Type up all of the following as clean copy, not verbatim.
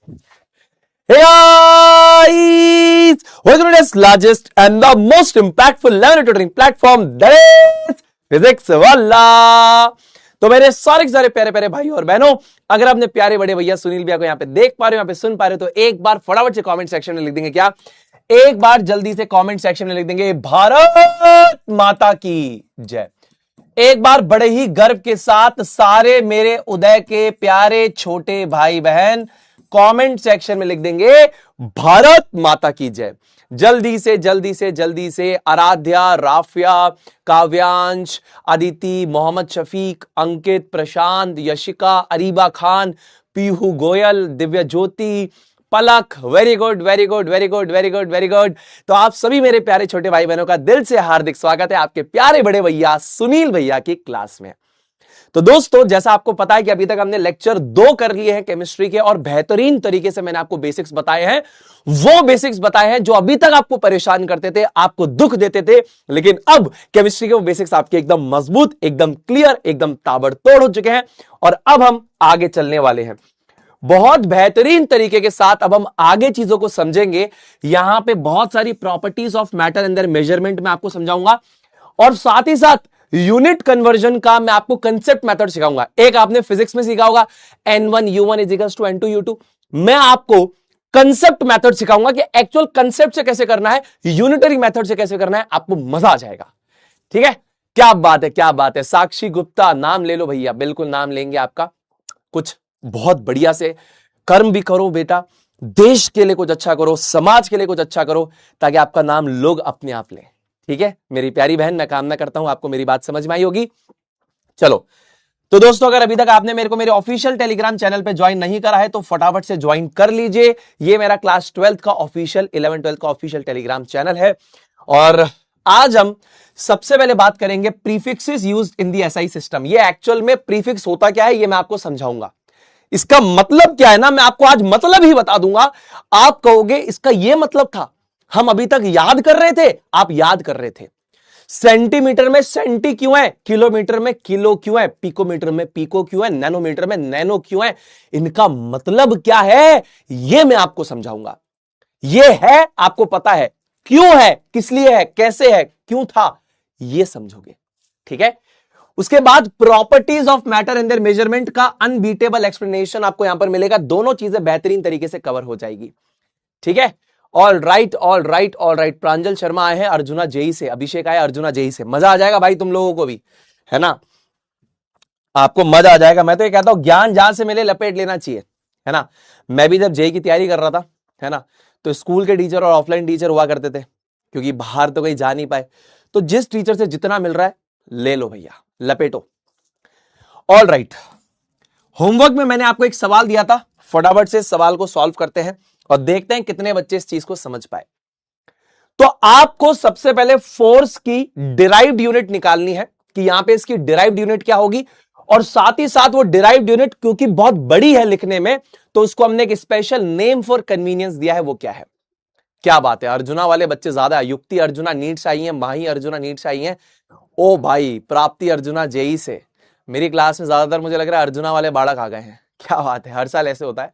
Hey guys! Welcome to today's largest and the most impactful learning tutoring platform that is Physics वाला। तो मेरे सारे प्यारे प्यारे भाई और बहनों, अगर आपने प्यारे बड़े भैया सुनील भैया को यहाँ पे देख पा रहे हो, यहाँ पे सुन पा रहे हो, तो एक बार फटाफट से कमेंट सेक्शन में लिख देंगे क्या? एक बार जल्दी से कमेंट सेक्शन में लिख देंगे भारत माता की जय। एक बार बड़े ही गर्व के साथ सारे मेरे उदय के प्यारे छोटे भाई बहन कमेंट सेक्शन में लिख देंगे भारत माता की जय। जल्दी से Aaradhya, Rafia, Kavyansh, Aditi, Mohammad Shafiq, Ankit, Prashant, Yashika, Ariba Khan, Pihu Goyal, Divya Jyoti, Palak, very good very good very good very good very good. तो आप सभी मेरे प्यारे छोटे भाई बहनों का दिल से हार्दिक स्वागत है आपके प्यारे बड़े भैया सुनील भैया की क्लास में। तो दोस्तों, जैसा आपको पता है कि अभी तक हमने लेक्चर 2 कर लिए हैं केमिस्ट्री के, और बेहतरीन तरीके से मैंने आपको बेसिक्स बताए हैं। वो बेसिक्स बताए हैं जो अभी तक आपको परेशान करते थे, आपको दुख देते थे, लेकिन अब केमिस्ट्री के वो बेसिक्स आपके एकदम मजबूत, एकदम क्लियर, एकदम ताबड़तोड़ हो चुके हैं, और अब हम आगे चलने वाले हैं बहुत बेहतरीन तरीके के साथ। अब हम आगे चीजों को समझेंगे। यहां पे बहुत सारी properties of matter and there measurement में आपको समझाऊंगा, और साथ ही साथ यूनिट कन्वर्जन का मैं आपको कंसेप्ट मेथड सिखाऊंगा। एक आपने फिजिक्स में सीखा होगा N1 U1 = N2 U2। मैं आपको कंसेप्ट मेथड सिखाऊंगा कि एक्चुअल कंसेप्ट से कैसे करना है, यूनिटरी मेथड से कैसे करना है। आपको मजा आ जाएगा, ठीक है? क्या बात है, क्या बात है। साक्षी गुप्ता, नाम ले लो भैया, बिल्कुल नाम लेंगे आपका। कुछ बहुत बढ़िया से कर्म भी करो बेटा, देश के लिए कुछ अच्छा करो, समाज के लिए कुछ अच्छा करो, ताकि आपका नाम लोग अपने आप लें, ठीक है मेरी प्यारी बहन? मैं कामना करता हूं आपको मेरी बात समझ में आई होगी। चलो, तो दोस्तों, अगर अभी तक आपने मेरे को मेरे ऑफिशियल टेलीग्राम चैनल पे ज्वाइन नहीं करा है तो फटाफट से ज्वाइन कर लीजिए। ये मेरा क्लास 12th का ऑफिशियल, 11th-12th का ऑफिशियल टेलीग्राम चैनल है। और आज हम सबसे पहले बात करेंगे prefixes used in the SI system. ये एक्चुअल में प्रीफिक्स होता क्या है, ये मैं आपको समझाऊंगा। इसका मतलब क्या है ना, मैं आपको आज मतलब ही बता दूंगा। आप कहोगे इसका ये मतलब था, हम अभी तक याद कर रहे थे। आप याद कर रहे थे सेंटीमीटर में सेंटी क्यों है, किलोमीटर में किलो क्यों है, पिकोमीटर में पिको क्यों है, नैनोमीटर में नैनो क्यों है। इनका मतलब क्या है, यह मैं आपको समझाऊंगा। यह है, आपको पता है क्यों है, किस लिए है, कैसे है, क्यों था, यह समझोगे, ठीक है? उसके बाद properties of matter and there measurement का अनबीटेबल एक्सप्लेनेशन आपको यहां पर मिलेगा। दोनों चीजें बेहतरीन तरीके से कवर हो जाएगी, ठीक है? All right all right all right. Pranjal Sharma आए हैं अर्जुना जेई से, अभिषेक आए अर्जुना जेई से। मजा आ जाएगा भाई तुम लोगों को भी, है ना? आपको मजा आ जाएगा। मैं तो ये कहता हूं ज्ञान जहां से मिले लपेट लेना चाहिए, है ना? मैं भी जब जेई की तैयारी कर रहा था, है ना, तो स्कूल के टीचर और ऑफलाइन टीचर हुआ करते थे, क्योंकि बाहर तो कहीं जा नहीं पाए। तो जिस टीचर से जितना मिल रहा है ले लो भैया, लपेटो। ऑल राइट, होमवर्क में मैंने आपको एक सवाल दिया था, फटाफट से सवाल को सॉल्व करते हैं और देखते हैं कितने बच्चे इस चीज को समझ पाए। तो आपको सबसे पहले फोर्स की डिराइव्ड यूनिट निकालनी है कि यहां पे इसकी डिराइव्ड यूनिट क्या होगी, और साथ ही साथ वो डिराइव्ड यूनिट क्योंकि बहुत बड़ी है लिखने में, तो उसको हमने एक स्पेशल नेम फॉर कन्वीनियंस दिया है। वो क्या है? क्या बात है, अर्जुना वाले बच्चे ज्यादा है। युक्ति अर्जुना नीट से आई है, माही अर्जुना नीट से आई है। ओ भाई, प्राप्ति अर्जुना जेई से। मेरी क्लास में ज्यादातर मुझे लग रहा है अर्जुना वाले बालक आ गए हैं। क्या बात है, हर साल ऐसे होता है।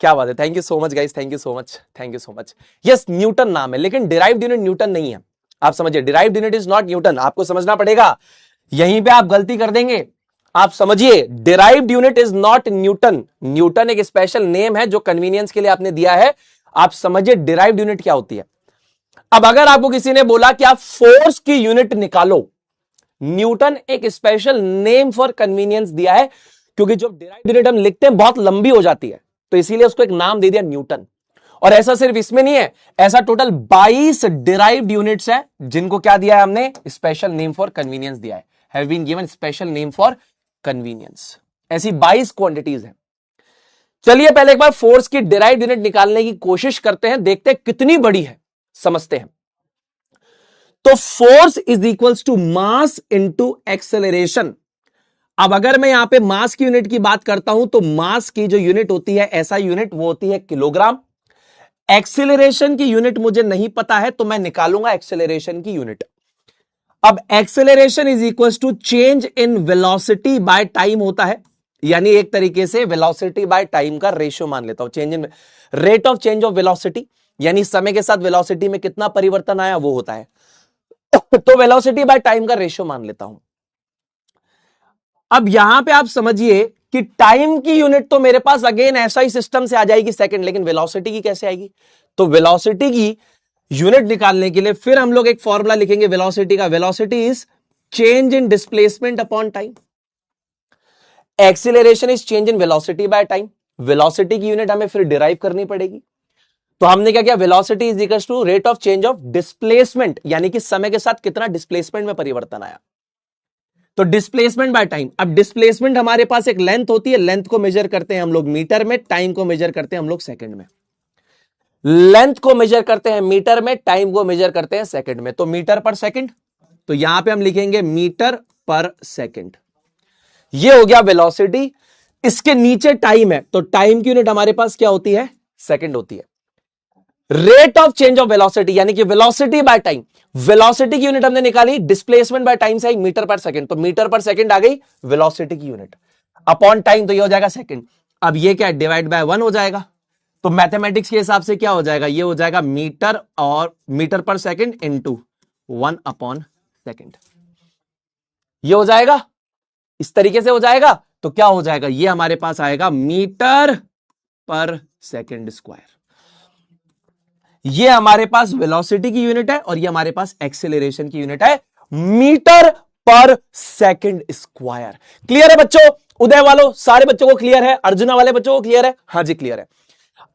क्या बात है, thank you so much guys, thank you so much, thank you so much. Yes, Newton नाम है, लेकिन डिराइव्ड यूनिट न्यूटन नहीं है। आप समझिए, derived unit is not Newton. आपको समझना पड़ेगा, यहीं पे आप गलती कर देंगे। आप समझिए, derived unit is not Newton. Newton एक स्पेशल नेम है जो कन्वीनियंस के लिए आपने दिया है। आप समझिए डिराइव्ड यूनिट क्या होती है। अब अगर आपको किसी ने बोला कि आप फोर्स की यूनिट निकालो, न्यूटन एक स्पेशल नेम फॉर कन्वीनियंस दिया है, क्योंकि जब डिराइव्ड यूनिट हम लिखते हैं बहुत लंबी हो जाती है, तो इसीलिए उसको एक नाम दे दिया न्यूटन। और ऐसा सिर्फ इसमें नहीं है, ऐसा टोटल 22 डिराइव्ड यूनिट्स हैं जिनको क्या दिया है हमने, स्पेशल नेम फॉर कन्वीनियंस दिया है। Have been given special name for convenience. ऐसी 22 क्वांटिटीज हैं। चलिए पहले एक बार फोर्स की डिराइव्ड यूनिट निकालने की कोशिश करते हैं, देखते हैं कितनी बड़ी है, समझते हैं। तो force is equals to mass into acceleration. अब अगर मैं यहां पे मास की यूनिट की बात करता हूं, तो मास की जो यूनिट होती है, ऐसा यूनिट, वो होती है किलोग्राम। एक्सेलरेशन की यूनिट मुझे नहीं पता है, तो मैं निकालूंगा एक्सेलरेशन की यूनिट। अब acceleration is equal to change in velocity by time होता है। यानी एक तरीके से वेलोसिटी बाय टाइम का रेशियो मान लेता हूं। Change in rate of change of velocity, यानी समय के साथ वेलोसिटी में कितना परिवर्तन आया वो होता है। तो वेलोसिटी बाय टाइम का रेशियो मान लेता हूं। अब यहां पे आप समझिए कि टाइम की यूनिट तो मेरे पास अगेन ऐसा ही सिस्टम से आ जाएगी सेकंड, लेकिन वेलोसिटी की कैसे आएगी? तो वेलोसिटी की यूनिट निकालने के लिए फिर हम लोग एक फॉर्मूला लिखेंगे वेलोसिटी का। Velocity is change in displacement upon time. Acceleration is change in velocity by time. Velocity की यूनिट हमें फिर डिराइव करनी पड़ेगी। तो हमने क्या किया? Velocity is equal to rate of change of displacement, यानी कि समय के साथ कितना डिस्प्लेसमेंट में परिवर्तन आया। तो डिस्प्लेसमेंट बाय टाइम। अब डिस्प्लेसमेंट हमारे पास एक लेंथ होती है, लेंथ को मेजर करते हैं हम लोग मीटर में, टाइम को मेजर करते हैं हम लोग सेकंड में। लेंथ को मेजर करते हैं मीटर में, टाइम को मेजर करते हैं सेकंड में। तो मीटर पर सेकंड, तो यहां पे हम लिखेंगे मीटर पर सेकंड। ये हो गया वेलोसिटी। इसके नीचे टाइम है, तो टाइम की यूनिट हमारे पास क्या होती है? सेकंड होती है। Rate of change of velocity, यानी कि वेलोसिटी बाय टाइम। वेलोसिटी की यूनिट हमने निकाली डिस्प्लेसमेंट बाय टाइम से आई मीटर पर सेकंड, तो मीटर पर सेकंड आ गई वेलोसिटी की यूनिट अपॉन टाइम, तो ये हो जाएगा सेकंड। अब ये क्या है? डिवाइड बाय 1 हो जाएगा। तो मैथमेटिक्स के हिसाब से क्या हो जाएगा? ये हो जाएगा मीटर और मीटर पर सेकंड इनटू 1 अपॉन सेकंड। ये हो जाएगा, इस तरीके से हो जाएगा। तो क्या हो जाएगा? ये हमारे पास आएगा मीटर पर सेकंड स्क्वायर। ये हमारे पास वेलोसिटी की यूनिट है और ये हमारे पास एक्सेलरेशन की यूनिट है, मीटर पर सेकंड स्क्वायर। क्लियर है बच्चों? उदय वालों सारे बच्चों को क्लियर है? अर्जुना वाले बच्चों को क्लियर है? हाँ जी क्लियर है।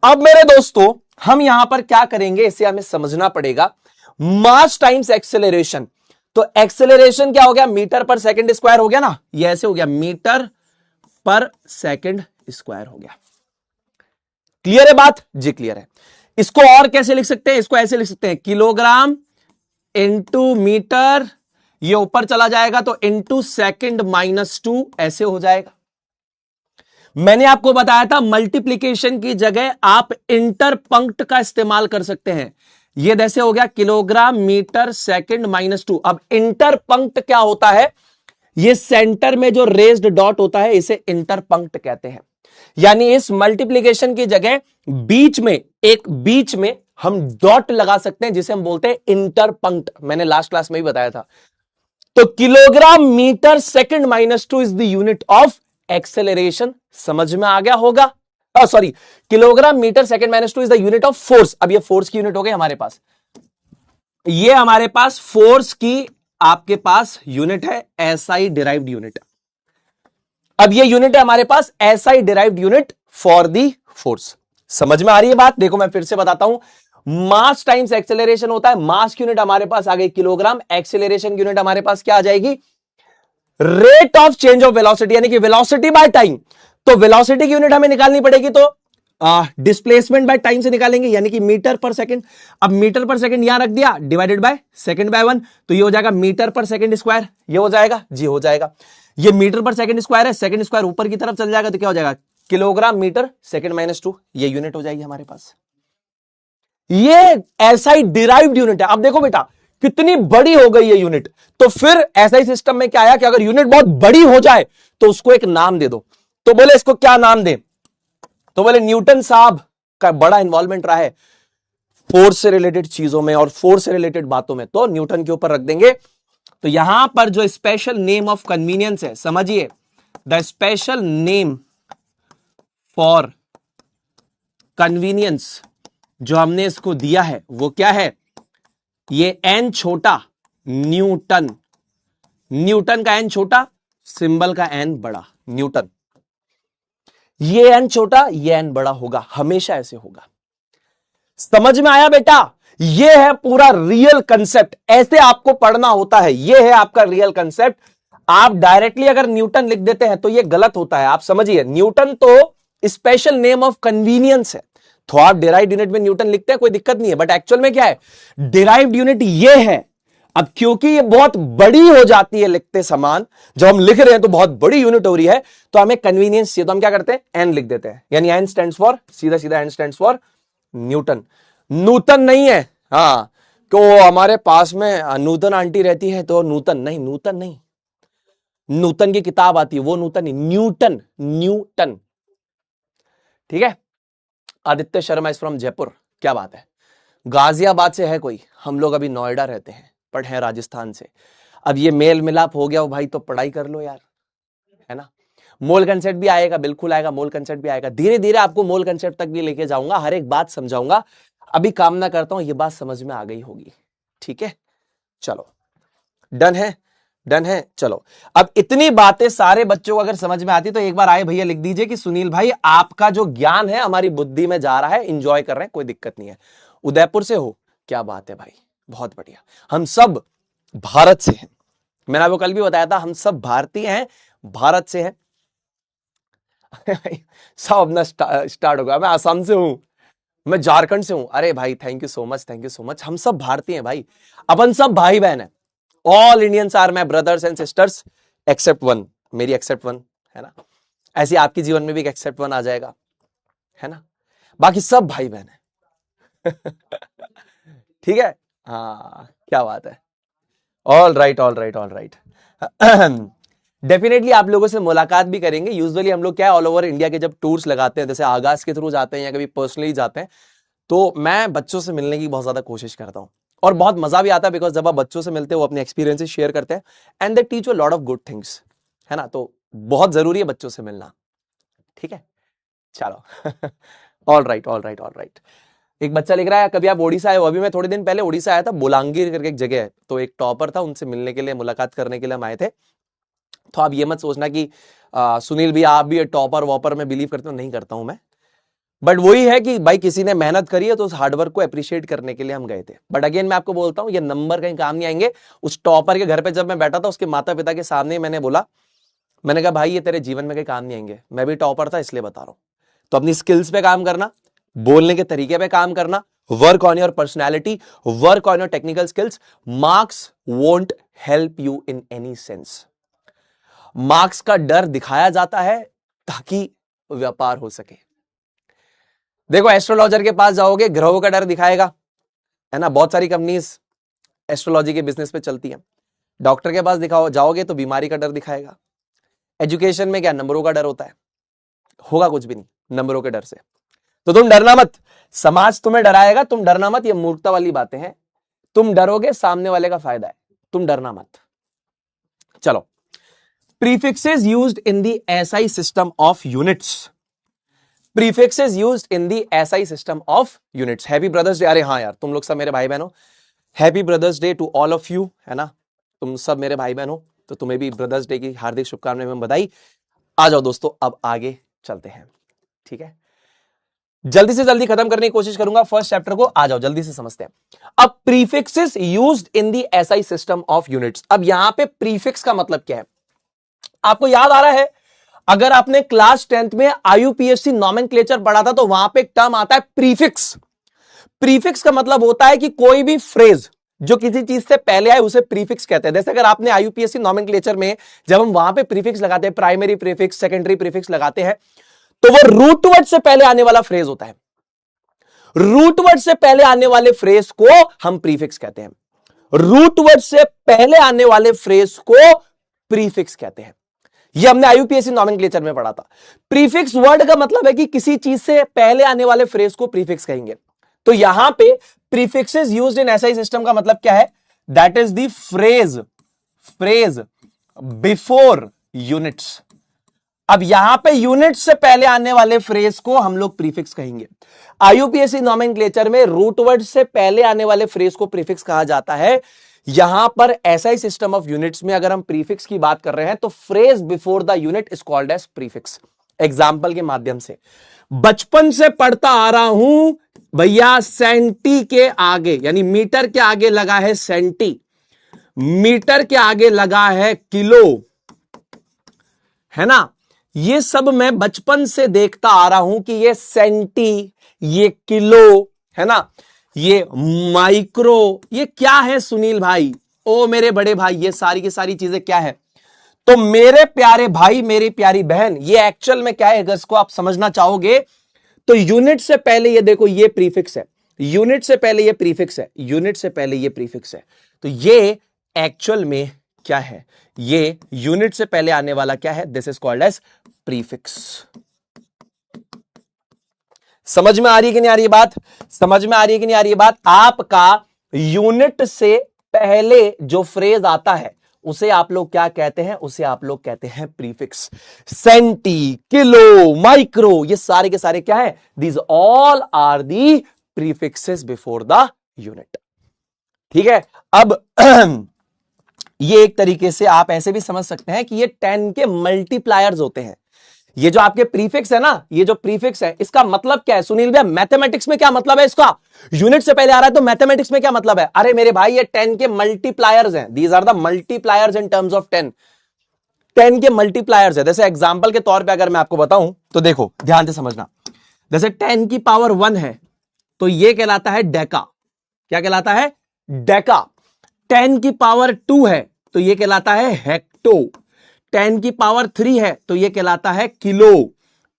अब मेरे दोस्तों हम यहां पर क्या करेंगे, इसे हमें समझना पड़ेगा। मास टाइम्स एक्सेलरेशन। तो एक्सेलरेशन क्या हो गया? मीटर पर सेकंड स्क्वायर हो गया ना, ये ऐसे हो गया मीटर पर सेकंड स्क्वायर हो गया। क्लियर है बात? जी क्लियर है। इसको और कैसे लिख सकते हैं? इसको ऐसे लिख सकते हैं, किलोग्राम इंटू मीटर, ये ऊपर चला जाएगा तो इंटू सेकंड -2, ऐसे हो जाएगा। मैंने आपको बताया था मल्टीप्लीकेशन की जगह आप इंटर पंक्ट का इस्तेमाल कर सकते हैं। ये जैसे हो गया किलोग्राम मीटर सेकंड -2। अब इंटर पंक्ट क्या होता है? ये सेंटर में जो रेज्ड डॉट होता है इसे इंटर पंक्ट कहते हैं। यानी इस मल्टीप्लीकेशन की जगह बीच में हम डॉट लगा सकते हैं, जिसे हम बोलते हैं इंटर पंक्ट। मैंने लास्ट क्लास में भी बताया था। तो kilogram metre second -2 is the unit of acceleration. समझ में आ गया होगा? Sorry, kilogram metre second -2 is the unit of force. अब ये फोर्स की यूनिट हो गई हमारे पास। ये हमारे पास फोर्स की आपके पास यूनिट है, एसआई डिराइव्ड यूनिट। अब ये यूनिट है हमारे पास SI derived unit for the force. समझ में आ रही है बात? देखो मैं फिर से बताता हूं, मास टाइम्स एक्सेलरेशन होता है। मास की यूनिट हमारे पास आ गई किलोग्राम, एक्सेलरेशन की यूनिट हमारे पास क्या आ जाएगी? Rate of change of velocity, यानी कि वेलोसिटी बाय टाइम। तो वेलोसिटी की यूनिट हमें निकालनी पड़ेगी, तो डिस्प्लेसमेंट बाय टाइम से निकालेंगे, यानी कि मीटर पर सेकंड। अब मीटर पर सेकंड यहां रख दिया, डिवाइडेड बाय सेकंड बाय 1, तो ये हो जाएगा मीटर पर सेकंड स्क्वायर। ये हो जाएगा जी, हो जाएगा। ये मीटर पर सेकंड स्क्वायर है, सेकंड स्क्वायर ऊपर की तरफ चल जाएगा तो क्या हो जाएगा? किलोग्राम मीटर सेकंड -2, ये यूनिट हो जाएगी हमारे पास। ये एसआई डिराइव्ड यूनिट है। अब देखो बेटा कितनी बड़ी हो गई ये यूनिट। तो फिर एसआई सिस्टम में क्या आया कि अगर यूनिट बहुत बड़ी हो जाए तो उसको एक नाम दे दो। तो बोले इसको क्या नाम दे? तो बोले न्यूटन साहब का बड़ा इन्वॉल्वमेंट रहा है फोर्स से रिलेटेड चीजों में और फोर्स से रिलेटेड बातों में, तो न्यूटन के ऊपर रख देंगे। तो यहां पर जो स्पेशल नेम ऑफ कन्वीनियंस है, समझिए, the special name for convenience जो हमने इसको दिया है वो क्या है? ये एन छोटा न्यूटन, न्यूटन का एन छोटा, सिंबल का एन बड़ा, न्यूटन। ये एन छोटा, ये एन बड़ा होगा, हमेशा ऐसे होगा। समझ में आया बेटा? ये है पूरा रियल कंसेप्ट, ऐसे आपको पढ़ना होता है। ये है आपका रियल कंसेप्ट। आप डायरेक्टली अगर न्यूटन लिख देते हैं तो ये गलत होता है। आप समझिए, न्यूटन तो स्पेशल नेम ऑफ कन्वीनियंस है, तो आप डिराइव्ड यूनिट में न्यूटन लिखते हैं, कोई दिक्कत नहीं है। बट एक्चुअल में क्या है? डिराइव्ड यूनिट ये है। अब क्योंकि ये बहुत बड़ी हो जाती है लिखते समान, जब हम लिख रहे हैं तो बहुत बड़ी यूनिट हो रही है, तो हमें कन्वीनियंस चाहिए, तो हम क्या करते हैं? एन लिख देते हैं। यानी एन स्टैंड्स फॉर, सीधा सीधा एन स्टैंड्स फॉर न्यूटन। नूतन नहीं है। हाँ, तो हमारे पास में नूतन आंटी रहती है तो नूतन नहीं, नूतन नहीं। नूतन की किताब आती है, वो नूतन नहीं, न्यूटन, न्यूटन। ठीक है। आदित्य शर्मा इज फ्रॉम जयपुर, क्या बात है। गाजियाबाद से है कोई, हम लोग अभी नोएडा रहते हैं, बट हैं राजस्थान से। अब ये मेल मिलाप हो गया हो भाई, तो पढ़ाई कर लो यार, है ना। मोल कंसेप्ट भी आएगा, बिल्कुल आएगा, मोल कंसेप्ट भी आएगा, धीरे धीरे आपको मोल कंसेप्ट तक भी लेके जाऊंगा, हर एक बात समझाऊंगा। अभी कामना करता हूं ये बात समझ में आ गई होगी। ठीक है, चलो डन है, डन है। चलो अब इतनी बातें सारे बच्चों को अगर समझ में आती तो एक बार आए भैया लिख दीजिए कि सुनील भाई आपका जो ज्ञान है हमारी बुद्धि में जा रहा है, इंजॉय कर रहे हैं, कोई दिक्कत नहीं है। उदयपुर से हो, क्या बात है भाई, बहुत बढ़िया। हम सब भारत से हैं, मैंने आपको कल भी बताया था, हम सब भारतीय हैं, भारत से हैं। सब अपना स्टार्ट होगा, मैं आसाम से हूं, मैं झारखंड से हूं। अरे भाई thank you so much, thank you so much. हम सब भारतीय हैं भाई, अपन सब भाई बहन है। All Indians are my brothers and sisters except one, मेरी एक्सेप्ट वन, है ना। ऐसे आपके जीवन में भी एक एक्सेप्ट वन आ जाएगा, है ना। बाकी सब भाई बहन है। ठीक है, हाँ क्या बात है। All right, all right, all right. Definitely आप लोगों से मुलाकात भी करेंगे। यूजुअली हम लोग क्या है, ऑल ओवर इंडिया के जब टूर्स लगाते हैं, जैसे आगाज के थ्रू जाते हैं या कभी पर्सनली जाते हैं, तो मैं बच्चों से मिलने की बहुत ज्यादा कोशिश करता हूं, और बहुत मजा भी आता है, बिकॉज जब आप बच्चों से मिलते हो वो अपने एक्सपीरियंसेस शेयर करते हैं, and they teach you lot of good things, है ना। तो बहुत जरूरी है बच्चों से मिलना। ठीक है, चलो। All right, all right, all right. एक बच्चा लिख रहा है कभी आप ओडिशा आए हो। अभी मैं थोड़े दिन पहले ओडिशा आया था, बोलांगीर करके एक जगह है, तो एक टॉपर था, उनसे मिलने के लिए, मुलाकात करने के लिए हम आए थे। तो आप ये मत सोचना कि सुनील भी आप भी टॉपर वॉपर में बिलीव करते हो, नहीं करता हूं मैं, बट वही है कि भाई किसी ने मेहनत करी है तो उस हार्डवर्क को अप्रिशिएट करने के लिए हम गए थे। बट अगेन मैं आपको बोलता हूं, ये नंबर कहीं काम नहीं आएंगे। उस टॉपर के घर पे जब मैं बैठा था, उसके माता पिता के सामने मैंने बोला, मैंने कहा भाई ये तेरे जीवन में कहीं काम नहीं आएंगे, मैं भी टॉपर था इसलिए बता रहा हूं। तो अपनी स्किल्स पे काम करना, बोलने के तरीके पे काम करना, work on your personality, work on your technical skills. Marks won't help you in any sense. Marks का डर दिखाया जाता है ताकि व्यापार हो सके। देखो एस्ट्रोलॉजर के पास जाओगे, ग्रहों का डर दिखाएगा, है ना, बहुत सारी कंपनीज एस्ट्रोलॉजी के बिजनेस पे चलती हैं। डॉक्टर के पास दिखाओ जाओगे तो बीमारी का डर दिखाएगा। एजुकेशन में क्या, नंबरों का डर होता है, होगा कुछ भी नहीं नंबरों के डर से। तो तुम डरना मत, समाज तुम्हें डराएगा, तुम डरना मत, ये मूर्खता वाली बातें हैं। तुम डरोगे, सामने वाले का फायदा है, तुम डरना मत। चलो, prefixes used in the SI system of units. Prefixes used in the SI system of units. Happy brothers day. अरे हाँ यार, तुम लोग सब मेरे भाई बहन हो, happy brothers day to all of you, है ना। तुम सब मेरे भाई बहन हो, तो तुम्हें भी ब्रदर्स डे की हार्दिक शुभकामनाएं एवं बधाई। आ जाओ दोस्तों, अब आगे चलते हैं। ठीक है, जल्दी से जल्दी खत्म करने की कोशिश करूंगा फर्स्ट चैप्टर को। आ जाओ जल्दी से समझते हैं। अब prefixes used in the SI system of units. अब यहां पे प्रीफिक्स का मतलब क्या है, आपको याद आ रहा है, अगर आपने क्लास 10th में आईयूपीएससी नॉमेनक्लेचर पढ़ा था, तो वहां पे एक टर्म आता है प्रीफिक्स। प्रीफिक्स का मतलब होता है कि कोई भी फ्रेज जो किसी चीज से पहले आए उसे प्रीफिक्स कहते हैं। जैसे अगर आपने आईयूपीएससी नॉमेनक्लेचर में जब हम वहां पे प्रीफिक्स लगाते हैं, प्राइमरी प्रीफिक्स, सेकेंडरी प्रीफिक्स लगाते हैं, तो वो रूट वर्ड से पहले आने वाला फ्रेज होता है। रूट वर्ड से पहले आने वाले फ्रेज को हम प्रीफिक्स कहते हैं। रूट वर्ड से पहले आने वाले फ्रेज को प्रीफिक्स कहते हैं। ये हमने आईयूपीएससी नॉमेनक्लेचर में पढ़ा था। प्रीफिक्स वर्ड का मतलब है कि किसी चीज से पहले आने वाले फ्रेज को प्रीफिक्स कहेंगे। तो यहां पे prefixes used in SI system का मतलब क्या है, that is the phrase before units. अब यहां पे यूनिट से पहले आने वाले फ्रेज को हम लोग प्रीफिक्स कहेंगे। आईयूपीएससी नॉमेनक्लेचर में रूट वर्ड से पहले आने वाले फ्रेज को प्रीफिक्स कहा जाता है। यहां पर एसआई सिस्टम ऑफ यूनिट्स में अगर हम प्रीफिक्स की बात कर रहे हैं, तो phrase before the unit is called as prefix. Example के माध्यम से, बचपन से पढ़ता आ रहा हूं भैया, सेंटी के आगे यानी मीटर के आगे लगा है सेंटी, मीटर के आगे लगा है किलो, है ना। ये सब मैं बचपन से देखता आ रहा हूं कि ये सेंटी, ये किलो, है ना, ये माइक्रो, ये क्या है सुनील भाई, ओ मेरे बड़े भाई, ये सारी की सारी चीजें क्या है। तो मेरे प्यारे भाई, मेरी प्यारी बहन, ये एक्चुअल में क्या है, अगर इसको आप समझना चाहोगे तो यूनिट से पहले ये देखो, ये प्रीफिक्स है, यूनिट से पहले ये प्रीफिक्स है, यूनिट से पहले ये प्रीफिक्स है। तो ये एक्चुअल में क्या है? ये यूनिट से पहले आने वाला क्या है? This is called as prefix. समझ में आ रही है कि नहीं आ रही है बात? समझ में आ रही है कि नहीं आ रही है बात? आपका यूनिट से पहले जो फ्रेज आता है उसे आप लोग क्या कहते हैं? उसे आप लोग कहते हैं प्रीफिक्स। सेंटी, किलो, माइक्रो, ये सारे के सारे क्या है? These all are the prefixes before the unit. ठीक है। अब ये एक तरीके से आप ऐसे भी समझ सकते हैं कि ये 10 के मल्टीप्लायर्स होते हैं। ये जो आपके प्रीफिक्स है ना, ये जो प्रीफिक्स है, इसका मतलब क्या है? सुनील भैया मैथमेटिक्स में क्या मतलब है इसका? यूनिट से पहले आ रहा है तो मैथमेटिक्स में क्या मतलब है? अरे मेरे भाई, ये 10 के मल्टीप्लायर्स हैं। These are the multipliers in terms of 10। 10 के मल्टीप्लायर्स है। जैसे एग्जांपल के तौर पे अगर मैं आपको बताऊं तो देखो, ध्यान से समझना। जैसे 10 की पावर 1 है तो ये कहलाता है डेका। क्या कहलाता है? डेका। 10 की पावर 2 है तो ये कहलाता है हेक्टो। 10 की पावर 3 है तो ये कहलाता है किलो।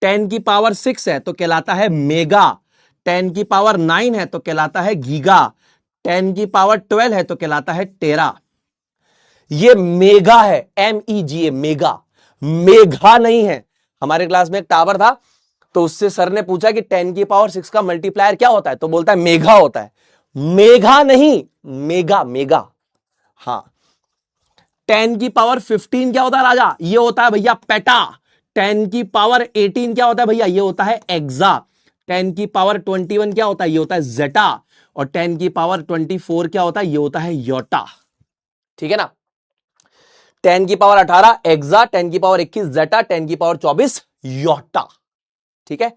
10 की पावर 6 है तो कहलाता है मेगा। 10 की पावर 9 है तो कहलाता है गीगा। 10 की पावर 12 है तो कहलाता है टेरा। ये मेगा है, MEGA, मेगा। मेघा नहीं है। हमारे क्लास में एक टावर था तो उससे सर ने पूछा कि 10 की पावर 6 का मल्टीप्लायर क्या होता है? तो बोलता है मेघा होता है। मेघा नहीं, मेगा, मेगा। हाँ। 10 की पावर 15 क्या होता है राजा? ये होता है भैया पेटा। 10 की पावर 18 क्या होता है भैया? ये होता है एक्सा। 10 की पावर 21 क्या होता है? ये होता है जेटा। और 10 की पावर 24 क्या होता है? ये होता है योटा। ठीक है ना? 10 की पावर 18 एक्सा, 10 की पावर 21 जेटा, 10 की पावर 24 योटा। ठीक है।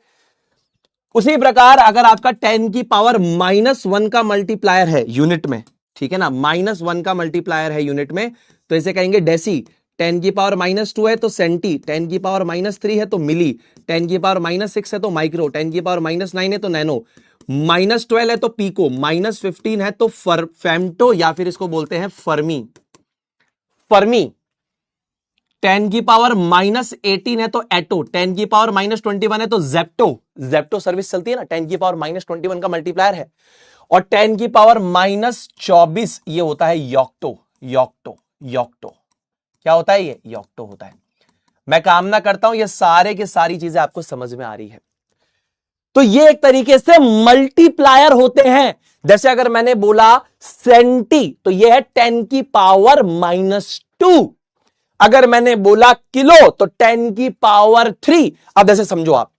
उसी प्रकार अगर आपका 10 की पावर -1 का मल्टीप्लायर है यूनिट में, ठीक है ना, -1 का मल्टीप्लायर है यूनिट में, तो इसे कहेंगे डेसी। 10 की पावर -2 है तो सेंटी। 10 की पावर -3 है तो मिली। 10 की पावर -6 है तो माइक्रो। 10 की पावर -9 है तो नैनो। -12 है तो पीको। -15 है तो फेम्टो, या फिर इसको बोलते हैं फर्मी। फर्मी। 10 की पावर -18 है तो एटो। 10 की पावर -21 है तो जेप्टो। जेप्टो सर्विस चलती है ना, 10 की पावर -21 का मल्टीप्लायर है। और 10 की पावर -24 ये होता है योक्टो। योक्टो, योक्टो क्या होता है? ये योक्टो होता है। मैं कामना करता हूं ये सारे के सारी चीजें आपको समझ में आ रही है। तो ये एक तरीके से मल्टीप्लायर होते हैं। जैसे अगर मैंने बोला सेंटी तो ये है 10 की पावर -2। अगर मैंने बोला किलो तो 10 की पावर 3। अब जैसे समझो, आप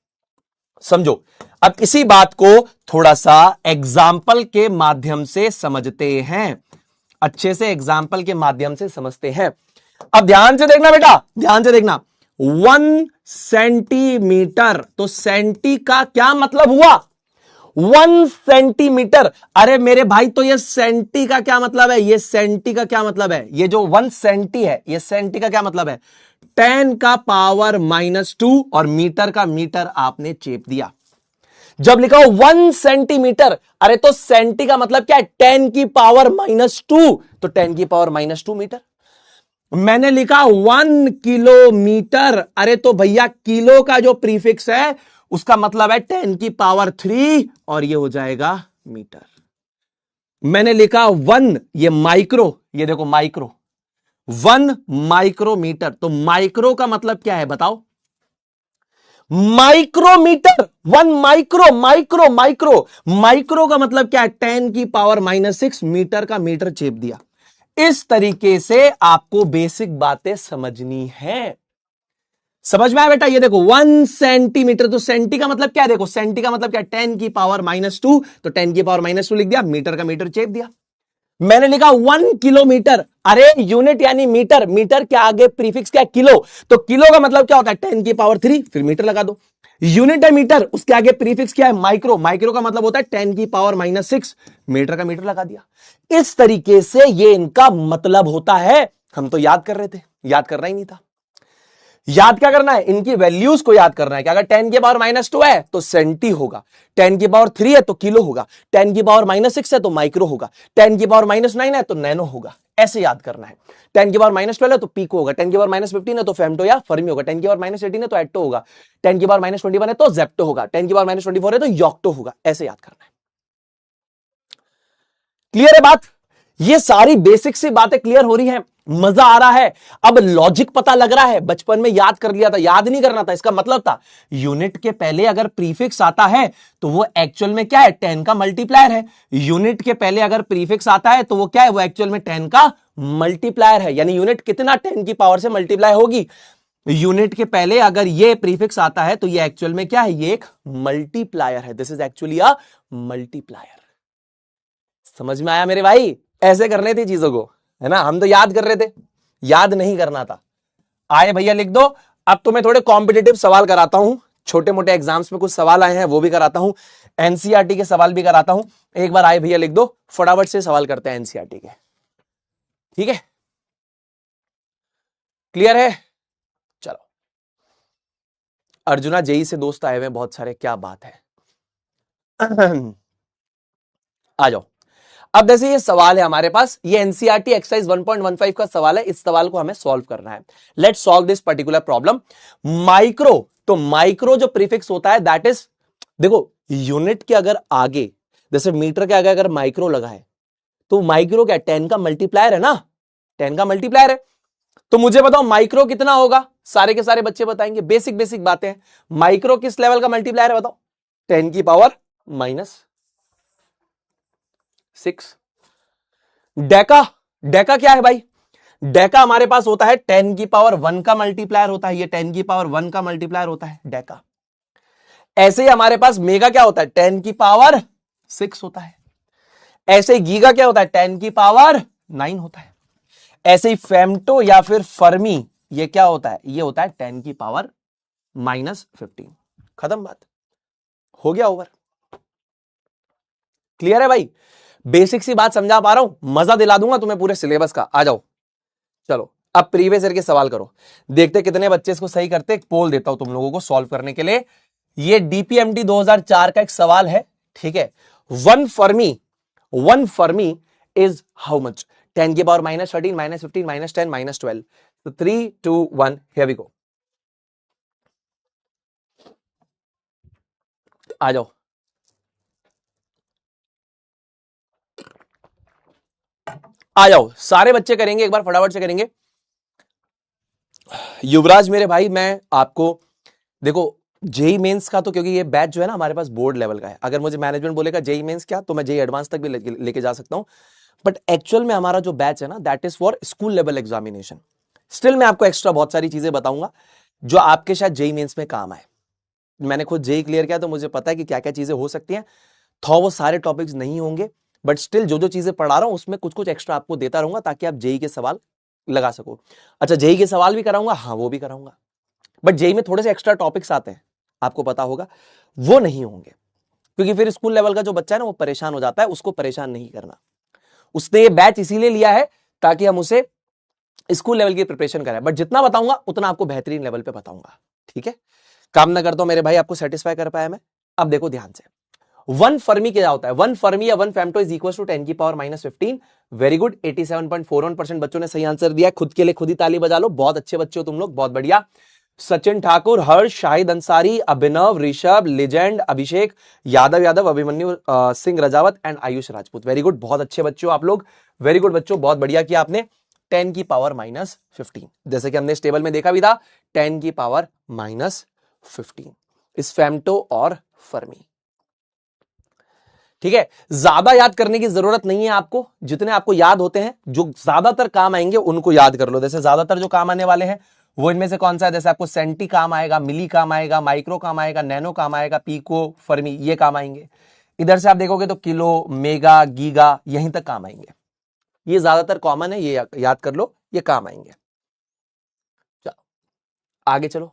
समझो। अब इसी बात को थोड़ा सा एग्जाम्पल के माध्यम से समझते हैं। अच्छे से एग्जाम्पल के माध्यम से समझते हैं। अब ध्यान से देखना बेटा, ध्यान से देखना। 1 सेंटीमीटर, तो सेंटी का क्या मतलब हुआ? 1 सेंटीमीटर। अरे मेरे भाई, तो ये सेंटी का क्या मतलब है? ये सेंटी का क्या मतलब है? ये जो 1 सेंटी है, ये सेंटी का क्या मतलब है? 10 का पावर -2 और मीटर का मीटर आपने चेप दिया। जब लिखा हो 1 सेंटीमीटर, अरे तो सेंटी का मतलब क्या है? 10 की पावर -2, तो 10 की पावर -2 मीटर। मैंने लिखा 1 किलोमीटर, अरे तो भैया किलो का जो प्रीफिक्स है उसका मतलब है 10 की पावर 3 और ये हो जाएगा मीटर। मैंने लिखा 1, ये माइक्रो, ये देखो माइक्रो, 1 माइक्रोमीटर, तो माइक्रो का मतलब क्या है बताओ? Micrometre. 1 micro, micro, micro, micro का मतलब क्या है? 10 की पावर -6 मीटर का मीटर चेप दिया। इस तरीके से आपको बेसिक बातें समझनी है। समझ में आया बेटा? ये देखो 1 सेंटीमीटर, तो सेंटी का मतलब क्या है? देखो सेंटी का मतलब क्या है? 10 की पावर -2, तो 10 की पावर -2 लिख दिया, मीटर का मीटर चेप दिया। मैंने लिखा 1 किलोमीटर, अरे यूनिट यानी मीटर, मीटर के आगे प्रीफिक्स क्या है? किलो, तो किलो का मतलब क्या होता है? 10 की पावर 3, फिर मीटर लगा दो। यूनिट है मीटर, उसके आगे प्रीफिक्स क्या है? माइक्रो, माइक्रो का मतलब होता है 10 की पावर -6, मीटर का मीटर लगा दिया। इस तरीके से ये इनका मतलब होता है। हम तो याद कर रहे थे, याद करना ही नहीं था। याद क्या करना है? इनकी वैल्यूज को याद करना है कि अगर 10 की पावर -2 है तो सेंटी होगा, 10 की पावर 3 है तो किलो होगा, 10 की पावर -6 है तो माइक्रो होगा, 10 की पावर -9 है तो नैनो होगा। ऐसे याद करना है। 10 की पावर -12 है तो पीको होगा, 10 की पावर -15 है तो फेम्टो या फर्मी होगा, 10 की पावर -18 है तो एट्टो होगा, 10 की पावर -21 है तो जेप्टो होगा, 10 की पावर -24 है तो योक्टो होगा। ऐसे याद करना है। क्लियर है बात? ये सारी बेसिक सी बातें क्लियर हो रही हैं, मजा आ रहा है। अब लॉजिक पता लग रहा है, बचपन में याद कर लिया था, याद नहीं करना था। इसका मतलब था यूनिट के पहले अगर प्रीफिक्स आता है तो वो एक्चुअल में क्या है, 10 का मल्टीप्लायर है। यूनिट के पहले अगर प्रीफिक्स आता है तो वो क्या है, वो एक्चुअल में 10 का मल्टीप्लायर है। यानी यूनिट कितना 10 की पावर से मल्टीप्लाई होगी, यूनिट के पहले अगर ये प्रीफिक्स आता है तो ये एक्चुअल में क्या है, ये एक मल्टीप्लायर है। This is actually a multiplier. समझ में आया मेरे भाई? ऐसे करने थी चीजों को, है ना। हम तो याद कर रहे थे, याद नहीं करना था। आए भैया लिख दो। अब तुम्हें थोड़े कॉम्पिटिटिव सवाल कराता हूं, छोटे मोटे एग्जाम्स में कुछ सवाल आए हैं वो भी कराता हूं, एनसीईआरटी के सवाल भी कराता हूं। एक बार आए भैया लिख दो, फटाफट से सवाल करते हैं एनसीईआरटी के। ठीक है, क्लियर है? चलो, अर्जुना जेई से दोस्त आए हुए बहुत सारे, क्या बात है। आ जाओ। अब जैसे ये सवाल है हमारे पास, ये एनसीईआरटी एक्सरसाइज 1.15 का सवाल है। इस सवाल को हमें सॉल्व करना है। Let's solve this particular problem. Micro, तो माइक्रो जो प्रीफिक्स होता है दैट इज, देखो यूनिट के अगर आगे, जैसे मीटर के आगे अगर माइक्रो लगा है तो माइक्रो क्या, 10 का मल्टीप्लायर है ना, 10 का मल्टीप्लायर है। तो मुझे बताओ माइक्रो कितना होगा, सारे के सारे बच्चे बताएंगे, बेसिक बेसिक बातें हैं। माइक्रो किस लेवल का मल्टीप्लायर है बताओ? 10 की पावर -6। डेका, डेका क्या है भाई? डेका हमारे पास होता है 10 की पावर 1 का मल्टीप्लायर होता है, ये 10 की पावर 1 का मल्टीप्लायर होता है डेका। ऐसे ही हमारे पास मेगा क्या होता है, 10 की पावर 6 होता है। ऐसे ही गीगा क्या होता है, 10 की पावर 9 होता है। ऐसे ही फेम्टो या फिर फर्मी, ये क्या होता है, ये होता है 10 की पावर -15। खत्म बात, हो गया ओवर। क्लियर है भाई? बेसिक सी बात समझा पा रहा हूं, मजा दिला दूंगा तुम्हें पूरे सिलेबस का। आ जाओ, चलो अब प्रीवियस ईयर के सवाल करो, देखते कितने बच्चे इसको सही करते। एक पोल देता हूं तुम लोगों को सॉल्व करने के लिए। ये डीपीएमटी 2004 का एक सवाल है, ठीक है। One Fermi is how much, 10 की पावर -13, -15, -10, -12। तो 3, 2, 1, हियर वी गो। आ जाओ, आ जाओ, सारे बच्चे करेंगे, एक बार फटाफट से करेंगे। युवराज मेरे भाई, मैं आपको देखो जेई मेंस का तो, क्योंकि ये बैच जो है ना हमारे पास बोर्ड लेवल का है, अगर मुझे मैनेजमेंट बोलेगा जेई मेंस क्या, तो मैं जेई एडवांस तक भी लेके जा सकता हूं। बट एक्चुअल में हमारा जो बैच है ना that is for school level examination. Still मैं आपको एक्स्ट्रा बहुत सारी चीजें बताऊंगा जो आपके शायद जेई मेंस में काम आए। मैंने खुद जेई क्लियर किया तो मुझे पता है कि क्या क्या चीजें हो सकती हैं। तो वो सारे टॉपिक्स नहीं होंगे, बट स्टिल जो जो चीजें पढ़ा रहा हूं उसमें कुछ कुछ एक्स्ट्रा आपको देता रहूंगा ताकि आप जेई के सवाल लगा सको। अच्छा, जेई के सवाल भी कराऊंगा, हाँ वो भी कराऊंगा, बट जेई में थोड़े से एक्स्ट्रा टॉपिक्स आते हैं, आपको पता होगा, वो नहीं होंगे। क्योंकि फिर स्कूल लेवल का जो बच्चा है ना वो परेशान हो जाता है, उसको परेशान नहीं करना। उसने ये बैच इसीलिए लिया है ताकि हम उसे स्कूल लेवल की प्रिपरेशन करें। बट जितना बताऊंगा उतना आपको बेहतरीन लेवल पे बताऊंगा, ठीक है। काम ना करता हूं मेरे भाई, आपको सेटिस्फाई कर पाया मैं? अब देखो ध्यान से, वन फर्मी क्या होता है? वन फर्मी या one femto is equal to 10 की पावर -15। वेरी गुड, 87.41% बच्चों ने सही आंसर दिया। खुद के लिए खुद ही ताली बजा लो, बहुत अच्छे बच्चे हो तुम लोग, बहुत बढ़िया। Sachin Thakur, Harsh, Shahid Ansari, Abhinav, Rishabh, legend, Abhishek, Yadav, Abhimanyu Singh Rajawat and Ayush Rajput. Very good, बहुत अच्छे बच्चे हो आप लोग, वेरी गुड बच्चों, बहुत बढ़िया किया आपने। 10 की पावर -15, जैसे कि हमने इस टेबल में देखा भी था, 10 की पावर -15 इस फेम्टो और फर्मी। ठीक है, ज्यादा याद करने की जरूरत नहीं है आपको, जितने आपको याद होते हैं, जो ज्यादातर काम आएंगे उनको याद कर लो। जैसे ज्यादातर जो काम आने वाले हैं वो इनमें से कौन सा है? जैसे आपको सेंटी काम आएगा, मिली काम आएगा, माइक्रो काम आएगा, नैनो काम आएगा, पीको, फर्मी, ये काम आएंगे। इधर से आप देखोगे तो किलो, मेगा, गीगा, यहीं तक काम आएंगे। ये ज्यादातर कॉमन है, ये याद कर लो, ये काम आएंगे। चलो आगे चलो।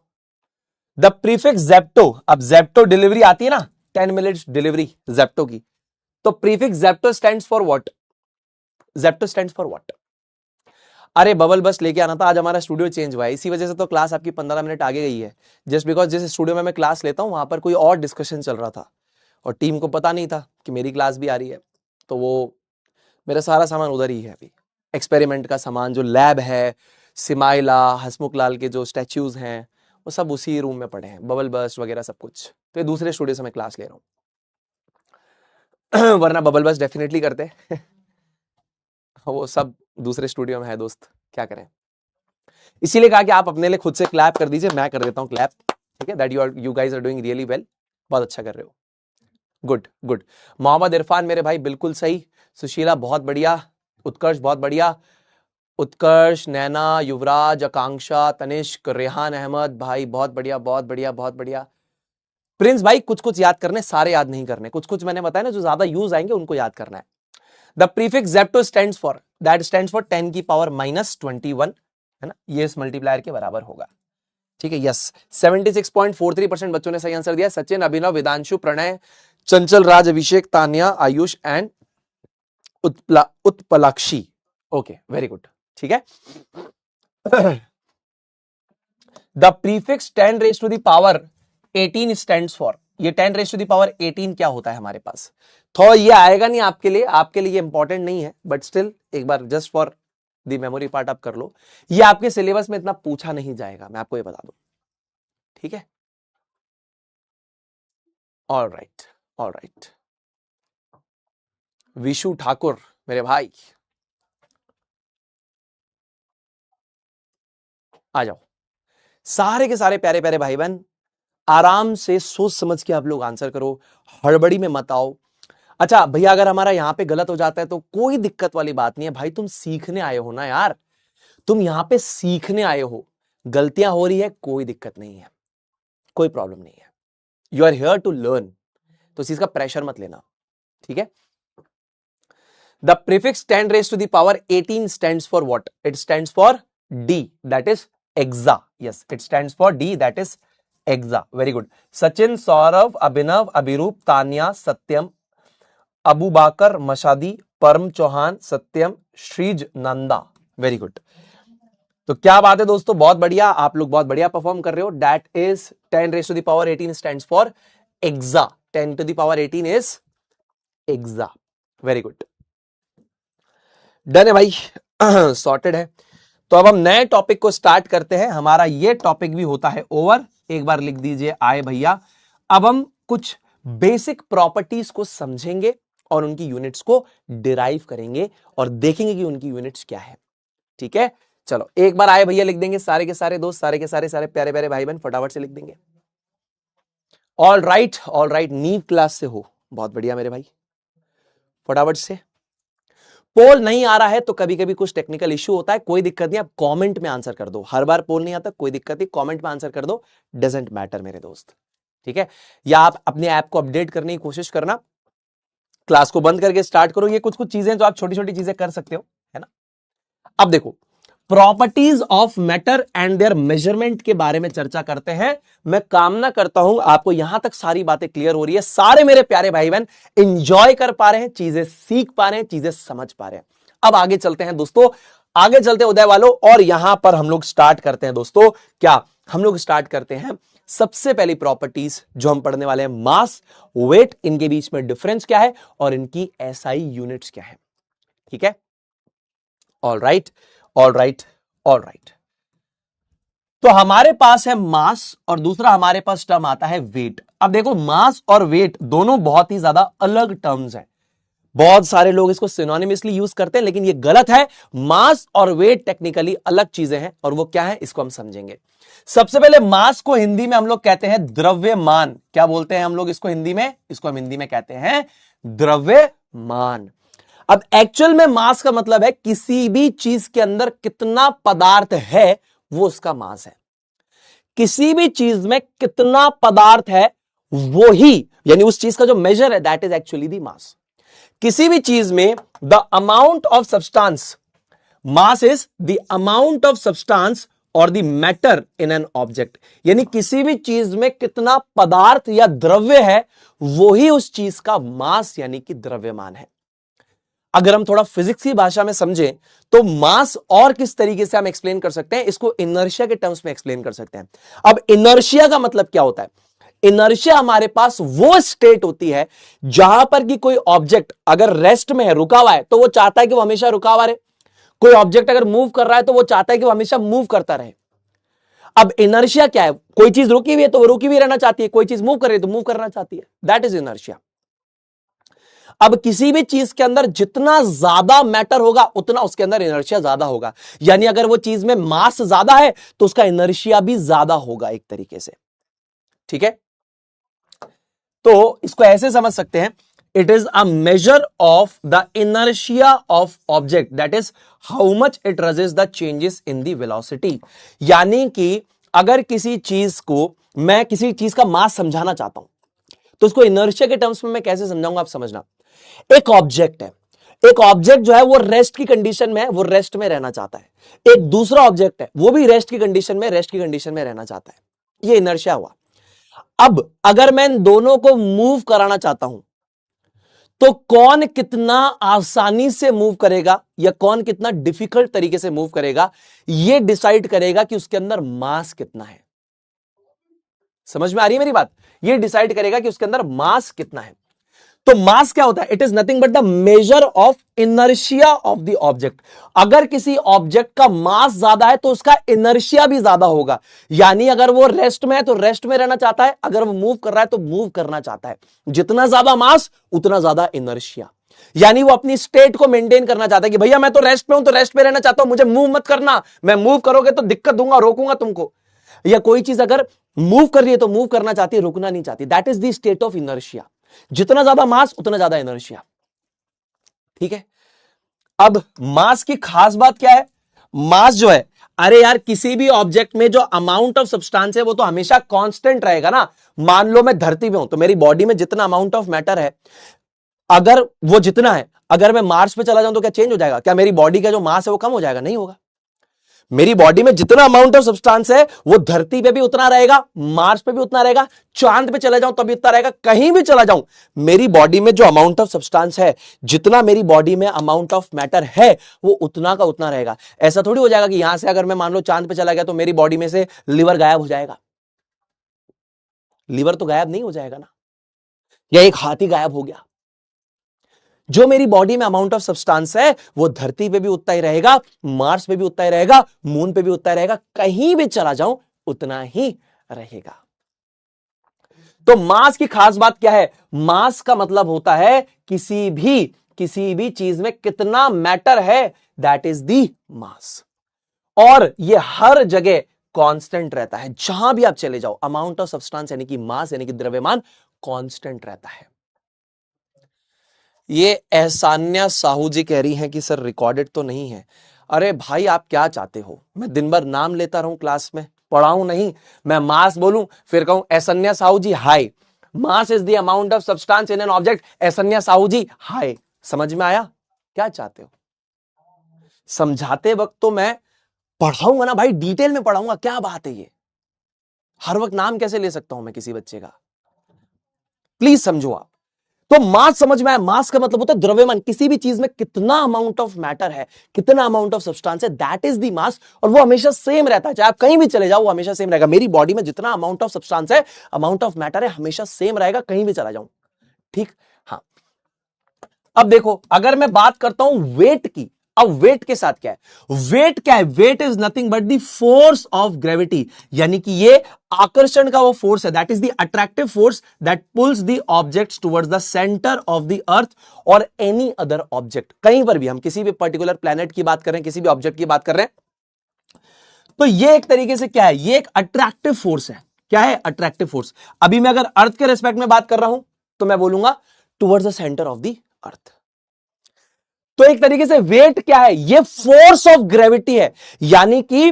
द प्रीफिक्स जेप्टो, अब जेप्टो डिलीवरी आती है ना, 10 मिनट्स डिलीवरी जेप्टो की, तो prefix Zepto stands for what? Zepto stands for what? अरे बबल बस लेके आना था, आज हमारा स्टूडियो चेंज हुआ है, इसी वजह से तो क्लास आपकी 15 मिनट आगे गई है। जस्ट बिकॉज जिस स्टूडियो में मैं क्लास लेता हूं वहां पर कोई और डिस्कशन चल रहा था और टीम को पता नहीं था कि मेरी क्लास भी आ रही है, तो वो मेरा सारा सामान उधर ही है अभी। एक्सपेरिमेंट का सामान, जो लैब है, सिमाइला, हसमुख लाल के जो स्टैच्यूज हैं, वो सब उसी रूम में पड़े हैं, बबल बस्ट वगैरह सब कुछ। तो ये दूसरे स्टूडियो से मैं क्लास ले रहा हूँ। वरना बबल बस्ट डेफिनेटली करते। वो सब दूसरे स्टूडियो में है दोस्त, क्या करें। इसीलिए कहा कि आप अपने लिए खुद से क्लैप कर दीजिए, मैं कर देता हूं क्लैप, ठीक है। That you guys are doing really well, बहुत अच्छा कर रहे हो, गुड गुड। मोहम्मद इरफान मेरे भाई बिल्कुल सही, सुशीला बहुत बढ़िया, उत्कर्ष बहुत बढ़िया, उत्कर्ष, नैना, युवराज, आकांक्षा, तनिष्क, रेहान अहमद भाई बहुत बढ़िया बहुत बढ़िया बहुत बढ़िया। प्रिंस भाई कुछ कुछ याद करने, सारे याद नहीं करने, कुछ कुछ मैंने बताया ना जो ज्यादा यूज आएंगे उनको याद करना है। The prefix Zepto stands for, that stands for 10 की पावर -21, है ना, ये इस मल्टीप्लायर के बराबर होगा, ठीक है। यस, 76.43% बच्चों ने सही आंसर दिया। सचिन, अभिनव, Vedanshu, Pranay, Chanchal Raj, Abhishek, Tanya, Ayush and Utpalakshi, okay very good, ठीक है। The prefix 10 raise to the power 18 stands for, ये 10 रेज टू द पावर 18 क्या होता है हमारे पास, थोड़ा ये आएगा नहीं आपके लिए, आपके लिए ये इंपॉर्टेंट नहीं है, बट स्टिल एक बार just for the memory part आप कर लो। ये आपके सिलेबस में इतना पूछा नहीं जाएगा, मैं आपको ये बता दूं, ठीक है। All right all right, Vishu Thakur मेरे भाई आ जाओ, सारे के सारे प्यारे प्यारे भाई बहन आराम से सोच समझ के आप लोग आंसर करो, हड़बड़ी में मत आओ। अच्छा भैया, अगर हमारा यहां पे गलत हो जाता है तो कोई दिक्कत वाली बात नहीं है भाई, तुम सीखने आए हो ना यार, तुम यहां पे सीखने आए हो, गलतियां हो रही है कोई दिक्कत नहीं है, कोई प्रॉब्लम नहीं है, you are here to learn, तो इस चीज का प्रेशर मत लेना, ठीक है। The prefix 10 raise to the power 18 stands for what, it stands for D, that is exa, yes it stands for D, that is exa, very good. Sachin, Saurabh, Abhinav, Abhirup, Tanya, Satyam, Abu Bakar, Mashadi, Param Chauhan, Satyam, Shreej, Nanda, very good. तो क्या बात है दोस्तों, बहुत बढ़िया, आप लोग बहुत बढ़िया परफॉर्म कर रहे हो। That is 10 raise to the power 18 stands for exa, 10 to the power 18 is exa, very good, done है भाई, सॉर्टेड है। तो अब हम नए टॉपिक को स्टार्ट करते हैं, हमारा ये टॉपिक भी होता है ओवर, एक बार लिख दीजिए आए भैया। अब हम कुछ बेसिक प्रॉपर्टीज को समझेंगे और उनकी यूनिट्स को डिराइव करेंगे और देखेंगे कि उनकी यूनिट्स क्या है, ठीक है। चलो एक बार आए भैया लिख देंगे, सारे के सारे दोस्त, सारे के सारे प्यारे प्यारे भाई बहन फटाफट से लिख देंगे। ऑल राइट ऑल राइट, नीव क्लास से हो, बहुत बढ़िया मेरे भाई, फटाफट से। पोल नहीं आ रहा है तो कभी कभी कुछ टेक्निकल इश्यू होता है, कोई दिक्कत नहीं, आप कमेंट में आंसर कर दो, हर बार पोल नहीं आता कोई दिक्कत नहीं, कमेंट में आंसर कर दो, डजंट मैटर मेरे दोस्त, ठीक है। या आप अपने ऐप को अपडेट करने की कोशिश करना, क्लास को बंद करके स्टार्ट करो, ये कुछ कुछ चीजें जो आप छोटी छोटी चीजें कर सकते हो, है ना। अब देखो, properties of matter and there measurement के बारे में चर्चा करते हैं। मैं कामना करता हूं आपको यहां तक सारी बातें क्लियर हो रही है, सारे मेरे प्यारे भाई बहन एंजॉय कर पा रहे हैं, चीजें सीख पा रहे हैं, चीजें समझ पा रहे हैं। अब आगे चलते हैं दोस्तों, आगे चलते हैं उदय वालों, और यहां पर हम लोग स्टार्ट करते हैं दोस्तों, क्या हम लोग स्टार्ट करते हैं सबसे पहली प्रॉपर्टीज जो हम पढ़ने वाले हैं, मास, वेट, इनके बीच में डिफरेंस क्या है और इनकी एसआई यूनिट्स क्या है, ठीक है। All right all right all right, तो हमारे पास है मास और दूसरा हमारे पास टर्म आता है वेट। अब देखो, मास और वेट दोनों बहुत ही ज्यादा अलग टर्म्स हैं, बहुत सारे लोग इसको सिनोनिमसली यूज करते हैं, लेकिन ये गलत है। मास और वेट टेक्निकली अलग चीजें हैं, और वो क्या है इसको हम समझेंगे। सबसे पहले मास को हिंदी में हम लोग कहते हैं द्रव्यमान, क्या बोलते हैं हम लोग इसको हिंदी में, इसको हम हिंदी में कहते हैं द्रव्यमान। अब एक्चुअल में मास का मतलब है किसी भी चीज के अंदर कितना पदार्थ है वो उसका मास है, किसी भी चीज में कितना पदार्थ है वो ही, यानी उस चीज का जो मेजर है that is actually the mass. किसी भी चीज में the amount of substance, mass is the amount of substance और the matter in an object, यानी किसी भी चीज में कितना पदार्थ या द्रव्य है वो ही उस चीज का मास यानी कि द्रव्यमान है। अगर हम थोड़ा फिजिक्स की भाषा में समझें तो मास और किस तरीके से हम एक्सप्लेन कर सकते हैं, इसको इनर्शिया के टर्म्स में एक्सप्लेन कर सकते हैं। अब इनर्शिया का मतलब क्या होता है, इनर्शिया हमारे पास वो स्टेट होती है जहां पर कि कोई ऑब्जेक्ट अगर रेस्ट में है, रुका हुआ है, तो वो चाहता है कि वो हमेशा रुका हुआ रहे। कोई ऑब्जेक्ट अगर मूव कर रहा है तो वो चाहता है कि वो हमेशा मूव करता रहे। अब इनर्शिया क्या है, कोई चीज रुकी हुई है तो वो रुकी हुई रहना चाहती है, कोई चीज मूव कर रही है तो मूव करना चाहती है, दैट इज इनर्शिया। अब किसी भी चीज के अंदर जितना ज्यादा मैटर होगा उतना उसके अंदर इनर्शिया ज्यादा होगा, यानी अगर वो चीज में मास ज्यादा है तो उसका इनर्शिया भी ज्यादा होगा एक तरीके से। ठीक है, तो इसको ऐसे समझ सकते हैं, it is a measure of the inertia of object, that is how much it resists the changes in the velocity. यानी कि अगर किसी चीज को मैं किसी चीज का मास समझाना चाहता हूं तो उसको इनर्शिया के टर्म्स में मैं कैसे समझाऊंगा, आप समझना। एक ऑब्जेक्ट है, एक ऑब्जेक्ट जो है वो रेस्ट की कंडीशन में है, वो रेस्ट में रहना चाहता है। एक दूसरा ऑब्जेक्ट है, वो भी रेस्ट की कंडीशन में रहना चाहता है। ये इनर्शिया हुआ। अब अगर मैं इन दोनों को मूव कराना चाहता हूं तो कौन कितना आसानी से मूव करेगा या कौन कितना डिफिकल्ट तरीके से मूव करेगा, यह डिसाइड करेगा कि उसके अंदर मास कितना है। समझ में आ रही है मेरी बात? यह डिसाइड करेगा कि उसके अंदर मास कितना है। तो मास क्या होता है? It is nothing but the measure of inertia of the object. अगर किसी ऑब्जेक्ट का मास ज्यादा है तो उसका इनर्शिया भी ज्यादा होगा, यानी अगर वो रेस्ट में है तो रेस्ट में रहना चाहता है, अगर वो मूव कर रहा है तो मूव करना चाहता है। जितना ज्यादा मास उतना ज्यादा इनर्शिया, यानी वो अपनी स्टेट को मेंटेन करना चाहता है कि भैया मैं तो रेस्ट में हूं तो रेस्ट में रहना चाहता हूं, मुझे मूव मत करना, मैं मूव करोगे तो दिक्कत दूंगा, रोकूंगा तुमको। या कोई चीज अगर मूव कर रही है तो मूव करना चाहती है, रुकना नहीं चाहती। That is the state of inertia. जितना ज्यादा मास उतना ज्यादा इनर्शिया। ठीक है, अब मास की खास बात क्या है? मास जो है, अरे यार किसी भी ऑब्जेक्ट में जो अमाउंट ऑफ सब्सटेंस है वो तो हमेशा कांस्टेंट रहेगा ना। मान लो मैं धरती में हूं तो मेरी बॉडी में जितना अमाउंट ऑफ मैटर है, अगर वो जितना है, अगर मैं मार्स पे चला जाऊं तो क्या चेंज हो जाएगा? क्या मेरी बॉडी का जो मास है वो कम हो जाएगा? नहीं होगा। मेरी बॉडी में जितना अमाउंट ऑफ सब्सटेंस है वो धरती पे भी उतना रहेगा, मार्स पे भी उतना रहेगा, चांद पे चले जाऊं तभी उतना रहेगा, कहीं भी चला जाऊं मेरी बॉडी में जो अमाउंट ऑफ सब्सटेंस है, जितना मेरी बॉडी में अमाउंट ऑफ मैटर है वो उतना का उतना रहेगा। ऐसा थोड़ी हो जाएगा कि यहां से अगर मैं मान लो चांद पे चला गया तो मेरी बॉडी में से लीवर गायब हो जाएगा। लीवर तो गायब नहीं हो जाएगा ना, या एक हाथी गायब हो गया। जो मेरी बॉडी में अमाउंट ऑफ सब्सटेंस है वो धरती पे भी उतना ही रहेगा, मार्स पे भी उतना ही रहेगा, मून पे भी उतना ही रहेगा, कहीं भी चला जाऊं उतना ही रहेगा। तो मास की खास बात क्या है? मास का मतलब होता है किसी भी चीज में कितना मैटर है, दैट इज दी मास। और ये हर जगह कांस्टेंट रहता है, जहां भी आप चले जाओ अमाउंट ऑफ सब्सटेंस यानी कि मास यानी कि द्रव्यमान कांस्टेंट रहता है। ये एहसान्या साहू जी कह रही हैं कि सर रिकॉर्डेड तो नहीं है। अरे भाई आप क्या चाहते हो, मैं दिन भर नाम लेता रहूं क्लास में, पढ़ाऊं नहीं, मैं मास बोलूं फिर कहूं Ehsanya Sahu ji hi, mass is the amount of substance in an object, Ehsanya Sahu ji hi. समझ में आया? क्या चाहते हो? समझाते वक्त तो मैं पढ़ाऊंगा ना भाई, डिटेल में पढ़ाऊंगा, क्या बात है ये? हर वक्त नाम कैसे ले सकता हूं मैं किसी बच्चे का? प्लीज समझो आप। तो मास समझ में आया? मास का मतलब होता है द्रव्यमान, किसी भी चीज में कितना अमाउंट ऑफ मैटर है, कितना अमाउंट ऑफ सब्सटेंस है, दैट इज द मास। और वो हमेशा सेम रहता है, चाहे आप कहीं भी चले जाओ वो हमेशा सेम रहेगा। मेरी बॉडी में जितना अमाउंट ऑफ सब्सटेंस है, अमाउंट ऑफ मैटर है, हमेशा सेम रहेगा, कहीं भी चला जाऊं। ठीक, हाँ। अब देखो, अगर मैं बात करता हूं वेट की, अब वेट के साथ क्या है? वेट क्या है? Weight is nothing but the force of gravity, यानी कि ये आकर्षण का वो फोर्स है, that is the attractive force that pulls the objects towards the centre of the earth और एनी अदर ऑब्जेक्ट। कहीं पर भी हम किसी भी पर्टिकुलर प्लैनेट की बात कर रहे हैं, किसी भी ऑब्जेक्ट की बात कर रहे हैं, तो ये एक तरीके से क्या है? ये एक अट्रैक्टिव फोर्स है। क्या है? Attractive force. अभी मैं अगर अर्थ के रिस्पेक्ट में बात कर रहा हूं तो मैं बोलूंगा towards the centre of the अर्थ। तो एक तरीके से वेट क्या है? ये फोर्स ऑफ ग्रेविटी है, यानी कि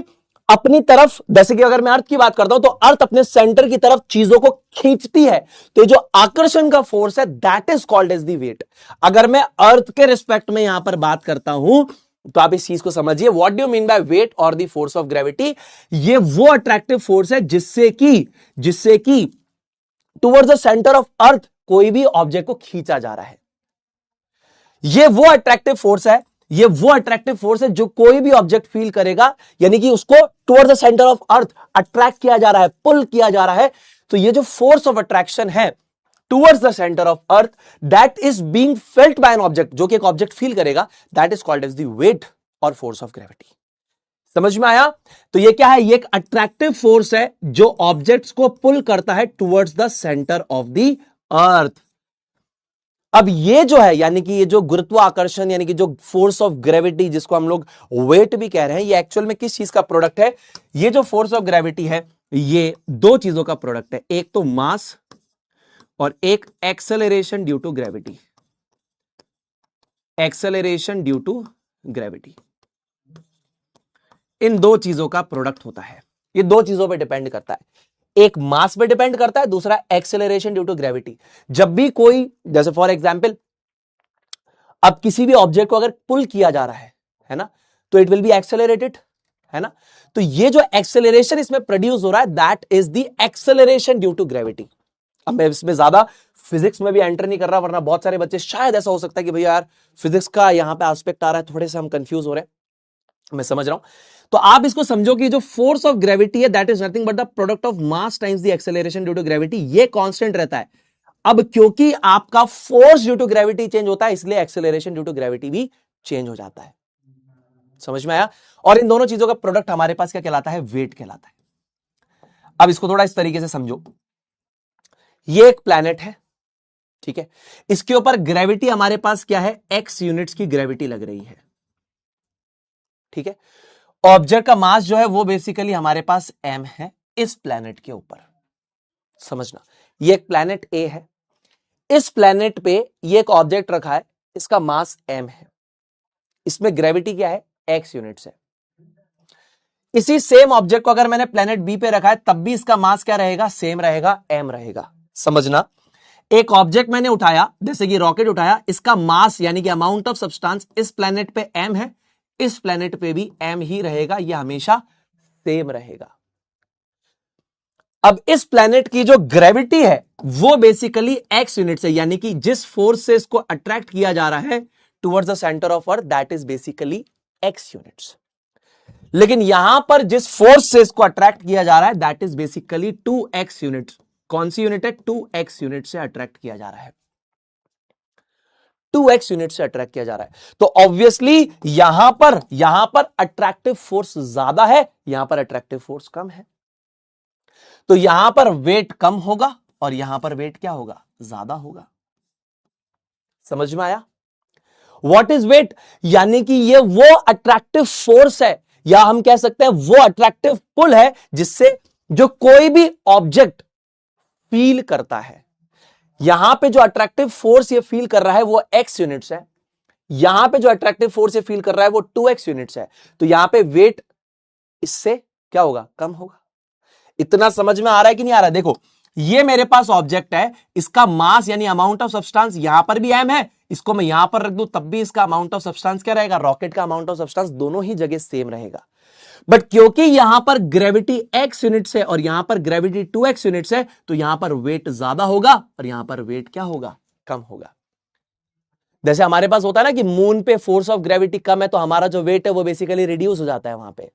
अपनी तरफ, जैसे कि अगर मैं अर्थ की बात करता हूं तो अर्थ अपने सेंटर की तरफ चीजों को खींचती है, तो ये जो आकर्षण का फोर्स है that is called as the weight. अगर मैं अर्थ के रिस्पेक्ट में यहां पर बात करता हूं तो आप इस चीज को समझिए, what do you mean by weight और द फोर्स ऑफ ग्रेविटी? ये वो अट्रैक्टिव फोर्स है जिससे कि टुवर्ड्स द सेंटर ऑफ अर्थ कोई भी ऑब्जेक्ट को खींचा जा रहा है। ये वो अट्रैक्टिव फोर्स है, ये वो अट्रैक्टिव फोर्स है जो कोई भी ऑब्जेक्ट फील करेगा, यानी कि उसको towards the centre of earth attract किया जा रहा है, पुल किया जा रहा है। तो ये जो फोर्स ऑफ अट्रैक्शन है towards the centre of earth, that is being felt by an object, जो कि एक ऑब्जेक्ट फील करेगा, that is called as the weight और फोर्स ऑफ ग्रेविटी। समझ में आया? तो ये क्या है? ये एक अट्रैक्टिव फोर्स है जो ऑब्जेक्ट्स को पुल करता है towards the centre of the अर्थ। अब ये जो है यानी कि ये जो गुरुत्वाकर्षण यानी कि जो फोर्स ऑफ ग्रेविटी जिसको हम लोग वेट भी कह रहे हैं, ये एक्चुअल में किस चीज का प्रोडक्ट है? ये जो फोर्स ऑफ ग्रेविटी है ये दो चीजों का प्रोडक्ट है, एक तो मास और एक acceleration due to gravity. Acceleration due to gravity, इन दो चीजों का प्रोडक्ट होता है। ये दो चीजों पे डिपेंड करता है, एक मास पे डिपेंड करता है, दूसरा एक्सेलरेशन ड्यू टू ग्रेविटी। जब भी कोई, जैसे फॉर एग्जांपल अब किसी भी ऑब्जेक्ट को अगर पुल किया जा रहा है ना, तो इट विल बी एक्सेलरेटेड, है ना। तो ये जो एक्सेलरेशन इसमें प्रोड्यूस हो रहा है that is the acceleration due to gravity. अब मैं इसमें ज्यादा फिजिक्स में भी एंटर नहीं कर रहा, वरना बहुत सारे बच्चे शायद ऐसा हो सकता है कि भैया यार फिजिक्स का यहां पे एस्पेक्ट आ रहा है, थोड़े से हम कंफ्यूज हो रहे हैं। मैं समझ रहा हूं, तो आप इसको समझो कि जो फोर्स ऑफ ग्रेविटी है that is nothing but the product of mass times the acceleration due to gravity. ये कांस्टेंट रहता है। अब क्योंकि आपका force due to gravity change होता है, इसलिए एक्सेलरेशन ड्यू टू ग्रेविटी भी चेंज हो जाता है। समझ में आया? और इन दोनों चीजों का प्रोडक्ट हमारे पास क्या कहलाता है? वेट कहलाता है। अब इसको थोड़ा इस तरीके से समझो, ये एक प्लैनेट है, ठीक है, इसके ऊपर ग्रेविटी हमारे पास क्या है? x यूनिट्स की ग्रेविटी लग रही है, ठीक है। ऑब्जेक्ट का मास जो है वो बेसिकली हमारे पास m है इस प्लैनेट के ऊपर। समझना, ये एक प्लैनेट A है, इस प्लैनेट पे ये एक ऑब्जेक्ट रखा है, इसका मास m है, इसमें ग्रेविटी क्या है? x यूनिट्स है। इसी सेम ऑब्जेक्ट को अगर मैंने प्लैनेट बी पे रखा है तब भी इसका मास क्या रहेगा? सेम रहेगा, m रहेगा। समझना, एक ऑब्जेक्ट मैंने उठाया, जैसे कि रॉकेट उठाया, इसका मास यानी कि अमाउंट ऑफ सब्सटेंस इस प्लैनेट पे m है, इस प्लैनेट पे भी m ही रहेगा, यह हमेशा सेम रहेगा। अब इस प्लैनेट की जो ग्रेविटी है वो बेसिकली x यूनिट्स है, यानी कि जिस फोर्स से इसको अट्रैक्ट किया जा रहा है towards the centre of earth that is basically x units. लेकिन यहां पर जिस फोर्स से इसको अट्रैक्ट किया जा रहा है that is basically 2x units. कौन सी यूनिट है? 2x यूनिट से अट्रैक्ट किया जा रहा है, 2x यूनिट से अट्रैक्ट किया जा रहा है। तो ऑब्वियसली यहां पर अट्रैक्टिव फोर्स ज्यादा है, यहां पर अट्रैक्टिव फोर्स कम है, तो यहां पर वेट कम होगा और यहां पर वेट क्या होगा? ज्यादा होगा। समझ में आया? What is weight? यानी कि ये वो अट्रैक्टिव फोर्स है, या हम कह सकते हैं वो अट्रैक्टिव पुल है जिससे जो कोई भी ऑब्जेक्ट फील करता है। यहां पे जो अट्रैक्टिव फोर्स ये फील कर रहा है वो x यूनिट्स है, यहां पे जो अट्रैक्टिव फोर्स ये फील कर रहा है वो 2x यूनिट्स है, तो यहां पे वेट इससे क्या होगा? कम होगा। इतना समझ में आ रहा है कि नहीं आ रहा है? देखो, ये मेरे पास ऑब्जेक्ट है, इसका मास यानी अमाउंट ऑफ सब्सटेंस यहां पर भी m है, इसको मैं यहां पर रख दूं तब भी इसका अमाउंट ऑफ सब्सटेंस क्या रहेगा? रॉकेट का अमाउंट ऑफ सब्सटेंस दोनों ही जगह सेम रहेगा। बट क्योंकि यहां पर ग्रेविटी x यूनिट्स है और यहां पर ग्रेविटी 2x यूनिट्स है, तो यहां पर वेट ज्यादा होगा और यहां पर वेट क्या होगा? कम होगा। जैसे हमारे पास होता है ना कि मून पे फोर्स ऑफ ग्रेविटी कम है, तो हमारा जो वेट है वो बेसिकली रिड्यूस हो जाता है, वहां पे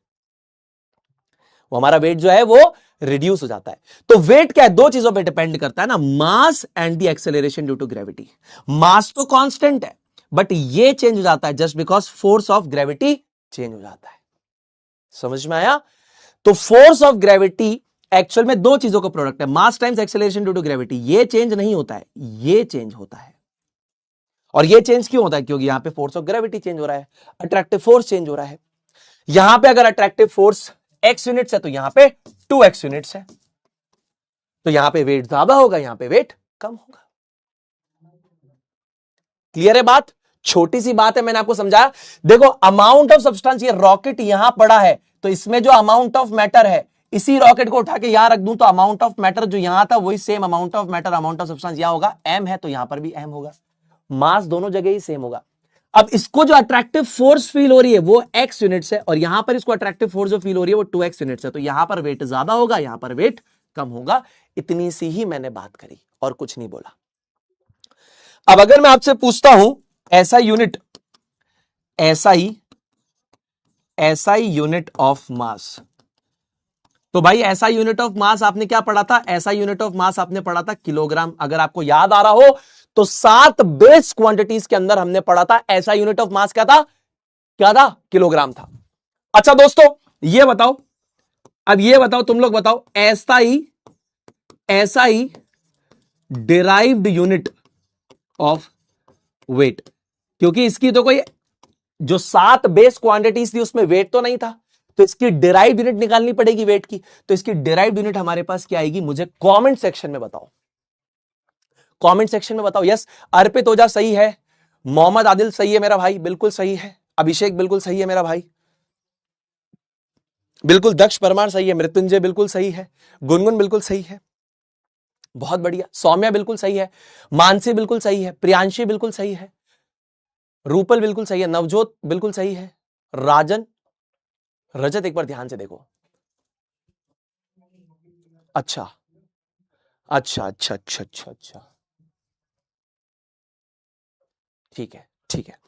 वो हमारा वेट जो है वो रिड्यूस हो जाता है। तो वेट क्या है? दो चीजों पे डिपेंड करता है ना, mass and the acceleration due to gravity. Mass तो कांस्टेंट है बट ये चेंज हो जाता है just because force of gravity change हो जाता है। समझ में आया? तो फोर्स ऑफ ग्रेविटी एक्चुअल में दो चीजों का प्रोडक्ट है, mass times acceleration due to gravity. ये चेंज नहीं होता है, ये चेंज होता है। और ये चेंज क्यों होता है? क्योंकि यहां पे फोर्स ऑफ ग्रेविटी चेंज हो रहा है, अट्रैक्टिव फोर्स चेंज हो रहा है। यहां पे अगर अट्रैक्टिव फोर्स x यूनिट्स है तो यहां पे 2x यूनिट्स है, तो यहां पे वेट ज्यादा होगा, यहां पे वेट कम होगा। क्लियर है बात? छोटी सी बात है, मैंने आपको समझाया। देखो, अमाउंट ऑफ सब्सटेंस, ये रॉकेट यहां पड़ा है तो इसमें जो अमाउंट ऑफ मैटर है, इसी रॉकेट को उठा के यहां रख दूं तो अमाउंट ऑफ मैटर जो यहां था वही same amount of matter, amount of substance यहां होगा, m है तो यहां पर भी m होगा। मास दोनों जगह ही सेम होगा। अब इसको जो अट्रैक्टिव फोर्स फील हो रही है वो x यूनिट्स है और यहां पर इसको अट्रैक्टिव फोर्स जो फील हो रही है वो 2x यूनिट्स है, तो यहां पर वेट ज्यादा होगा, यहां पर वेट कम होगा। इतनी सी ही मैंने बात करी और कुछ नहीं बोला। अब अगर मैं आपसे पूछता हूं ऐसा यूनिट, ऐसा ही यूनिट ऑफ मास, तो भाई ऐसा यूनिट ऑफ मास आपने क्या पढ़ा था? ऐसा यूनिट ऑफ मास आपने पढ़ा था किलोग्राम। अगर आपको याद आ रहा हो तो 7 बेस क्वांटिटीज के अंदर हमने पढ़ा था ऐसा यूनिट ऑफ मास क्या था? क्या था? किलोग्राम था। अच्छा दोस्तों, ये बताओ, अब ये बताओ, तुम लोग बताओ, ऐसा ही डिराइव्ड यूनिट ऑफ वेट, क्योंकि इसकी तो कोई जो 7 बेस क्वांटिटीज थी उसमें वेट तो नहीं था, तो इसकी डिराइव्ड यूनिट निकालनी पड़ेगी वेट की। तो इसकी डिराइव्ड यूनिट हमारे पास क्या आएगी, मुझे कमेंट सेक्शन में बताओ, कमेंट सेक्शन में बताओ। यस, अर्पित ओझा सही है, मोहम्मद आदिल सही है मेरा भाई, बिल्कुल सही है, अभिषेक बिल्कुल सही है मेरा भाई, बिल्कुल, दक्ष परमार सही है, मृत्युंजय बिल्कुल सही है, गुनगुन बिल्कुल सही है, बहुत बढ़िया, सौम्या बिल्कुल सही है, मानसी बिल्कुल सही है, प्रियांशी बिल्कुल सही है, रूपल बिल्कुल सही है, नवजोत बिल्कुल सही है, राजन, रजत एक बार ध्यान से देखो। अच्छा अच्छा अच्छा अच्छा अच्छा अच्छा, ठीक है ठीक है।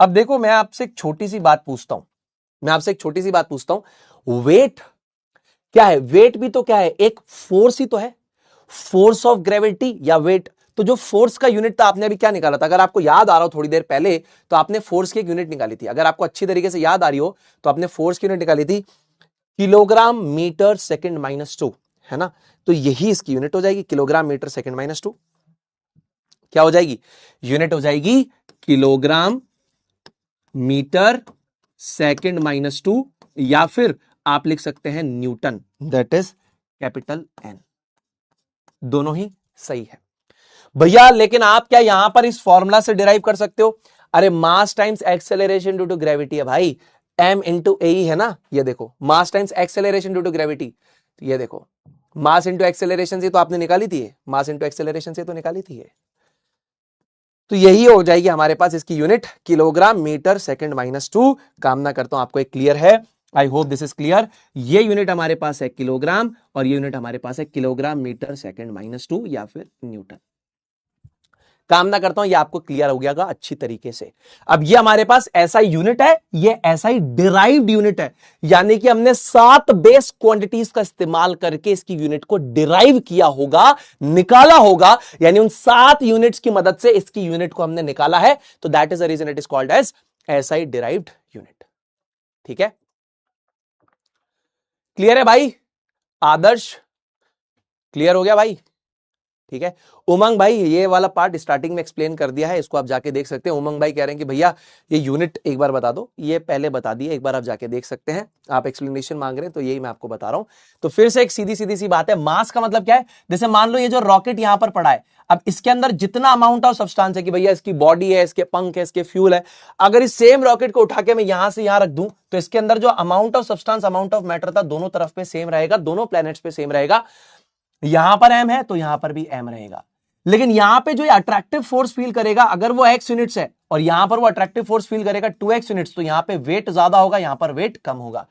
अब देखो, मैं आपसे एक छोटी सी बात पूछता हूं, मैं आपसे एक छोटी सी बात पूछता हूं, वेट क्या है? वेट भी तो क्या है, एक फोर्स ही तो है, फोर्स ऑफ ग्रेविटी या वेट। तो जो फोर्स का यूनिट था आपने अभी क्या निकाला था, अगर आपको याद आ रहा हो थोड़ी देर पहले, तो आपने फोर्स की एक यूनिट निकाली थी, अगर आपको अच्छी तरीके से याद आ रही हो तो आपने फोर्स की यूनिट निकाली थी किलोग्राम मीटर सेकंड माइनस 2, है ना? तो यही इसकी यूनिट हो जाएगी, किलोग्राम मीटर सेकंड माइनस 2। क्या हो जाएगी? यूनिट हो जाएगी किलोग्राम मीटर सेकंड माइनस 2, या फिर आप लिख सकते हैं newton, that is capital N. दोनों ही सही है भैया, लेकिन आप क्या यहां पर इस फॉर्मूला से डिराइव कर सकते हो? अरे mass times acceleration due to gravity है भाई, m इंटू ए है ना, ये देखो, mass times acceleration due to gravity, तो ये देखो, मास इंटू एक्सेलरेशन से तो आपने निकाली थी, मास इंटू एक्सेलरेशन से तो निकाली थी ये, तो यही हो जाएगी हमारे पास इसकी unit, kilogram metre second minus 2। कामना करता हूं आपको एक क्लियर है, I hope this is clear. ये यूनिट हमारे पास है किलोग्राम, और ये यूनिट हमारे पास है किलोग्राम मीटर सेकंड माइनस 2 या फिर न्यूटन। कामना करता हूं ये आपको क्लियर हो गया अच्छी तरीके से। अब ये हमारे पास ऐसा यूनिट है, ये ऐसा ही डिराइव्ड यूनिट है, यानी कि हमने 7 बेस क्वांटिटीज का इस्तेमाल करके इसकी यूनिट को डिराइव किया होगा, निकाला होगा, यानी उन 7 यूनिट्स की मदद से इसकी यूनिट को हमने निकाला है, तो that is the reason it is called as SI derived unit. ठीक है, क्लियर है भाई? आदर्श क्लियर हो गया भाई? ठीक है, उमंग भाई ये वाला पार्ट स्टार्टिंग में एक्सप्लेन कर दिया है, इसको आप जाके देख सकते हैं। उमंग भाई कह रहे हैं कि भैया ये यूनिट एक बार बता दो, ये पहले बता दिए, एक बार आप जाके देख सकते हैं, आप एक्सप्लेनेशन मांग रहे हैं तो यही मैं आपको बता रहा हूं। तो फिर से एक सीधी सीधी सी बात है, मास का मतलब क्या है? जैसे मान लो ये जो रॉकेट यहां पर पड़ा है, अब इसके अंदर जितना अमाउंट ऑफ सब्सटेंस है कि भैया इसकी बॉडी है, इसके पंख है, इसके फ्यूल है, अगर इस सेम रॉकेट को उठा के मैं यहां से यहां रख दूं, तो इसके अंदर जो amount of substance, amount of matter था, दोनों तरफ पे सेम रहेगा, दोनों प्लैनेट्स पे सेम रहेगा। यहां पर एम है तो यहां पर भी एम रहेगा, लेकिन यहां पे जो अट्रैक्टिव फोर्स फील करेगा, अगर वो x यूनिट्स है और यहां पर वो अट्रैक्टिव फोर्स फील करेगा 2x यूनिट्स, तो यहां पे वेट ज्यादा होगा, यहां पर वेट कम होगा।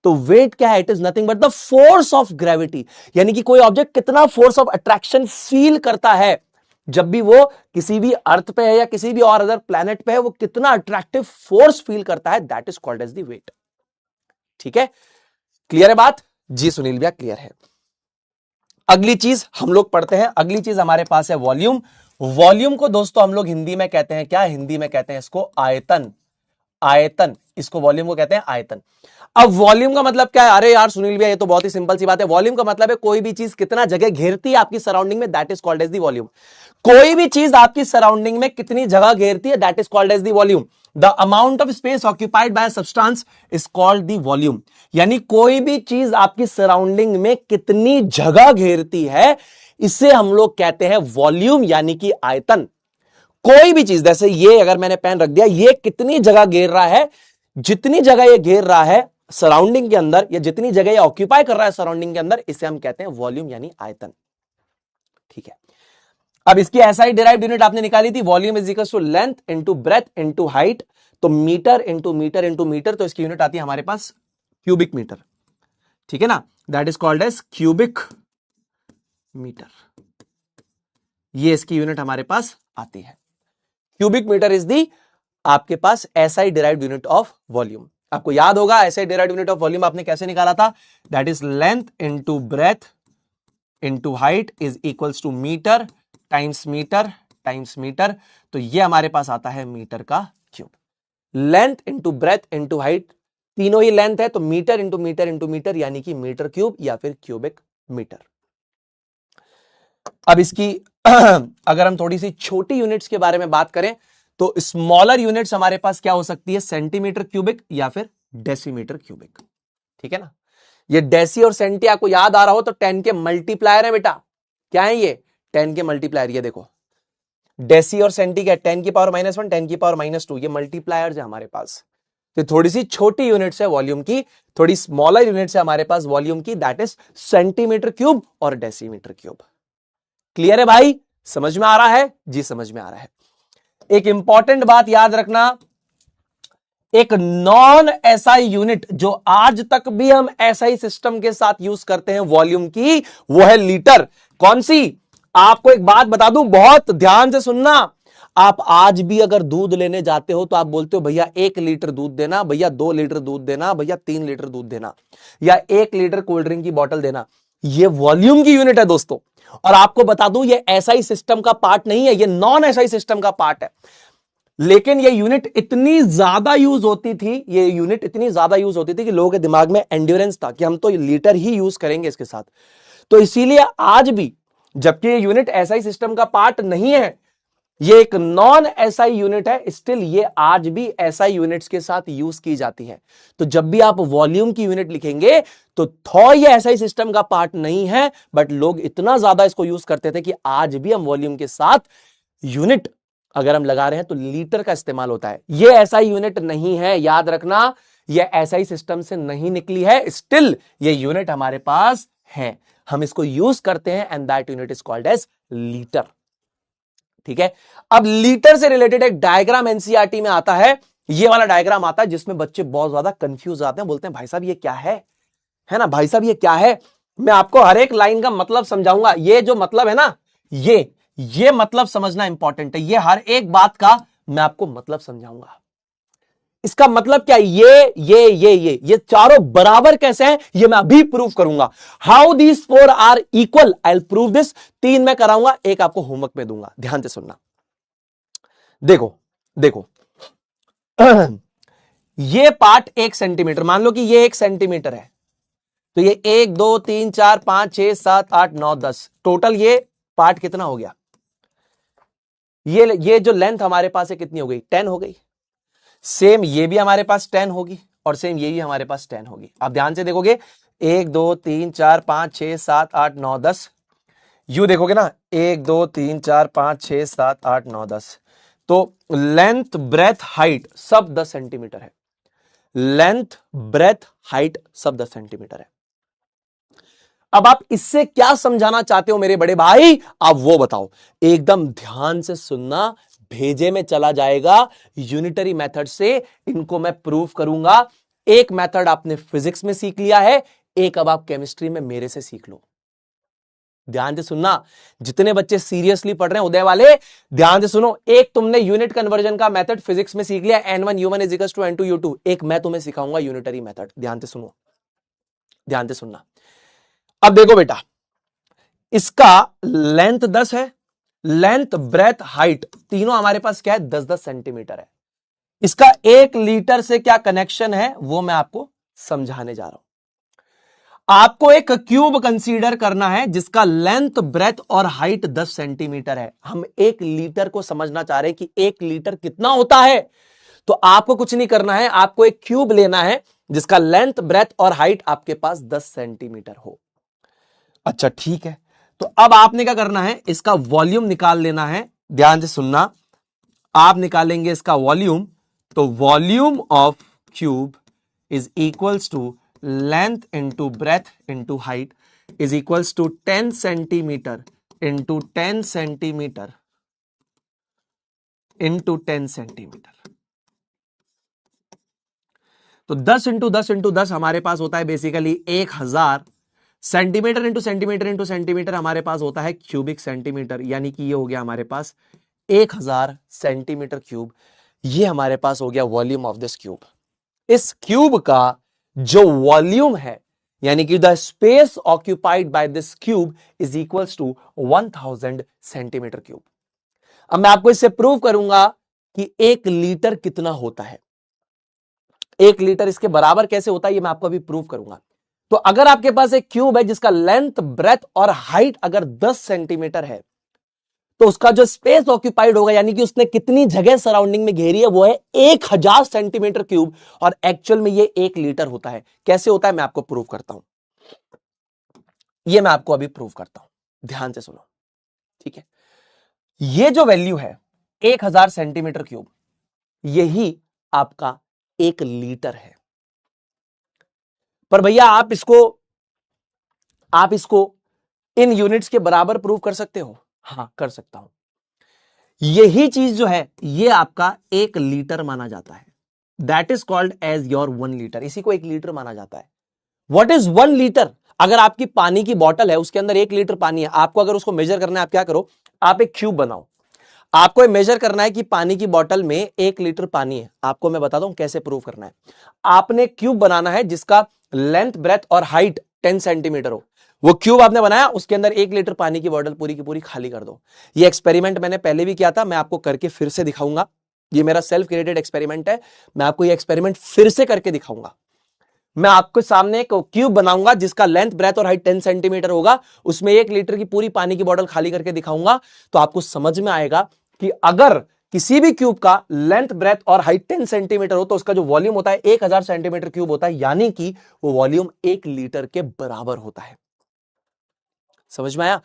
तो वेट क्या है? It is nothing but the force of gravity, यानी कि कोई ऑब्जेक्ट कितना फोर्स ऑफ अट्रैक्शन फील करता है जब भी वो किसी भी अर्थ पे है या किसी भी और अदर प्लैनेट पे है, वो कितना अट्रैक्टिव फोर्स फील करता है, that is called as the weight. ठीक है, क्लियर है बात? जी सुनील भैया क्लियर है। अगली चीज हम लोग पढ़ते हैं, अगली चीज हमारे पास है वॉल्यूम। वॉल्यूम को दोस्तों हम लोग हिंदी में कहते हैं क्या? हिंदी में कहते हैं इसको आयतन। आयतन, इसको वॉल्यूम को कहते हैं आयतन। अब वॉल्यूम का मतलब क्या है? अरे यार सुनील भैया ये तो बहुत ही सिंपल सी बात है। वॉल्यूम का मतलब है कोई भी चीज कितना जगह घेरती है आपकी सराउंडिंग में, that is called as the volume. कोई भी चीज आपकी सराउंडिंग में कितनी जगह घेरती है, that is called as the volume. The amount of space occupied by substance is called the volume. यानी कोई भी चीज आपकी सराउंडिंग में कितनी जगह घेरती है, इसे हम लोग कहते हैं वॉल्यूम, यानी कि आयतन। कोई भी चीज, जैसे ये अगर मैंने पेन रख दिया, ये कितनी जगह घेर रहा है, जितनी जगह ये घेर रहा है सराउंडिंग के अंदर, या जितनी जगह ये ऑक्यूपाई कर रहा है सराउंडिंग के अंदर, इसे हम कहते हैं वॉल्यूम यानी आयतन। ठीक है, अब इसकी ऐसा ही डिराइव्ड यूनिट आपने निकाली थी, volume is equal to length into breadth into height, तो metre into metre into metre, तो इसकी यूनिट आती है हमारे पास क्यूबिक मीटर। ठीक है ना, that is called as cubic metre, ये इसकी यूनिट हमारे पास आती है। क्यूबिक मीटर इज दी आपके पास SI derived unit of volume. आपको याद होगा SI derived unit of volume आपने कैसे निकाला था? That is length into breadth into height is equals to metre times metre times metre, तो ये हमारे पास आता है मीटर का cube. Length into breadth into height, तीनों ही लेंथ है, तो metre into metre into metre, यानी कि मीटर क्यूब या फिर क्यूबिक मीटर। अब इसकी अगर हम थोड़ी सी छोटी यूनिट्स के बारे में बात करें तो स्मॉलर यूनिट्स हमारे पास क्या हो सकती है, सेंटीमीटर क्यूबिक या फिर डेसीमीटर क्यूबिक। ठीक है ना, ये डेसी और सेंटी आपको याद आ रहा हो तो 10 के मल्टीप्लायर है बेटा। क्या है ये, 10 के मल्टीप्लायर। ये देखो डेसी और सेंटी क्या, 10 की पावर -1, 10 की पावर -2, ये मल्टीप्लायर्स है हमारे पास। तो थोड़ी सी छोटी यूनिट्स है वॉल्यूम की, थोड़ी स्मॉलर यूनिट्स है हमारे पास वॉल्यूम की, दैट इज सेंटीमीटर क्यूब और डेसीमीटर क्यूब। क्लियर है भाई, समझ में आ रहा है जी, समझ में आ रहा है। एक इंपॉर्टेंट बात याद रखना, एक नॉन एसआई यूनिट जो आज तक भी हम एसआई सिस्टम के साथ यूज करते हैं वॉल्यूम की, वो है लीटर। कौन सी, आपको एक बात बता दूं, बहुत ध्यान से सुनना। आप आज भी अगर दूध लेने जाते हो तो आप बोलते हो भैया 1 लीटर दूध देना, भैया 2 लीटर दूध देना, भैया 3 लीटर दूध देना, या 1 लीटर कोल्ड ड्रिंक की बोतल देना। ये वॉल्यूम की यूनिट है दोस्तों। और आपको बता दूं ये एसआई सिस्टम का पार्ट नहीं है, ये नॉन एसआई सिस्टम का पार्ट है। लेकिन ये यूनिट इतनी ज्यादा यूज होती थी, ये यूनिट इतनी ज्यादा यूज होती थी कि लोगों के दिमाग में एंड्योरेंस था कि हम तो लीटर ही यूज करेंगे इसके साथ। तो इसीलिए आज भी, जबकि ये यूनिट एसआई सिस्टम का पार्ट नहीं है, ये एक नॉन एसआई यूनिट है, स्टिल ये आज भी एसआई यूनिट्स के साथ यूज की जाती है। तो जब भी आप वॉल्यूम की यूनिट लिखेंगे तो थो ये एसआई सिस्टम का पार्ट नहीं है, बट लोग इतना ज्यादा इसको यूज करते थे कि आज भी हम वॉल्यूम के साथ यूनिट अगर हम लगा रहे हैं तो लीटर का इस्तेमाल होता है। ये एसआई यूनिट नहीं है, याद रखना, ये एसआई सिस्टम से नहीं निकली है, स्टिल ये यूनिट हमारे पास है, हम इसको यूज करते हैं, and that unit is called as litre. ठीक है, अब लीटर से रिलेटेड एक डायग्राम एनसीईआरटी में आता है, ये वाला डायग्राम आता है जिसमें बच्चे बहुत ज्यादा कंफ्यूज आते हैं, बोलते हैं भाई साहब ये क्या है ना भाई साहब ये क्या है। मैं आपको हर एक लाइन का मतलब समझाऊंगा, ये जो मतलब है ना, ये मतलब समझना इंपॉर्टेंट है, ये हर एक बात का मैं आपको मतलब समझाऊंगा। इसका मतलब क्या, ये चारों बराबर कैसे हैं, ये मैं अभी प्रूव करूंगा। How these 4 are equal, I will prove this. 3 मैं कराऊंगा, एक आपको होमवर्क में दूंगा, ध्यान से सुनना। देखो ये पार्ट 1 सेंटीमीटर, मान लो कि ये 1 सेंटीमीटर है, तो ये 1 2 3 4 5 6 7 8 9 10, टोटल ये पार्ट कितना हो गया। ये जो लेंथ हमारे पास है कितनी हो गई, 10 हो गई। सेम ये भी हमारे पास 10 होगी, और सेम ये भी हमारे पास 10 होगी। आप ध्यान से देखोगे 1 2 3 4 5 6 7 8 9 10, यू देखोगे ना 1 2 3 4 5 6 7 8 9 10, तो लेंथ ब्रेथ हाइट सब 10 सेंटीमीटर है। लेंथ ब्रेथ हाइट सब 10 सेंटीमीटर है। अब आप इससे क्या समझाना चाहते हो मेरे बड़े भाई, आप वो बताओ, एकदम ध्यान से सुनना, भेजे में चला जाएगा यूनिटरी मेथड से, इनको मैं प्रूव करूंगा। एक मेथड आपने फिजिक्स में सीख लिया है, एक अब आप केमिस्ट्री में मेरे से सीख लो। ध्यान से सुनना, जितने बच्चे सीरियसली पढ़ रहे हैं उदय वाले, ध्यान से सुनो। एक तुमने यूनिट कन्वर्जन का मेथड फिजिक्स में सीख लिया, N1 U1 is equals to N2 U2। एक मैं तुम्हें सिखाऊंगा यूनिटरी मेथड, ध्यान से सुनो, ध्यान से सुनना। अब देखो बेटा, इसका लेंथ 10 है, लेंथ ब्रेथ हाइट तीनों हमारे पास क्या है, 10-10 सेंटीमीटर है। इसका 1 लीटर से क्या कनेक्शन है वो मैं आपको समझाने जा रहा हूं। आपको एक क्यूब कंसीडर करना है जिसका लेंथ ब्रेथ और हाइट 10 सेंटीमीटर है। हम 1 लीटर को समझना चाह रहे हैं कि 1 लीटर कितना होता है। तो आपको कुछ नहीं करना है, आपको एक क्यूब लेना है जिसका लेंथ ब्रेथ और हाइट आपके पास 10 सेंटीमीटर हो। अच्छा ठीक है, तो अब आपने क्या करना है, इसका वॉल्यूम निकाल लेना है। ध्यान से सुनना, आप निकालेंगे इसका वॉल्यूम, तो volume of cube is equals to length into breadth into height is equals to 10 centimetre into 10 centimetre into 10 centimetre. तो 10 इंटू 10 इंटू 10 हमारे पास होता है basically 1000 centimetre into centimetre into centimetre हमारे पास होता है क्यूबिक सेंटीमीटर, यानी कि ये हो गया हमारे पास 1000 सेंटीमीटर क्यूब। ये हमारे पास हो गया वॉल्यूम ऑफ दिस क्यूब। इस क्यूब का जो वॉल्यूम है, यानी कि the space occupied by this cube is equals to 1000 centimetre cube. अब मैं आपको इससे प्रूव करूंगा कि 1 लीटर कितना होता है। 1 लीटर इसके बराबर कैसे होता है ये मैं आपको अभी प्रूव करूंगा। तो अगर आपके पास एक क्यूब है जिसका लेंथ ब्रेथ और हाइट अगर 10 सेंटीमीटर है, तो उसका जो स्पेस ऑक्यूपाइड होगा, यानी कि उसने कितनी जगह सराउंडिंग में घेरी है, वो है 1000 सेंटीमीटर क्यूब। और एक्चुअल में ये 1 लीटर होता है। कैसे होता है मैं आपको प्रूव करता हूं, ये मैं आपको अभी प्रूव करता हूं, ध्यान से सुनो, ठीक है। ये जो वैल्यू है 1000 सेंटीमीटर क्यूब, यही आपका 1 लीटर है। पर भैया आप इसको इन यूनिट्स के बराबर प्रूव कर सकते हो? हां, कर सकता हूं। यही चीज जो है ये आपका 1 लीटर माना जाता है। That is called as your 1 litre. इसी को 1 लीटर माना जाता है। What is 1 litre? अगर आपकी पानी की बोतल है, उसके अंदर 1 लीटर पानी है, आपको अगर उसको मेजर करना है, आप क्या करो, आप एक क्यूब बनाओ। आपको मेजर करना है कि पानी की बोतल में 1 लीटर पानी है। आपको मैं बताता हूं कैसे प्रूव करना है। आपने क्यूब बनाना है जिसका लेंथ, ब्रेथ और हाइट 10 सेंटीमीटर हो। वो क्यूब आपने बनाया, उसके अंदर 1 लीटर पानी की बोतल पूरी की पूरी खाली कर दो। ये एक्सपेरिमेंट मैंने पहले भी किया था, मैं आपको करके फिर से दिखाऊंगा। ये मेरा सेल्फ क्रिएटेड एक्सपेरिमेंट है, मैं आपको ये एक्सपेरिमेंट फिर से करके दिखाऊंगा। मैं आपके सामने एक क्यूब बनाऊंगा जिसका लेंथ, ब्रेथ और हाइट 10 सेंटीमीटर होगा, उसमें 1 लीटर की पूरी पानी की बोतल खाली करके दिखाऊंगा। तो आपको समझ में आएगा कि अगर किसी भी क्यूब का लेंथ, ब्रेथ और हाइट 10 सेंटीमीटर हो तो उसका जो वॉल्यूम होता है 1000 सेंटीमीटर क्यूब होता है, यानी कि वो वॉल्यूम 1 लीटर के बराबर होता है। समझ में आया?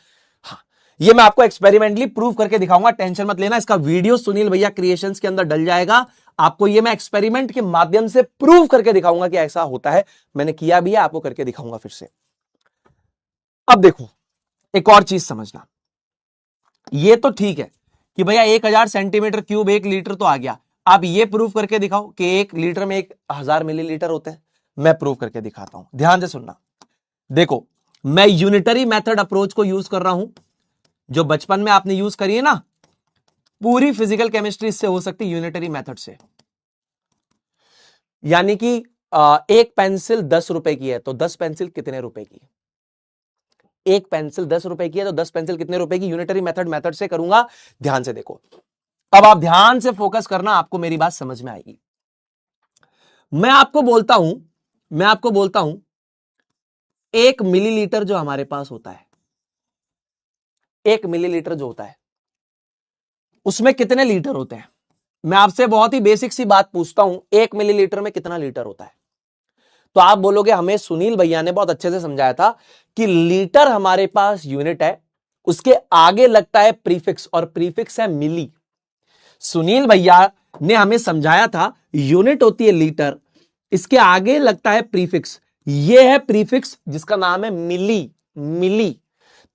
हाँ, ये मैं आपको एक्सपेरिमेंटली प्रूव करके दिखाऊंगा, टेंशन मत लेना। इसका वीडियो सुनील भैया क्रिएशंस के अंदर डल जाएगा। आपको ये मैं एक्सपेरिमेंट के माध्यम से प्रूव करके दिखाऊंगा कि ऐसा होता है। मैंने किया भी है, आपको करके दिखाऊंगा फिर से। अब देखो, एक और चीज समझना। ये तो ठीक है कि भैया 1000 सेंटीमीटर क्यूब 1 लीटर तो आ गया। आप ये प्रूव करके दिखाओ कि 1 लीटर में 1000 मिलीलीटर होते हैं। मैं प्रूव करके दिखाता हूं, ध्यान से सुनना। देखो, मैं यूनिटरी मेथड अप्रोच को यूज कर रहा हूं, जो बचपन में आपने यूज करी है ना। पूरी फिजिकल केमिस्ट्री इससे हो सकती है, यूनिटरी मेथड से। यानी कि एक पेंसिल 10 रुपए की है तो 10 पेंसिल कितने रुपए की? एक पेंसिल 10 रुपए की है तो 10 पेंसिल कितने रुपए की? यूनिटरी मेथड से करूंगा। ध्यान से देखो, अब आप ध्यान से फोकस करना, आपको मेरी बात समझ में आएगी। मैं आपको बोलता हूं 1 मिलीलीटर जो हमारे पास होता है, 1 मिलीलीटर जो होता है, उसमें कितने लीटर होते हैं? मैं आपसे बहुत ही बेसिक सी बात पूछता हूं, 1 मिलीलीटर में कितना लीटर होता है? तो आप बोलोगे हमें सुनील भैया ने बहुत अच्छे से समझाया था कि लीटर हमारे पास यूनिट है, उसके आगे लगता है प्रीफिक्स और प्रीफिक्स है मिली। सुनील भैया ने हमें समझाया था यूनिट होती है लीटर, इसके आगे लगता है प्रीफिक्स, ये है प्रीफिक्स जिसका नाम है मिली। मिली,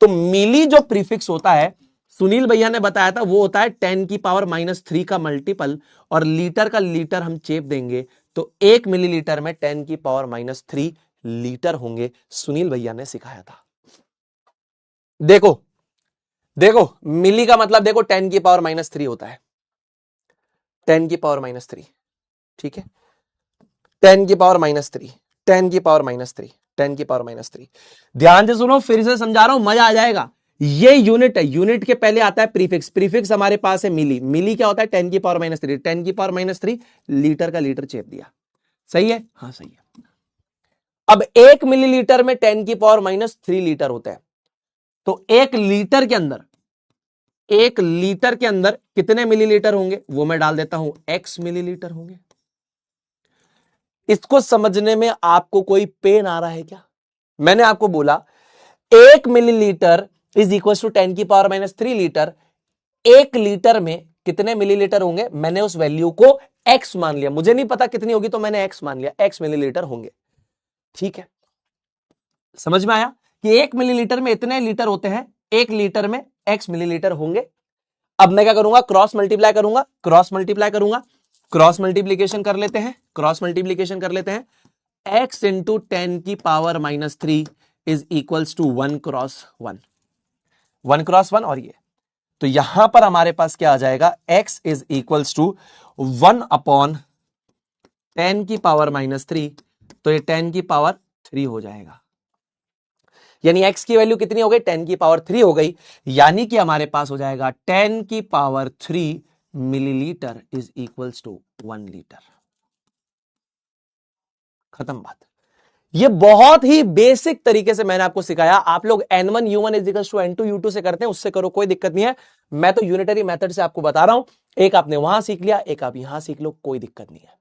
तो मिली जो प्रीफिक्स होता है, सुनील भैया ने बताया था वो होता है 10 की पावर -3 का मल्टीपल, और लीटर का लीटर हम चेप देंगे तो 1 मिलीलीटर में 10 की पावर -3 लीटर होंगे। सुनील भैया ने सिखाया था। देखो देखो, मिली का मतलब देखो 10 की पावर -3 होता है, 10 की पावर -3, ठीक है। 10 की पावर -3, 10 की पावर -3, 10 की पावर -3। ध्यान से सुनो, फिर से समझा रहा हूं, मजा आ जाएगा। ये यूनिट है, यूनिट के पहले आता है प्रीफिक्स, प्रीफिक्स हमारे पास है मिली। मिली क्या होता है? 10 की पावर -3, 10 की पावर -3 लीटर का लीटर चेप दिया। सही है? हाँ सही है। अब 1 मिलीलीटर में 10 की पावर -3 लीटर होता है, तो 1 लीटर के अंदर कितने मिलीलीटर होंगे वो मैं डाल देता हूं, x मिलीलीटर होंगे। इसको समझने में आपको कोई पेन आ रहा है क्या? मैंने आपको बोला 1 मिलीलीटर इज इक्वल टू 10 की पावर -3 लीटर। 1 लीटर में कितने मिलीलीटर होंगे? मैंने उस वैल्यू को x मान लिया, मुझे नहीं पता कितनी होगी तो मैंने x मान लिया, x मिलीलीटर होंगे। ठीक है, समझ में आया कि 1 मिलीलीटर में इतने लीटर होते हैं, 1 लीटर में x मिलीलीटर होंगे। अब मैं क्या करूंगा? क्रॉस मल्टीप्लाई करूंगा, क्रॉस मल्टीप्लीकेशन कर लेते हैं, x इंटू 10 की power -3 is equals to 1 cross 1, 1 cross 1। और ये तो यहां पर हमारे पास क्या आ जाएगा? x is equals to 1 upon 10 की पावर -3, तो ये 10 की पावर 3 हो जाएगा। यानी x की वैल्यू कितनी हो गई? 10 की पावर 3 हो गई, यानी कि हमारे पास हो जाएगा 10 की power 3 millilitre is equals to 1 litre. खत्म बात। ये बहुत ही बेसिक तरीके से मैंने आपको सिखाया। आप लोग N1 U1 is equal to N2 U2 से करते हैं, उससे करो, कोई दिक्कत नहीं है। मैं तो यूनिटरी मेथड से आपको बता रहा हूं। एक आपने वहां सीख लिया, एक आप यहां सीख लो, कोई दिक्कत नहीं है।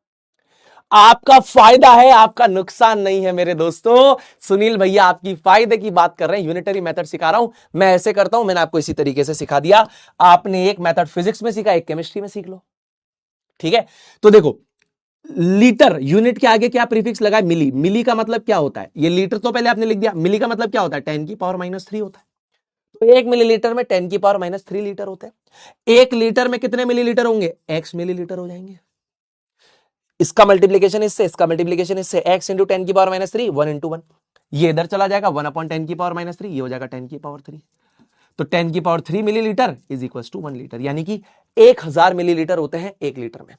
आपका फायदा है, आपका नुकसान नहीं है मेरे दोस्तों। सुनील भैया आपकी फायदे की बात कर रहे हैं, यूनिटरी मेथड सिखा रहा हूं, मैं ऐसे करता हूं। मैंने आपको इसी तरीके से सिखा दिया। आपने एक मेथड फिजिक्स में सीखा, एक केमिस्ट्री में सीख लो, ठीक है। तो देखो, लीटर यूनिट के आगे क्या प्रीफिक्स लगाए, मिली। मिली का मतलब क्या होता है, ये लीटर तो पहले आपने लिख दिया। मिली का मतलब क्या होता है, 10⁻³ होता है। तो 1 मिलीलीटर में 10⁻³ लीटर होते हैं। 1 लीटर में कितने मिलीलीटर होंगे, x मिलीलीटर हो जाएंगे। इसका मल्टीप्लीकेशन इससे, इसका मल्टीप्लीकेशन इससे, x इंटू 10⁻³ 1 इंटू 1। ये इधर चला जाएगा, 1/10⁻³, ये हो जाएगा 10⁻3। तो 10⁻3 millilitre is equal to 1 litre, यानी कि 1000 मिलीलीटर होते हैं 1 लीटर में।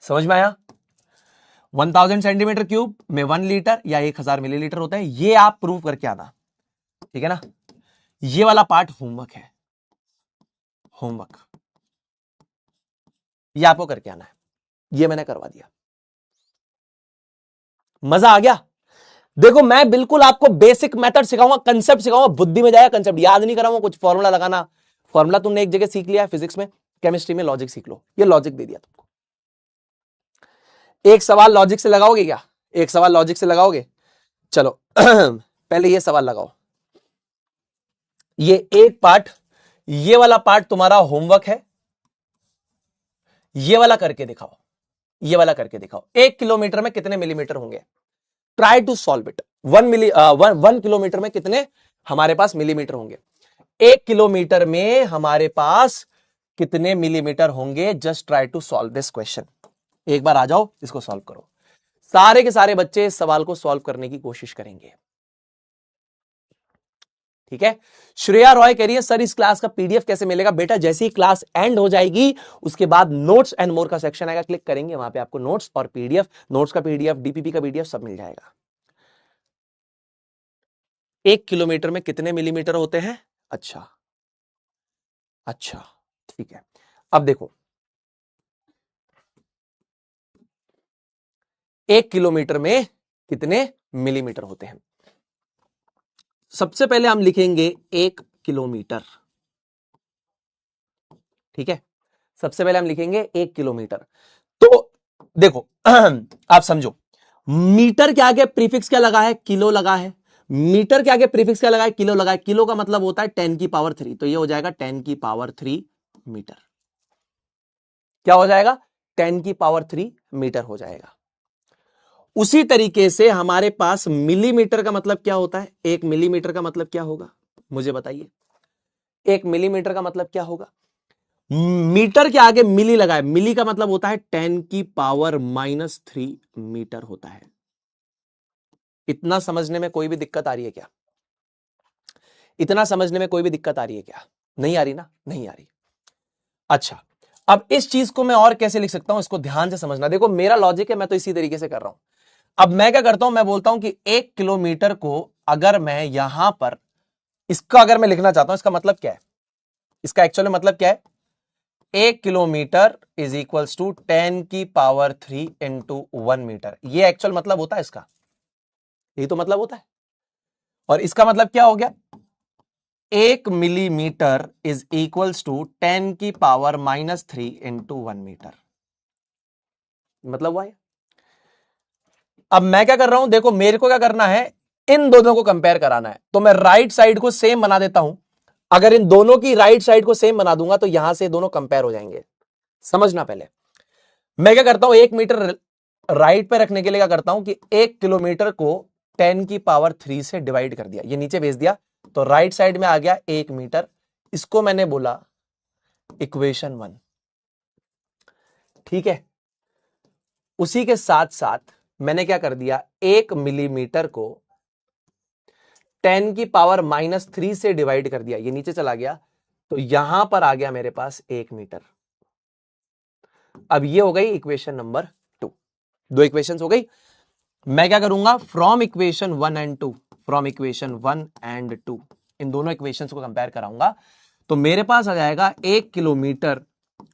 समझ में आया। 1000 सेंटीमीटर क्यूब में 1 लीटर या 1000 मिलीलीटर होता है। ये आप प्रूव करके आना, ठीक है ना। ये वाला पार्ट होमवर्क है, होमवर्क ये आपको करके आना है। ये मैंने करवा दिया, मजा आ गया। देखो, मैं बिल्कुल आपको बेसिक मेथड सिखाऊंगा, कंसेप्ट सिखाऊंगा, बुद्धि में जाएगा, कंसेप्ट याद नहीं कराऊंगा। कुछ फॉर्मूला लगाना, फॉर्मूला तुमने एक जगह सीख लिया है फिजिक्स में, केमिस्ट्री में लॉजिक सीख लो। ये लॉजिक दे दिया तुमको। एक सवाल लॉजिक से लगाओगे क्या, एक सवाल लॉजिक से लगाओगे। चलो पहले ये सवाल लगाओ। ये एक पार्ट, ये वाला पार्ट तुम्हारा होमवर्क है। ये वाला करके दिखाओ, ये वाला करके दिखाओ। 1 किलोमीटर में कितने मिलीमीटर होंगे, try to solve it. 1 kilometre में कितने हमारे पास मिलीमीटर होंगे, 1 किलोमीटर में हमारे पास कितने मिलीमीटर होंगे। Just try to solve this question. एक बार आ जाओ, इसको सॉल्व करो। सारे के सारे बच्चे इस सवाल को सॉल्व करने की कोशिश करेंगे, ठीक है। श्रेया रॉय कह रही है सर इस क्लास का पीडीएफ कैसे मिलेगा। बेटा जैसे ही क्लास एंड हो जाएगी उसके बाद नोट्स एंड मोर का सेक्शन आएगा, क्लिक करेंगे, वहां पे आपको नोट्स और पीडीएफ, नोट्स का पीडीएफ, डीपीपी का पीडीएफ सब मिल जाएगा। 1 किलोमीटर में कितने मिलीमीटर होते हैं। अच्छा अच्छा, ठीक है। अब देखो, 1 किलोमीटर में कितने मिलीमीटर होते हैं। सबसे पहले हम लिखेंगे 1 किलोमीटर, ठीक है। सबसे पहले हम लिखेंगे 1 किलोमीटर। तो देखो आप समझो, मीटर के आगे प्रीफिक्स क्या लगा है, किलो लगा है। मीटर के आगे प्रीफिक्स क्या लगा है, किलो लगा है। किलो का मतलब होता है 10⁻3, तो ये हो जाएगा 10⁻3 मीटर। क्या हो जाएगा, 10⁻3 मीटर हो जाएगा। उसी तरीके से हमारे पास मिलीमीटर का मतलब क्या होता है, 1 मिलीमीटर का मतलब क्या होगा, मुझे बताइए। 1 मिलीमीटर का मतलब क्या होगा, मीटर के आगे मिली लगाए, मिली का मतलब होता है 10⁻³ मीटर होता है। इतना समझने में कोई भी दिक्कत आ रही है क्या, इतना समझने में कोई भी दिक्कत आ रही है क्या, नहीं आ रही ना, नहीं आ रही। अच्छा, अब इस चीज को मैं और कैसे लिख सकता हूं, इसको ध्यान से समझना। देखो मेरा लॉजिक है, मैं तो इसी तरीके से कर रहा हूं। अब मैं क्या करता हूं, मैं बोलता हूं कि 1 किलोमीटर को अगर मैं यहां पर, इसका अगर मैं लिखना चाहता हूं, इसका मतलब क्या है, इसका एक्चुअली मतलब क्या है, 1 kilometre is equals to 10⁻³ into 1 metre. ये एक्चुअल मतलब होता है इसका, यही तो मतलब होता है। और इसका मतलब क्या हो गया, 1 millimetre is equals to 10⁻³ into 1 metre, मतलब हुआ है। अब मैं क्या कर रहा हूं, देखो मेरे को क्या करना है, इन दोनों को कंपेयर कराना है। तो मैं राइट साइड को सेम बना देता हूं। अगर इन दोनों की राइट साइड को सेम बना दूंगा तो यहां से दोनों कंपेयर हो जाएंगे। समझना, पहले मैं क्या करता हूं, 1 मीटर राइट पे रखने के लिए क्या करता हूं कि 1 किलोमीटर को 10⁻³ से डिवाइड कर दिया, ये नीचे भेज दिया, तो राइट साइड में आ गया 1 मीटर। इसको मैंने बोला इक्वेशन 1, ठीक है। उसी के साथ साथ मैंने क्या कर दिया, 1 मिलीमीटर को 10⁻³ से डिवाइड कर दिया, ये नीचे चला गया, तो यहां पर आ गया मेरे पास 1 मीटर। अब ये हो गई इक्वेशन नंबर 2, दो इक्वेशंस हो गई। मैं क्या करूंगा, from equation 1 and 2, from equation 1 and 2, इन दोनों इक्वेशंस को कंपेयर कराऊंगा। तो मेरे पास आ जाएगा 1 kilometre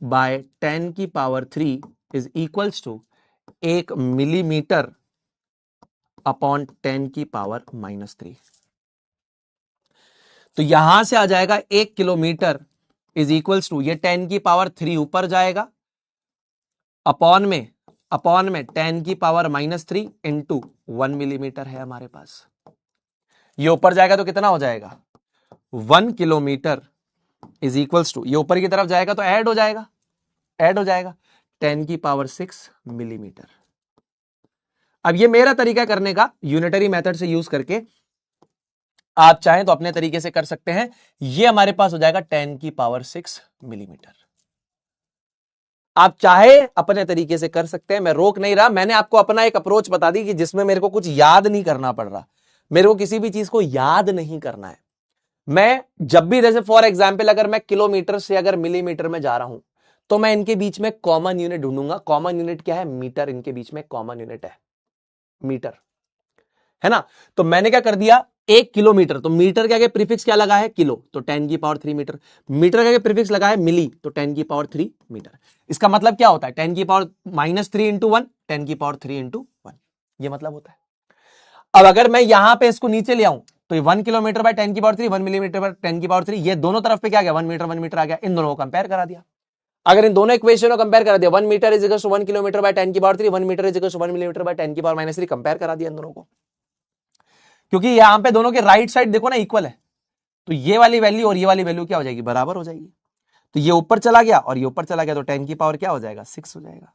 by 10⁻³ is equals to 1 millimetre upon 10 की पावर -3। तो यहां से आ जाएगा 1 किलोमीटर इज इक्वल्स टू, ये 10 की पावर 3 ऊपर जाएगा, अपॉन में 10 की पावर -3 इंटू 1 मिलीमीटर है हमारे पास। ये ऊपर जाएगा तो कितना हो जाएगा, 1 किलोमीटर इज इक्वल्स टू, ये ऊपर की तरफ जाएगा तो ऐड हो जाएगा 10 की पावर 6 मिलीमीटर। अब ये मेरा तरीका करने का, यूनिटरी मेथड से यूज करके, आप चाहें तो अपने तरीके से कर सकते हैं। ये हमारे पास हो जाएगा 10 की पावर 6 मिलीमीटर। आप चाहे अपने तरीके से कर सकते हैं, मैं रोक नहीं रहा। मैंने आपको अपना एक अप्रोच बता दी कि जिसमें मेरे को कुछ याद नहीं करना पड़ रहा, मेरे को किसी भी चीज को याद नहीं करना है। मैं जब भी, जैसे फॉर एग्जाम्पल अगर मैं किलोमीटर से अगर मिलीमीटर में जा रहा हूं तो मैं इनके बीच में कॉमन यूनिट ढूंढूंगा। कॉमन यूनिट क्या है, मीटर। इनके बीच में कॉमन यूनिट है मीटर, है ना। तो मैंने क्या कर दिया, 1 किलोमीटर, तो मीटर के आगे प्रीफिक्स क्या लगा है, किलो, तो 10 की पावर 3 मीटर। मीटर के आगे प्रीफिक्स लगा है मिली, तो 10 की पावर 3 मीटर। इसका मतलब क्या होता है, 10 की पावर -3 इंटू 1, 10 की पावर 3 इंटू 1, ये मतलब होता है। अब अगर मैं यहां पे इसको नीचे ले आऊं तो 1 किलोमीटर बाय 10 की पावर 3, 1 मिलीमीटर बाय 10 की पावर 3, ये दोनों तरफ पे क्या गया, 1 मीटर आ गया। इन दोनों को कंपेयर करा दिया। अगर इन दोनों इक्वेशन को कंपेयर करा दिया, 1 metre is equal to 1 kilometre by 10 की power 3, 1 metre is equal to 1 millimetre by 10 की पावर -3, कंपेयर करा दिया इन दोनों को। क्योंकि यहां पे दोनों के राइट साइड देखो ना इक्वल है, तो ये वाली वैल्यू और ये वाली वैल्यू क्या हो जाएगी, बराबर हो जाएगी। तो ये ऊपर चला गया और ये ऊपर चला गया, तो 10 की पावर क्या हो जाएगा, 6 हो जाएगा।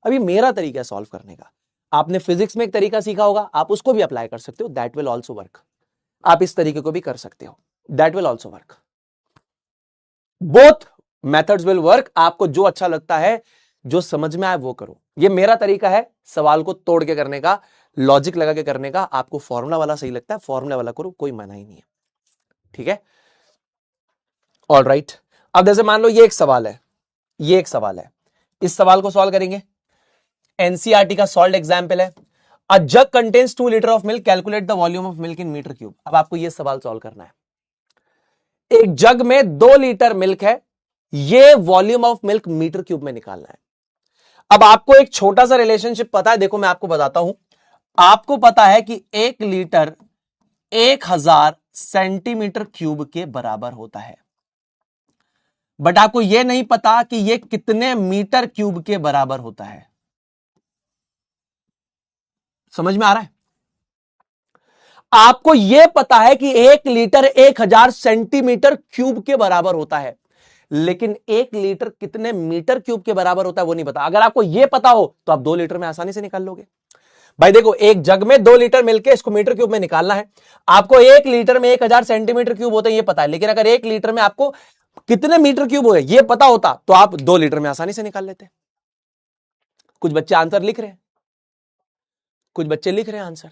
अभी मेरा तरीका है सॉल्व करने का। आपने फिजिक्स में एक तरीका सीखा होगा, आप उसको भी अप्लाई कर सकते हो, दैट विल ऑल्सो वर्क। आप इस तरीके को भी कर सकते हो, that will also work. Both methods will work. आपको जो अच्छा लगता है, जो समझ में आए वो करो। ये मेरा तरीका है सवाल को तोड़ के करने का, लॉजिक लगा के करने का। आपको फॉर्मूला वाला सही लगता है, फॉर्मूला वाला करो, कोई मना ही नहीं है, ठीक है। All right. अब जैसे मान लो ये एक सवाल है, ये एक सवाल है, इस सवाल को सॉल्व करेंगे। एनसीईआरटी का सॉल्व एग्जाम्पल है, a jug contains 2 litre of milk, calculate the volume of milk in metre cube. अब आपको यह सवाल सॉल्व करना है। एक जग में 2 लीटर मिल्क है, यह volume of milk metre cube में निकालना है। अब आपको एक छोटा सा रिलेशनशिप पता है, देखो मैं आपको बताता हूं। आपको पता है कि 1 लीटर 1000 सेंटीमीटर क्यूब के बराबर होता है, बट आपको यह नहीं पता कि यह कितने मीटर क्यूब के बराबर होता है। समझ में आ रहा है? आपको यह पता है कि 1 लीटर 1000 सेंटीमीटर क्यूब के बराबर होता है, लेकिन 1 लीटर कितने मीटर क्यूब के बराबर होता है वो नहीं पता। अगर आपको यह पता हो तो आप 2 लीटर में आसानी से निकाल लोगे। भाई देखो, एक जग में 2 लीटर मिलके इसको मीटर क्यूब में निकालना है। आपको 1 लीटर में 1000 सेंटीमीटर क्यूब होते हैं ये पता है, लेकिन अगर 1 लीटर में आपको कितने मीटर क्यूब हो ये पता होता तो आप 2 लीटर में आसानी से निकाल लेते। कुछ बच्चे आंसर लिख रहे हैं, कुछ बच्चे लिख रहे हैं आंसर।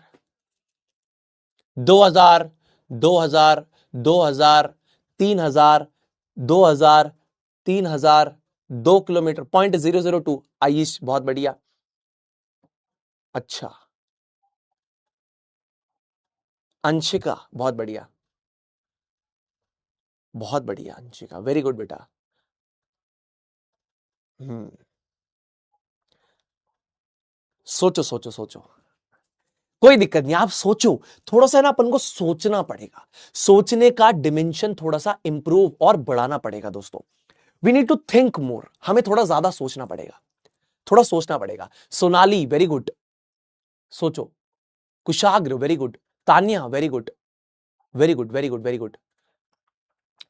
2000, 2000, 2000, 3000, 2000, 3000, 2 किलोमीटर, 0.002। आयुष बहुत बढ़िया। अच्छा, अंशिका बहुत बढ़िया, बहुत बढ़िया अंशिका, वेरी गुड बेटा। सोचो सोचो सोचो, कोई दिक्कत नहीं, आप सोचो। थोड़ा सा ना अपन को सोचना पड़ेगा, सोचने का डिमेंशन थोड़ा सा इंप्रूव और बढ़ाना पड़ेगा दोस्तों। We need to think more, हमें थोड़ा ज्यादा सोचना पड़ेगा, थोड़ा सोचना पड़ेगा। सोनाली वेरी गुड, सोचो। Kushagra very good, Tanya very good, very good very good very good,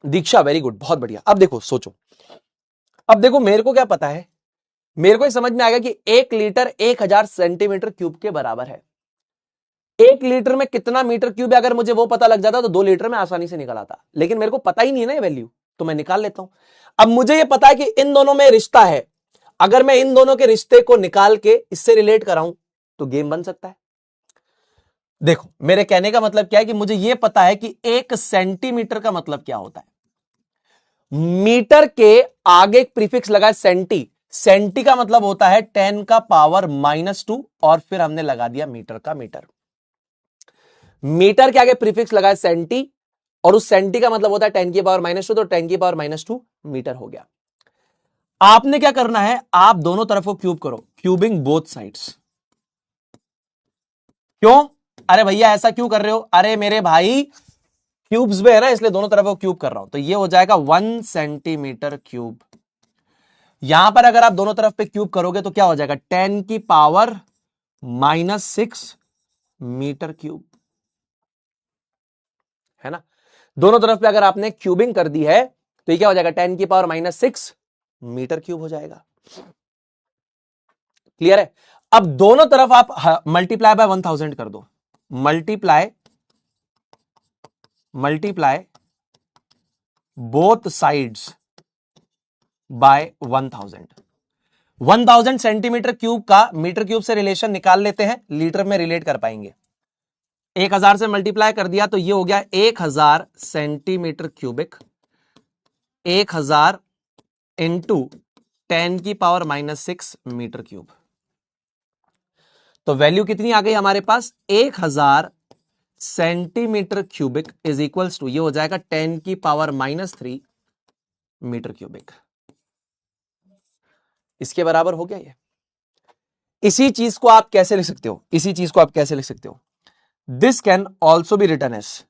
Diksha very good, बहुत बढ़िया। अब देखो सोचो, अब देखो मेरे को क्या पता है, मेरे को ही समझ में आएगा कि 1 लीटर 1000 सेंटीमीटर क्यूब के बराबर है। 1 लीटर में कितना मीटर क्यूब है, अगर मुझे वो पता लग जाता तो 2 लीटर में आसानी से निकल आता, लेकिन मेरे को पता ही नहीं है ना ये वैल्यू, तो मैं निकाल लेता हूं। अब मुझे ये पता है कि इन दोनों में रिश्ता है, अगर मैं इन दोनों के रिश्ते को निकाल के इससे रिलेट कराऊं तो गेम बन सकता है। देखो मेरे कहने का मतलब क्या है कि मुझे यह पता है कि 1 सेंटीमीटर का मतलब क्या होता है। मीटर के आगे एक प्रीफिक्स लगा है सेंटी, सेंटी का मतलब होता है 10 का पावर -2 और फिर हमने लगा दिया मीटर का मीटर। मीटर के आगे प्रीफिक्स लगा है सेंटी और उस सेंटी का मतलब होता है 10 की पावर -2, तो 10 की पावर -2 मीटर हो गया। आपने क्या करना है, आप दोनों तरफ को क्यूब करो, क्यूबिंग बोथ साइड्स। क्यों? अरे भैया ऐसा क्यों कर रहे हो? अरे मेरे भाई क्यूब्स में है ना, इसलिए दोनों तरफ को क्यूब कर रहा हूं। तो ये हो जाएगा 1 सेंटीमीटर क्यूब। यहां पर अगर आप दोनों तरफ पे क्यूब करोगे तो क्या हो जाएगा? 10⁻⁻⁶ मीटर क्यूब, है ना। दोनों तरफ पे अगर आपने क्यूबिंग कर दी है तो ये क्या हो जाएगा? 10⁻⁻⁶ मीटर क्यूब हो जाएगा। क्लियर है? अब दोनों तरफ आप मल्टीप्लाई बाय 1000 कर दो। Multiply both sides by 1000। 1000 centimetre cube का मीटर क्यूब से रिलेशन निकाल लेते हैं, लीटर में रिलेट कर पाएंगे। 1000 से मल्टीप्लाई कर दिया तो ये हो गया 1000 centimetre cubic. 1000 into 10⁻⁻⁶ metre cube. तो वैल्यू कितनी आ गई हमारे पास? 1000 centimetre cubic is equals to, ये हो जाएगा 10⁻⁻3 मीटर क्यूबिक। इसके बराबर हो गया ये। इसी चीज को आप कैसे लिख सकते हो? इसी चीज को आप कैसे लिख सकते हो? This can also be written as,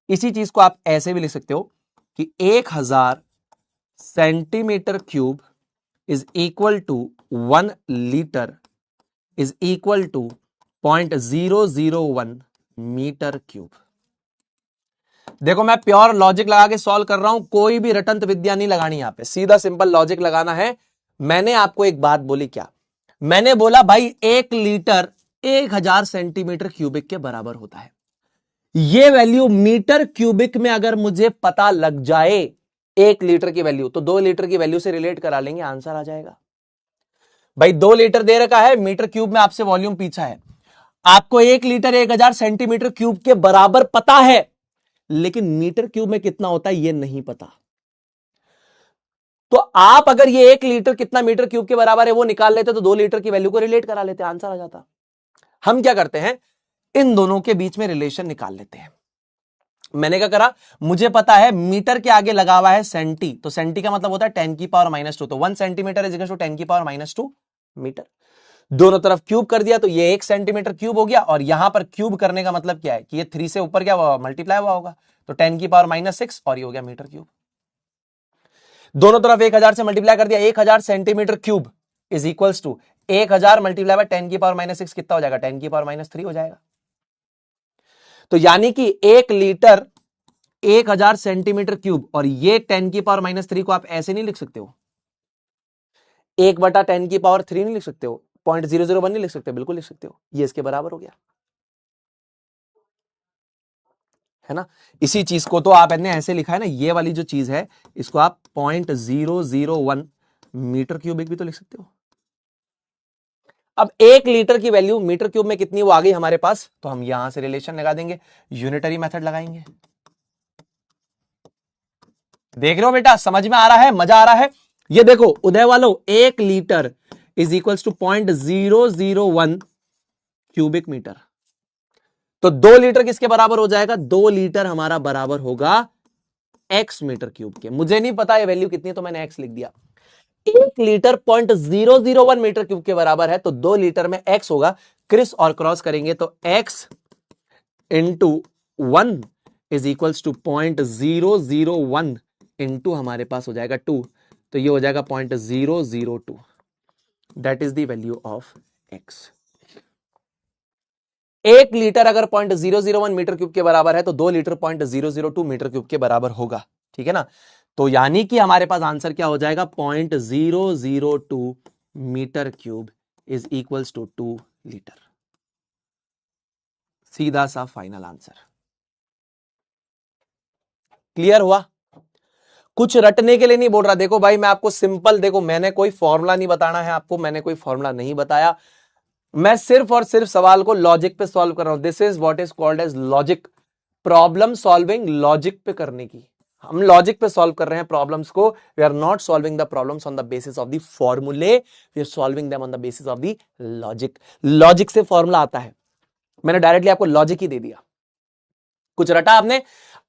इसी चीज को आप ऐसे भी लिख सकते हो कि 1000 centimetre cube is equal to 1 litre is equal to 0.001 metre cube. देखो मैं प्योर लॉजिक लगा के सॉल्व कर रहा हूं, कोई भी रटंत विद्या नहीं लगानी यहां पे, सीधा सिंपल लॉजिक लगाना है। मैंने आपको एक बात बोली, क्या मैंने बोला? भाई 1 लीटर 1000 सेंटीमीटर क्यूबिक के बराबर होता है। ये वैल्यू मीटर क्यूबिक में अगर मुझे पता लग जाए 1 लीटर की वैल्यू, तो 2 लीटर की वैल्यू से रिलेट करा लेंगे, आंसर आ जाएगा। भाई 2 लीटर दे रखा है, मीटर क्यूब में आपसे वॉल्यूम पूछा है, आपको 1 लीटर 1000 सेंटीमीटर क्यूब के बराबर पता है, लेकिन मीटर क्यूब में कितना होता है ये नहीं पता। तो आप अगर ये 1 लीटर कितना मीटर क्यूब के बराबर है वो निकाल लेते तो 2 लीटर की वैल्यू को रिलेट करा लेते, आंसर आ जाता। हम क्या करते हैं, इन दोनों के बीच में रिलेशन निकाल लेते हैं। मैंने क्या करा, मुझे पता है मीटर के आगे लगा हुआ है सेंटी, तो सेंटी का मतलब होता है 10⁻⁻², तो 1 centimetre is equal to 10⁻⁻² metre. दोनों तरफ क्यूब कर दिया तो ये 1 सेंटीमीटर क्यूब हो गया, और यहां पर क्यूब करने का मतलब क्या है कि ये 3 से ऊपर क्या मल्टीप्लाई हुआ होगा, तो 10⁻⁻6 और ये हो गया मीटर क्यूब। दोनों तरफ 1000 से मल्टीप्लाई कर दिया, 1000 centimetre cube is equals to 1000 multiply by 10⁻⁻6 कितना हो जाएगा? 10⁻⁻3 हो जाएगा। तो यानी कि 1 लीटर 1000 सेंटीमीटर क्यूब, और ये 10⁻⁻3 को आप ऐसे नहीं लिख सकते हो, 1/10⁻³ नहीं लिख सकते हो, 0.001 नहीं लिख सकते, बिल्कुल लिख सकते हो, ये इसके बराबर हो गया, है ना। इसी चीज को तो आपने ऐसे लिखा है ना, ये वाली जो चीज है इसको आप 0.001 मीटर क्यूबिक भी तो लिख सकते हो। अब 1 लीटर की वैल्यू मीटर क्यूब में कितनी वो आ गई हमारे पास, तो हम यहां से रिलेशन लगा देंगे, यूनिटरी मेथड लगाएंगे। देख रहे हो बेटा, समझ में आ रहा है, मजा आ रहा है? ये देखो उदय वालों, 1 litre is equals to 0.001 cubic metre. तो 2 लीटर किसके बराबर हो जाएगा? 2 लीटर हमारा बराबर होगा x मीटर क्यूब के। मुझे नहीं पता ये वैल्यू कितनी, तो मैंने x लिख दिया। 1 लीटर 0.001 मीटर क्यूब के बराबर है, तो 2 लीटर में x होगा, क्रिस और क्रॉस करेंगे तो x into 1 is equals to 0.001 into हमारे पास हो जाएगा 2, तो ये हो जाएगा 0.002। That is the value of x। 1 litre अगर 0.001 मीटर क्यूब के बराबर है तो 2 लीटर 0.002 मीटर क्यूब के बराबर होगा, ठीक है ना। तो यानी कि हमारे पास आंसर क्या हो जाएगा? 0.002 metre cube is equals to 2 litre. सीधा सा फाइनल आंसर। क्लियर हुआ? कुछ रटने के लिए नहीं बोल रहा, देखो भाई मैं आपको सिंपल, देखो मैंने कोई फॉर्मूला नहीं बताना है आपको, मैंने कोई फॉर्मूला नहीं बताया, मैं सिर्फ और सिर्फ सवाल को लॉजिक पे सॉल्व कर रहा हूं। This is what is called as logic, problem solving logic पे करने की। हम लॉजिक पे सॉल्व कर रहे हैं प्रॉब्लम्स को, we are not solving the problems on the basis of the फॉर्मूले, we are solving them on the basis of the logic. Logic से फॉर्मूला आता है, मैंने डायरेक्टली आपको लॉजिक ही दे दिया। कुछ रटा आपने?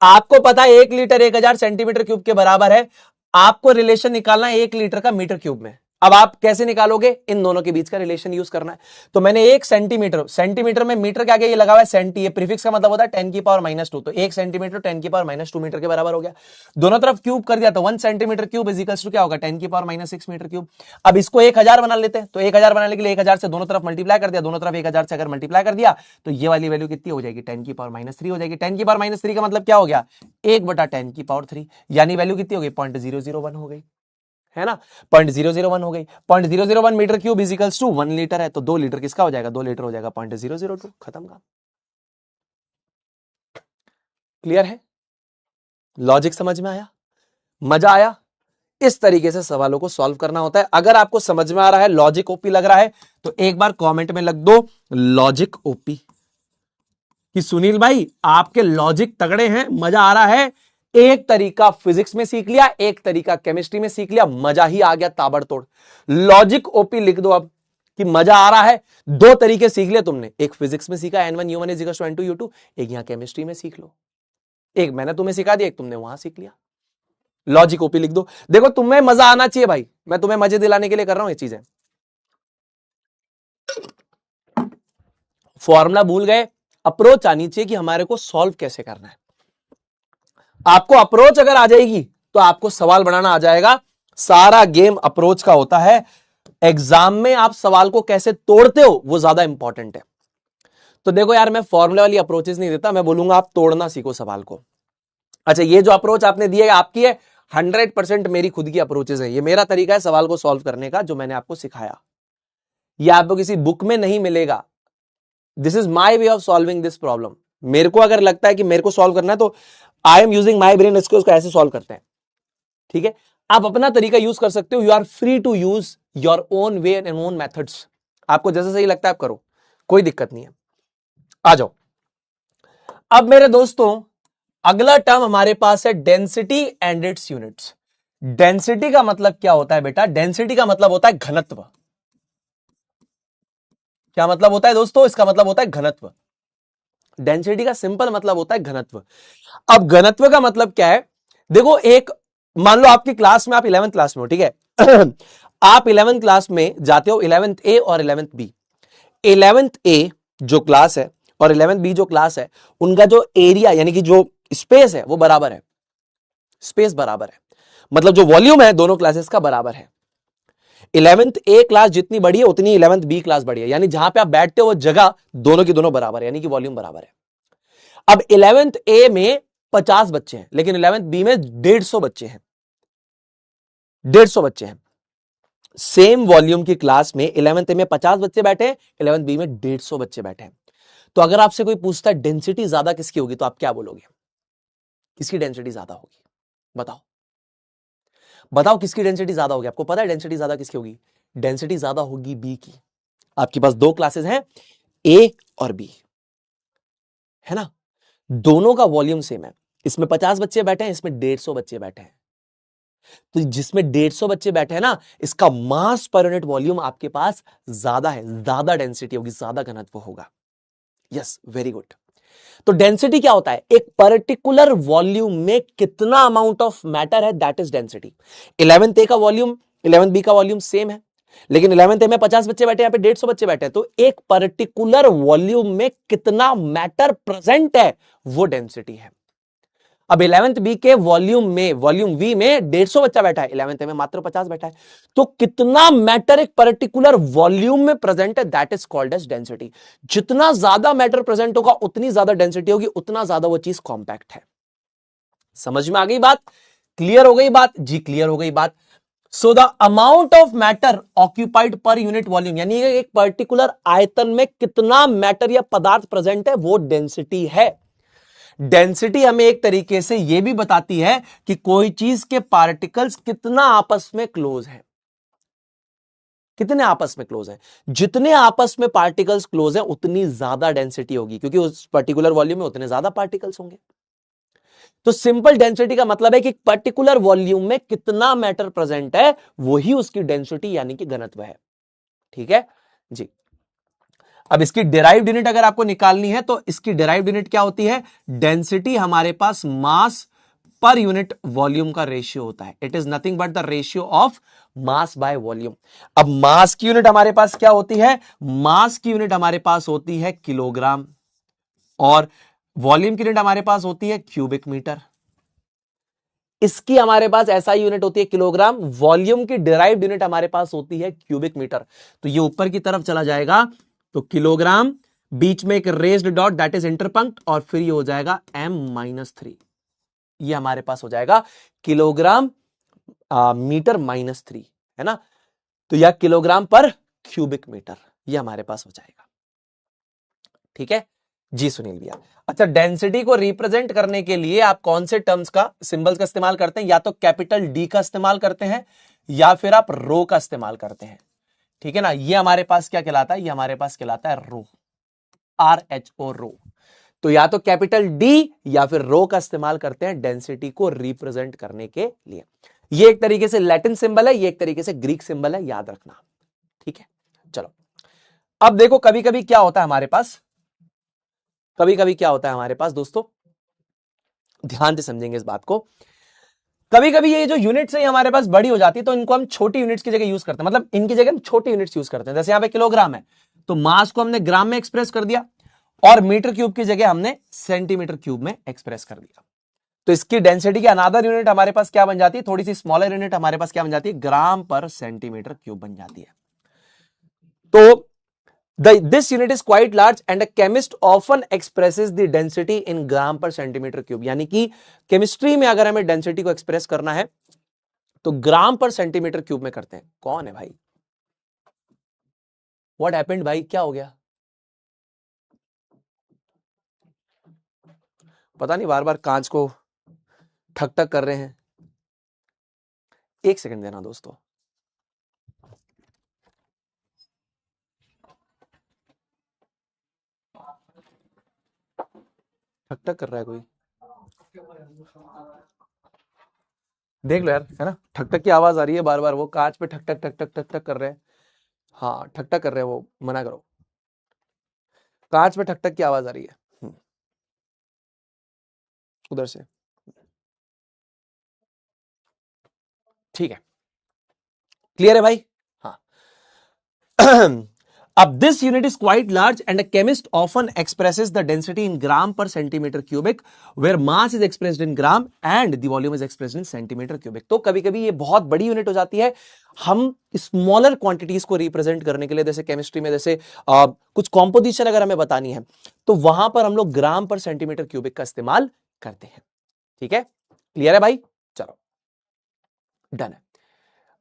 आपको पता है 1 लीटर 1000 सेंटीमीटर क्यूब के बराबर है, आपको रिलेशन निकालना है 1 लीटर का मीटर क्यूब में, अब आप कैसे निकालोगे? इन दोनों के बीच का रिलेशन यूज करना है। तो मैंने 1 सेंटीमीटर, सेंटीमीटर में मीटर के आगे ये लगा हुआ है सेंटी, ये प्रीफिक्स का मतलब होता है 10 की पावर -2, तो 1 सेंटीमीटर 10 की पावर -2 मीटर के बराबर हो गया। दोनों तरफ क्यूब कर दिया तो 1 centimetre cube is equals to क्या होगा? 10 की पावर -6 मीटर क्यूब। अब इसको 1000 बना लेते हैं, तो 1000 बनाने के लिए 1000 से दोनों तरफ मल्टीप्लाई कर दिया, दोनों तरफ 1000 से अगर मल्टीप्लाई कर दिया तो ये वाली वैल्यू कितनी हो जाएगी? 10 की पावर -3 हो जाएगी। 10 की पावर -3 का मतलब क्या हो गया? 1/10 की पावर 3, यानी वैल्यू कितनी हो गई? 0.001 हो गई, है ना? 0.001 हो गई। 0.001 metre cube is equals to 1 litre है, तो 2 लीटर किसका हो जाएगा? 2 लीटर हो जाएगा 0.002, खत्म का। क्लियर है? लॉजिक समझ में आया? मजा आया? इस तरीके से सवालों को सॉल्व करना होता है। अगर आपको समझ में आ रहा है, लॉजिक ओपी लग रहा है, तो एक बार कमेंट में लग दो लॉजिक ओपी कि सुनील भाई आपके लॉजिक तगड़े हैं, मजा आ रहा है। एक तरीका फिजिक्स में सीख लिया, एक तरीका केमिस्ट्री में सीख लिया, मजा ही आ गया ताबड़तोड़। लॉजिक ओपी लिख दो अब कि मजा आ रहा है। 2 तरीके सीख लिया तुमने, एक फिजिक्स में सीखा N1U1 = N2U2, एक यहां केमिस्ट्री में सीख लो। एक मैंने तुम्हें सिखा दिया, एक तुमने वहां सीख लिया। लॉजिक ओपी लिख दो। देखो तुम्हें मजा आना चाहिए भाई, मैं तुम्हें मजे दिलाने के लिए कर रहा हूं ये चीजें। फॉर्मूला भूल गए, अप्रोच आनी चाहिए कि हमारे को सॉल्व कैसे करना है। आपको अप्रोच अगर आ जाएगी तो आपको सवाल बनाना आ जाएगा। सारा गेम अप्रोच का होता है। एग्जाम में आप सवाल को कैसे तोड़ते हो वो ज्यादा इंपॉर्टेंट है। तो देखो यार, मैं फॉर्मूले वाली अप्रोचेस नहीं देता, मैं बोलूंगा आप तोड़ना सीखो सवाल को। अच्छा, ये जो अप्रोच आपने दी है आपकी है, 100% मेरी खुद की अप्रोचेस है। ये मेरा तरीका है सवाल को सॉल्व करने का, जो मैंने आपको सिखाया। ये आपको किसी बुक में नहीं मिलेगा। This is my way of solving this problem. मेरे को अगर लगता है कि मेरे को सॉल्व करना है तो I am using my brain, इसको ऐसे सॉल्व करते हैं। ठीक है, आप अपना तरीका यूज कर सकते हो। You are free to use your own way and own methods. आपको जैसे सही लगता है आप करो, कोई दिक्कत नहीं है। आ जाओ अब मेरे दोस्तों, अगला टर्म हमारे पास है density and it's units. Density का मतलब क्या होता है बेटा? डेंसिटी का मतलब होता है घनत्व। क्या मतलब होता है दोस्तों? इसका मतलब होता है घनत्व। डेंसिटी का सिंपल मतलब होता है घनत्व। अब घनत्व का मतलब क्या है? देखो, एक मान लो आपकी क्लास में, आप 11th क्लास में हो, ठीक है। आप 11th क्लास में जाते हो, 11th ए और 11th बी। 11th ए जो क्लास है और 11th बी जो क्लास है, उनका जो एरिया यानी कि जो स्पेस है वो बराबर है। स्पेस बराबर है, मतलब जो वॉल्यूम है दोनों क्लासेस का बराबर है। 11th ए क्लास जितनी बड़ी है उतनी 11th बी क्लास बड़ी है, यानी जहां पे आप बैठते हो वो जगह दोनों की दोनों बराबर है, यानी कि वॉल्यूम बराबर है। अब 11th ए में 50 बच्चे हैं, लेकिन 11th बी में 150 बच्चे हैं। 150 बच्चे हैं। सेम वॉल्यूम की क्लास में 11th ए में 50 बच्चे बैठे हैं, 11th बी में 150 बच्चे बैठे हैं। तो अगर आपसे कोई पूछता है डेंसिटी ज्यादा किसकी होगी, तो आप क्या बोलोगे? किसकी डेंसिटी ज्यादा होगी? बताओ बताओ, किसकी डेंसिटी ज्यादा होगी? आपको पता है डेंसिटी ज्यादा किसकी होगी? डेंसिटी ज्यादा होगी बी की। आपके पास 2 क्लासेस हैं, ए और बी, है ना? दोनों का वॉल्यूम सेम है। इसमें 50 बच्चे बैठे हैं, इसमें 150 बच्चे बैठे हैं। तो जिसमें 150 बच्चे बैठे हैं ना, इसका मास पर यूनिट वॉल्यूम आपके पास ज्यादा है, ज्यादा डेंसिटी होगी, ज्यादा घनत्व होगा। Yes, very good. तो डेंसिटी क्या होता है? एक पर्टिकुलर वॉल्यूम में कितना अमाउंट ऑफ मैटर है, दैट इज डेंसिटी। 11th ए का वॉल्यूम 11th बी का वॉल्यूम सेम है, लेकिन 11th ए में 50 बच्चे बैठे हैं, यहां पे 150 बच्चे बैठे हैं। तो एक पर्टिकुलर वॉल्यूम में कितना मैटर प्रेजेंट है वो डेंसिटी है। अब 11th बी के वॉल्यूम वी में 150 बच्चा बैठा है, 11th ए में मात्र 50 बैठा है। तो कितना मैटर एक पर्टिकुलर वॉल्यूम में प्रेजेंट है, that is called as density. जितना ज्यादा मैटर प्रेजेंट होगा उतनी ज्यादा डेंसिटी होगी, उतना ज्यादा वो चीज कॉम्पैक्ट है। समझ में आ गई बात? क्लियर हो गई बात? जी क्लियर हो गई बात। So the amount of matter occupied per unit volume, यानी एक पर्टिकुलर आयतन में कितना मैटर या पदार्थ प्रेजेंट है वो डेंसिटी है। डेंसिटी हमें एक तरीके से यह भी बताती है कि कोई चीज के पार्टिकल्स कितना आपस में क्लोज है। कितने आपस में क्लोज है? जितने आपस में पार्टिकल्स क्लोज है उतनी ज्यादा डेंसिटी होगी, क्योंकि उस पर्टिकुलर वॉल्यूम में उतने ज्यादा पार्टिकल्स होंगे। तो सिंपल डेंसिटी का मतलब है कि पर्टिकुलर वॉल्यूम में कितना मैटर प्रेजेंट है वही उसकी डेंसिटी यानी कि घनत्व है। ठीक है जी। अब इसकी डिराइव्ड यूनिट अगर आपको निकालनी है तो इसकी डिराइव्ड यूनिट क्या होती है? डेंसिटी हमारे पास मास पर यूनिट वॉल्यूम का रेशियो होता है। It is nothing but the ratio of mass by volume. अब मास की यूनिट हमारे पास क्या होती है? मास की यूनिट हमारे पास होती है किलोग्राम, और वॉल्यूम की यूनिट हमारे पास होती है क्यूबिक मीटर। इसकी हमारे पास एसआई यूनिट होती है किलोग्राम, वॉल्यूम की डिराइव्ड यूनिट हमारे पास होती है क्यूबिक मीटर। तो ये ऊपर की तरफ चला जाएगा तो किलोग्राम, बीच में एक रेज्ड डॉट दैट इज इंटरपंक्ट, और फिर ये हो जाएगा m-3। ये हमारे पास हो जाएगा किलोग्राम मीटर -3, है ना। तो यह किलोग्राम पर क्यूबिक मीटर, ये हमारे पास हो जाएगा। ठीक है जी सुनील भैया। अच्छा, डेंसिटी को रिप्रेजेंट करने के लिए आप कौन से टर्म्स का, सिंबल्स का इस्तेमाल करते हैं? या तो कैपिटल डी का इस्तेमाल करते हैं या फिर आप रो का इस्तेमाल करते हैं। ठीक है ना, ये हमारे पास क्या कहलाता है? ये हमारे पास कहलाता है रो, RHO, रो। तो या तो कैपिटल डी या फिर रो का इस्तेमाल करते हैं डेंसिटी को रिप्रेजेंट करने के लिए। ये एक तरीके से लैटिन सिंबल है, ये एक तरीके से ग्रीक सिंबल है, याद रखना। ठीक है, चलो अब देखो, कभी कभी क्या होता है हमारे पास, कभी कभी क्या होता है हमारे पास दोस्तों, ध्यान से समझेंगे इस बात को। कभी कभी ये जो यूनिट्स है हमारे पास बड़ी हो जाती है, तो इनको हम छोटी यूनिट्स की जगह यूज करते हैं, मतलब इनकी जगह हम छोटी यूनिट्स यूज करते हैं। जैसे यहां पे किलोग्राम है, तो मास को हमने ग्राम में एक्सप्रेस कर दिया, और मीटर क्यूब की जगह हमने सेंटीमीटर क्यूब में एक्सप्रेस कर दिया। तो इसकी डेंसिटी की अनदर यूनिट हमारे पास क्या बन जाती है? थोड़ी सी स्मॉलर यूनिट हमारे पास क्या बन जाती है? ग्राम पर सेंटीमीटर क्यूब बन जाती है। तो this unit is quite large and a chemist often expresses the density in gram per centimeter cube। यानी कि केमिस्ट्री में अगर हमें डेंसिटी को एक्सप्रेस करना है तो ग्राम पर सेंटीमीटर क्यूब में करते हैं। कौन है भाई? व्हाट हैपेंड भाई, क्या हो गया? पता नहीं, बार बार कांच को ठक ठक कर रहे हैं। एक सेकंड देना दोस्तों। ठक ठक कर रहा है कोई, देख लो यार, है ना, ठक ठक की आवाज आ रही है बार बार, वो कांच पे ठक ठक ठक ठक ठक ठक कर रहे हैं। हाँ, ठक ठक कर रहे हैं वो, मना करो, कांच पे ठक ठक की आवाज आ रही है उधर से। ठीक है, क्लियर है भाई? हाँ। अब this unit is quite large and a chemist often expresses the density in gram per centimeter cubic where mass is expressed in gram and the volume is expressed in centimeter cubic। तो कभी कभी ये बहुत बड़ी unit हो जाती है, हम स्मॉलर क्वांटिटीज को रिप्रेजेंट करने के लिए, जैसे केमिस्ट्री में जैसे कुछ कॉम्पोजिशन अगर हमें बतानी है तो वहां पर हम लोग ग्राम पर सेंटीमीटर क्यूबिक का इस्तेमाल करते हैं। ठीक है, क्लियर है भाई? चलो डन है।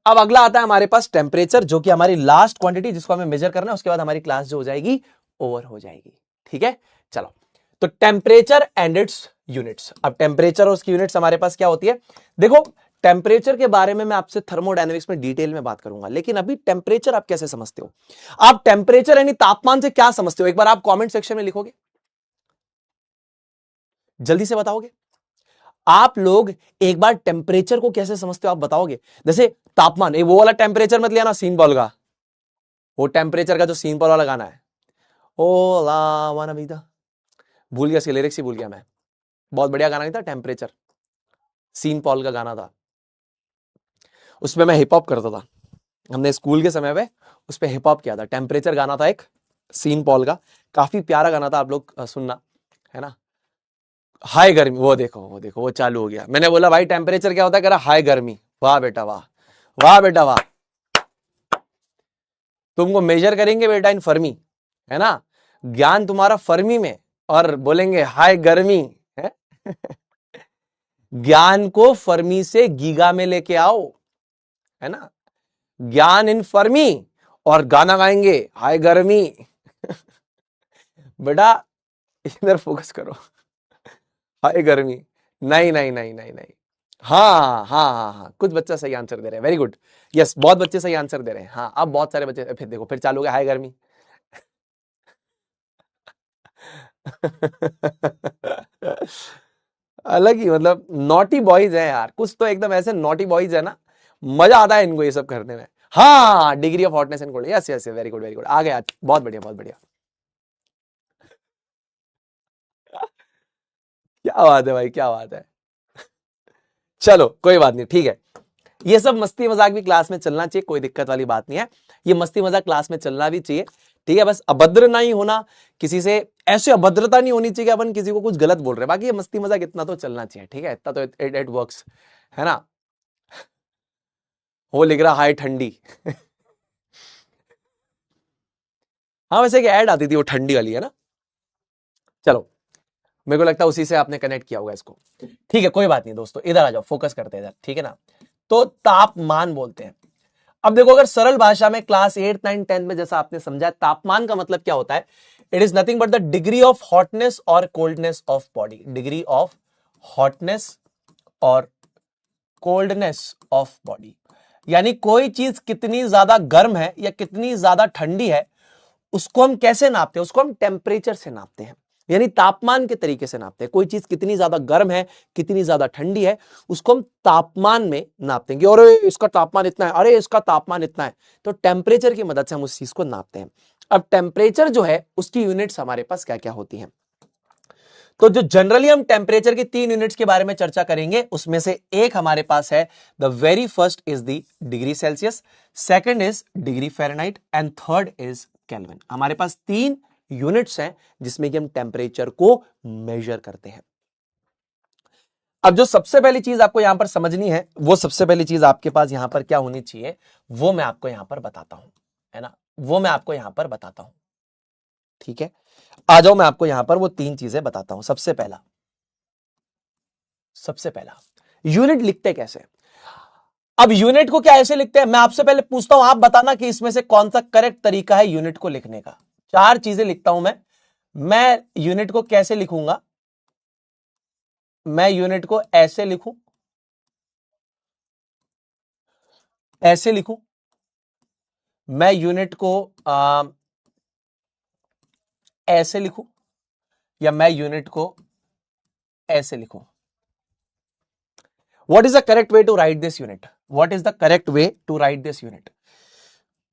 अब अगला आता है हमारे पास टेम्परेचर, जो कि हमारी लास्ट क्वांटिटी जिसको हमें मेजर करना है, उसके बाद हमारी क्लास जो हो जाएगी ओवर हो जाएगी। ठीक है, चलो तो टेम्परेचर एंड इट्स यूनिट्स। अब टेम्परेचर और उसकी यूनिट्स हमारे पास क्या होती है? देखो, टेम्परेचर के बारे में मैं आपसे थर्मोडायनेमिक्स में डिटेल में बात करूंगा, लेकिन अभी टेम्परेचर आप कैसे समझते हो? आप टेम्परेचर यानी तापमान से क्या समझते हो? एक बार आप कॉमेंट सेक्शन में लिखोगे, जल्दी से बताओगे आप लोग। एक बार टेम्परेचर को कैसे समझते हो आप बताओगे? जैसे तापमान, वो वाला टेम्परेचर मत लिया ना सीन बॉल का, वो टेम्परेचर का जो सीन बॉल वाला गाना है, ओ ला वाना बीता, भूल गया, इसके लिरिक्स ही भूल गया मैं। बहुत बढ़िया गाना नहीं था टेम्परेचर, सीन पॉल का गाना था, उसमें मैं हिप हॉप करता था। हमने स्कूल के समय पे उस पर हिप हॉप किया था। टेम्परेचर गाना था एक, सीन पॉल का, काफी प्यारा गाना था, आप लोग सुनना, है ना। हाई गर्मी, वो देखो वो देखो वो चालू हो गया। मैंने बोला भाई टेम्परेचर क्या होता है, कह रहा हाई गर्मी। वाह बेटा वाह, वाह बेटा वाह, तुमको मेजर करेंगे बेटा इन फर्मी, है ना, ज्ञान तुम्हारा फर्मी में, और बोलेंगे हाय गर्मी है। ज्ञान को फर्मी से गीगा में लेके आओ, है ना, ज्ञान इन फर्मी, और गाना गाएंगे हाय गर्मी। बेटा इधर फोकस करो, हाय गर्मी, नहीं नहीं नहीं नहीं नहीं। हाँ हाँ हाँ हाँ, कुछ बच्चा सही आंसर दे रहे हैं, वेरी गुड, यस, बहुत बच्चे सही आंसर दे रहे हैं। हाँ, अब बहुत सारे बच्चे, फिर देखो फिर चालू हो गया हाय गर्मी। अलग ही, मतलब नॉटी बॉयज है यार, कुछ तो एकदम ऐसे नॉटी बॉयज है ना, मजा आता है इनको ये सब करने में। हाँ, degree of hotness and cold, yes yes, very good very good, आ गया, बहुत बढ़िया बहुत बढ़िया। क्या बात है भाई, क्या बात है। चलो कोई बात नहीं, ठीक है। ये सब मस्ती मजाक भी क्लास में चलना चाहिए, कोई दिक्कत वाली बात नहीं है। ये मस्ती मजाक क्लास में चलना भी चाहिए, ठीक है। बस अभद्र नहीं होना, किसी से ऐसे अभद्रता नहीं होनी चाहिए कि अपन किसी को कुछ गलत बोल रहे हैं। बाकी ये मस्ती मजाक इतना तो चलना चाहिए, ठीक है। इतना तो इट वर्क्स, है ना। वो लिख रहा हाय ठंडी। हाँ वैसे एक ऐड आती थी वो ठंडी वाली, है ना। चलो मेरे को लगता है उसी से आपने कनेक्ट किया होगा इसको, ठीक है। कोई बात नहीं दोस्तों, इधर आ जाओ, फोकस करते हैं इधर, ठीक है ना। तो तापमान बोलते हैं। अब देखो, अगर सरल भाषा में क्लास 8, 9, 10 में जैसा आपने समझा, तापमान का मतलब क्या होता है? It is nothing but the degree of hotness और coldness of body. Degree of hotness और कोल्डनेस ऑफ बॉडी, यानी कोई चीज कितनी ज्यादा गर्म है या कितनी ज्यादा ठंडी है, उसको हम कैसे नापते हैं? उसको हम टेम्परेचर से नापते हैं, यानी तापमान के तरीके से नापते हैं। कोई चीज कितनी ज्यादा गर्म है, कितनी ज्यादा ठंडी है, उसको हम तापमान में नापते हैं कि अरे इसका तापमान इतना है, अरे इसका तापमान इतना है। तो टेम्परेचर की मदद से हम उस चीज को नापते हैं। अब टेम्परेचर जो है उसकी यूनिट्स हमारे पास क्या क्या होती हैं? तो जो जनरली हम टेम्परेचर की 3 यूनिट्स के बारे में चर्चा करेंगे, उसमें से एक हमारे पास है, the very first is the degree Celsius, second is degree Fahrenheit and third is kelvin. हमारे पास 3 यूनिट्स हैं जिसमें कि हम टेम्परेचर को मेजर करते हैं। अब जो सबसे पहली चीज आपको यहां पर समझनी है, वो सबसे पहली चीज आपके पास यहां पर क्या होनी चाहिए, वो मैं आपको यहां पर बताता हूं, है ना। वो मैं आपको यहां पर बताता हूं, ठीक है। आ जाओ, मैं आपको यहां पर वो 3 चीजें बताता हूं। सबसे पहला यूनिट लिखते कैसे? अब यूनिट को क्या ऐसे लिखते हैं, मैं आपसे पहले पूछता हूं, आप बताना कि इसमें से कौन सा करेक्ट तरीका है यूनिट को लिखने का। 4 चीजें लिखता हूं मैं यूनिट को कैसे लिखूंगा? मैं यूनिट को ऐसे लिखूं, ऐसे लिखूं, मैं यूनिट को ऐसे लिखूं, या मैं यूनिट को ऐसे लिखूं? What is the correct way to write this unit? What is the correct way to write this unit?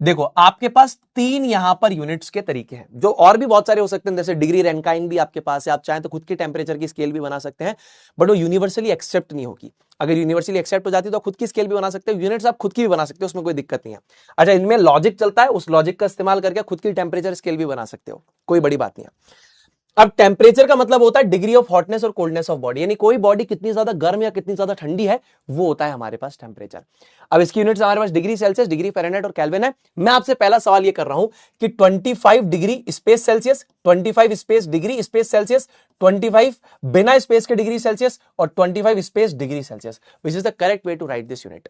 देखो, आपके पास 3 यहां पर यूनिट्स के तरीके हैं, जो और भी बहुत सारे हो सकते हैं, जैसे डिग्री रैंकाइन भी आपके पास है। आप चाहें तो खुद की टेम्परेचर की स्केल भी बना सकते हैं, बट वो यूनिवर्सली एक्सेप्ट नहीं होगी। अगर यूनिवर्सली एक्सेप्ट हो जाती तो खुद की स्केल भी बना सकते हो, यूनिट्स आप खुद की भी बना सकते हो, उसमें कोई दिक्कत नहीं है। अच्छा, इनमें लॉजिक चलता है, उस लॉजिक का इस्तेमाल करके खुद की टेम्परेचर स्केल भी बना सकते हो, कोई बड़ी बात नहीं है। अब टेम्परेचर का मतलब होता है डिग्री ऑफ हॉटनेस और कोल्डनेस ऑफ बॉडी, यानी कोई बॉडी कितनी ज्यादा गर्म या कितनी ज्यादा ठंडी है, वो होता है हमारे पास टेम्परेचर। अब इसकी यूनिट्स हमारे पास डिग्री सेल्सियस, डिग्री फ़ारेनहाइट और केल्विन है। मैं आपसे पहला सवाल ये कर रहा हूं कि 25 degree space Celsius, 25 space degree space Celsius, 25 बिना स्पेस के डिग्री सेल्सियस और 25 space degree Celsius, which is the correct way to write this unit.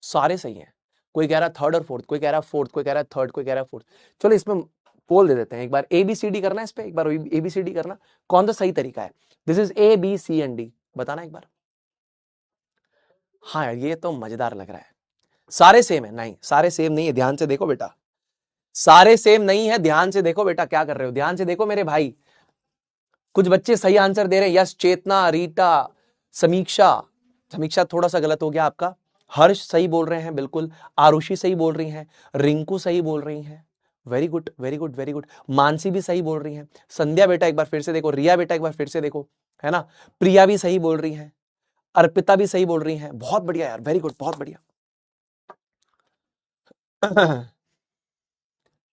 सारे सही है। कोई कह रहा है थर्ड और फोर्थ, कोई कह रहा है फोर्थ, कोई कह रहा है थर्ड, कोई कह रहा है फोर्थ। चलो इसमें पोल दे देते हैं, एक बार ABCD करना है, इस पे एक बार ABCD करना, कौन सा सही तरीका है? दिस इज ABCD, बताना एक बार। हाँ यार, ये तो मजेदार लग रहा है। सारे सेम है? नहीं, सारे सेम नहीं है, ध्यान से देखो बेटा, सारे सेम नहीं है, ध्यान से देखो बेटा, क्या कर रहे हो, ध्यान से देखो मेरे भाई। कुछ बच्चे सही आंसर दे रहे हैं, यस, चेतना, रीटा, समीक्षा, समीक्षा थोड़ा सा गलत हो गया आपका। हर्ष सही बोल रहे हैं, बिल्कुल। आरुषि सही बोल रही हैं, रिंकू सही बोल रही हैं, very good very good very good. Mansi भी सही बोल रही हैं, संध्या बेटा एक बार फिर से देखो, रिया बेटा एक बार फिर से देखो, है ना। प्रिया भी सही बोल रही हैं, अर्पिता भी सही बोल रही हैं, बहुत बढ़िया यार, वेरी गुड, बहुत बढ़िया।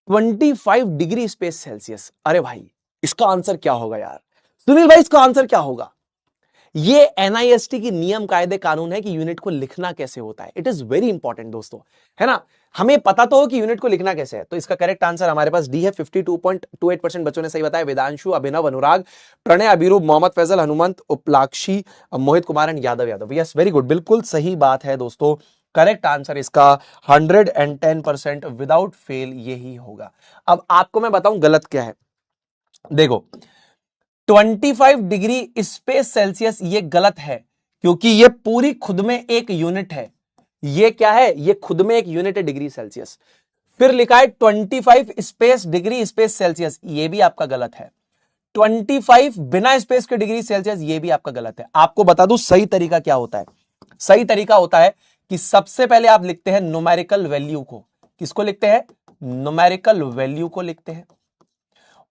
25 डिग्री स्पेस सेल्सियस, अरे भाई इसका आंसर क्या होगा यार? सुनील भाई इसका आंसर क्या होगा? ये NIST की नियम कायदे कानून है कि यूनिट को लिखना कैसे होता है। इट इज वेरी इंपॉर्टेंट दोस्तों, है ना। हमें पता तो हो कि यूनिट को लिखना कैसे है। तो इसका करेक्ट आंसर हमारे पास डी है। 52.28% बच्चों ने सही बताया। Vedanshu, Abhinav, Anurag, Pranay, Abhirup, Mohammad Faisal, Hanumant, Utpalakshi, Mohit Kumar and Yadav. Yes, very good, बिल्कुल सही बात है दोस्तों। करेक्ट आंसर इसका 110% विदाउट फेल यही होगा। अब आपको मैं बताऊं गलत क्या है। देखो, 25 डिग्री स्पेस सेल्सियस ये गलत है, क्योंकि ये पूरी खुद में एक यूनिट है। ये क्या है? ये खुद में एक यूनिट है, डिग्री सेल्सियस। फिर लिखा है 25 स्पेस डिग्री स्पेस सेल्सियस, ये भी आपका गलत है। 25 बिना स्पेस के डिग्री सेल्सियस, ये भी आपका गलत है। आपको बता दूं सही तरीका क्या होता है। सही तरीका होता है कि सबसे पहले आप लिखते हैं न्यूमेरिकल वैल्यू को। किसको लिखते हैं? न्यूमेरिकल वैल्यू को लिखते हैं।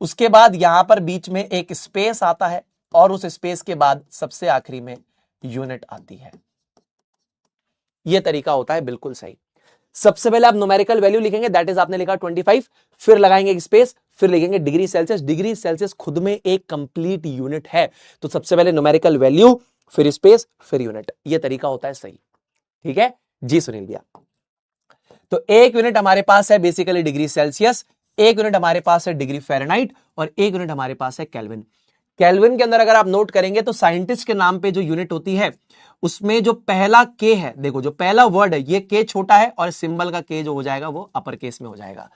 उसके बाद यहां पर बीच में एक स्पेस आता है, और उस स्पेस के बाद सबसे आखिरी में यूनिट आती है। यह तरीका होता है बिल्कुल सही। सबसे पहले आप न्यूमेरिकल वैल्यू लिखेंगे, दैट इज आपने लिखा 25, फिर लगाएंगे एक स्पेस, फिर लिखेंगे डिग्री सेल्सियस। डिग्री सेल्सियस खुद में एक कंप्लीट यूनिट है, तो सबसे पहले न्यूमेरिकल वैल्यू, फिर स्पेस, फिर यूनिट। यह तरीका होता है सही। ठीक है जी सुनील भैया। तो एक यूनिट हमारे पास है बेसिकली डिग्री सेल्सियस, एक यूनिट हमारे पास है डिग्री फ़ारेनहाइट, और एक यूनिट हमारे पास है केल्विन। केल्विन के अंदर अगर आप नोट करेंगे तो साइंटिस्ट के नाम पे जो यूनिट होती है उसमें जो पहला के है, देखो जो पहला वर्ड है ये के छोटा है और सिंबल का के जो हो जाएगा वो अपर केस में हो जाएगा।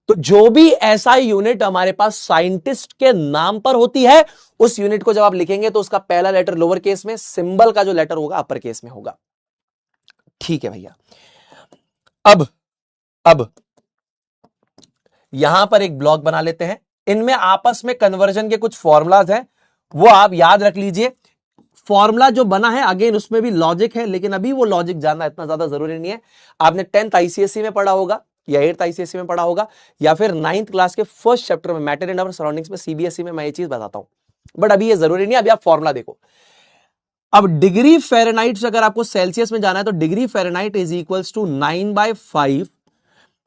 तो जो भी ऐसा यूनिट हमारे पास साइंटिस्ट के नाम पर होती है, उस यूनिट को जब आप लिखेंगे तो उसका पहला लेटर लोअर केस में, सिंबल का जो लेटर होगा अपर केस में होगा। ठीक है भैया। अब यहां पर एक ब्लॉक बना लेते हैं, इनमें आपस में कन्वर्जन के कुछ फॉर्मूलाज हैं, वो आप याद रख लीजिए। फॉर्मूला जो बना है अगेन उसमें भी लॉजिक है, लेकिन अभी वो लॉजिक जानना इतना ज्यादा जरूरी नहीं है। आपने 10th आईसीएसई में पढ़ा होगा या 8th आईसीएसई में पढ़ा होगा या फिर 9th क्लास के फर्स्ट चैप्टर में मैटर इन आवर सराउंडिंग्स में सीबीएसई में मैं ये चीज बताता हूं, बट अभी ये जरूरी नहीं है। अभी आप फॉर्मूला देखो। अब डिग्री फ़ारेनहाइट से अगर आपको सेल्सियस में जाना है तो degree Fahrenheit is equals to 9/5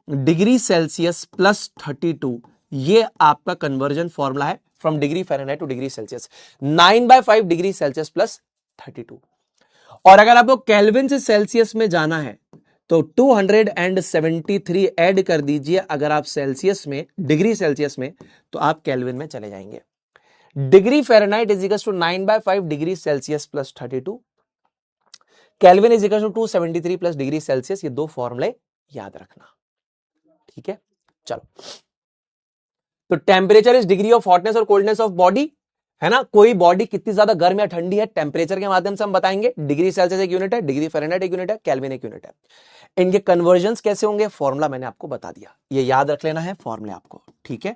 degree Celsius plus 32। ये आपका कन्वर्जन फॉर्मूला है from degree Fahrenheit to degree Celsius. 9/5 degree Celsius plus 32। और अगर आपको केल्विन से सेल्सियस में जाना है तो 273 ऐड कर दीजिए। अगर आप सेल्सियस में, डिग्री सेल्सियस में, तो आप केल्विन में चले जाएंगे। Degree Fahrenheit is equal to 9/5 degree Celsius plus 32, kelvin is equal to 273 plus degree Celsius. ये दो फॉर्मूले याद रखना। ठीक है चलो। तो temperature is degree of hotness और कोल्डनेस ऑफ बॉडी, है ना। कोई बॉडी कितनी ज्यादा गर्म या ठंडी है टेम्परेचर के माध्यम से हम बताएंगे। डिग्री सेल्सियस एक यूनिट है, डिग्री फ़ारेनहाइट एक यूनिट है, केल्विन एक यूनिट है। इनके कन्वर्जन्स कैसे होंगे, फॉर्मूला मैंने आपको बता दिया, ये याद रख लेना है फॉर्मूले आपको। ठीक है।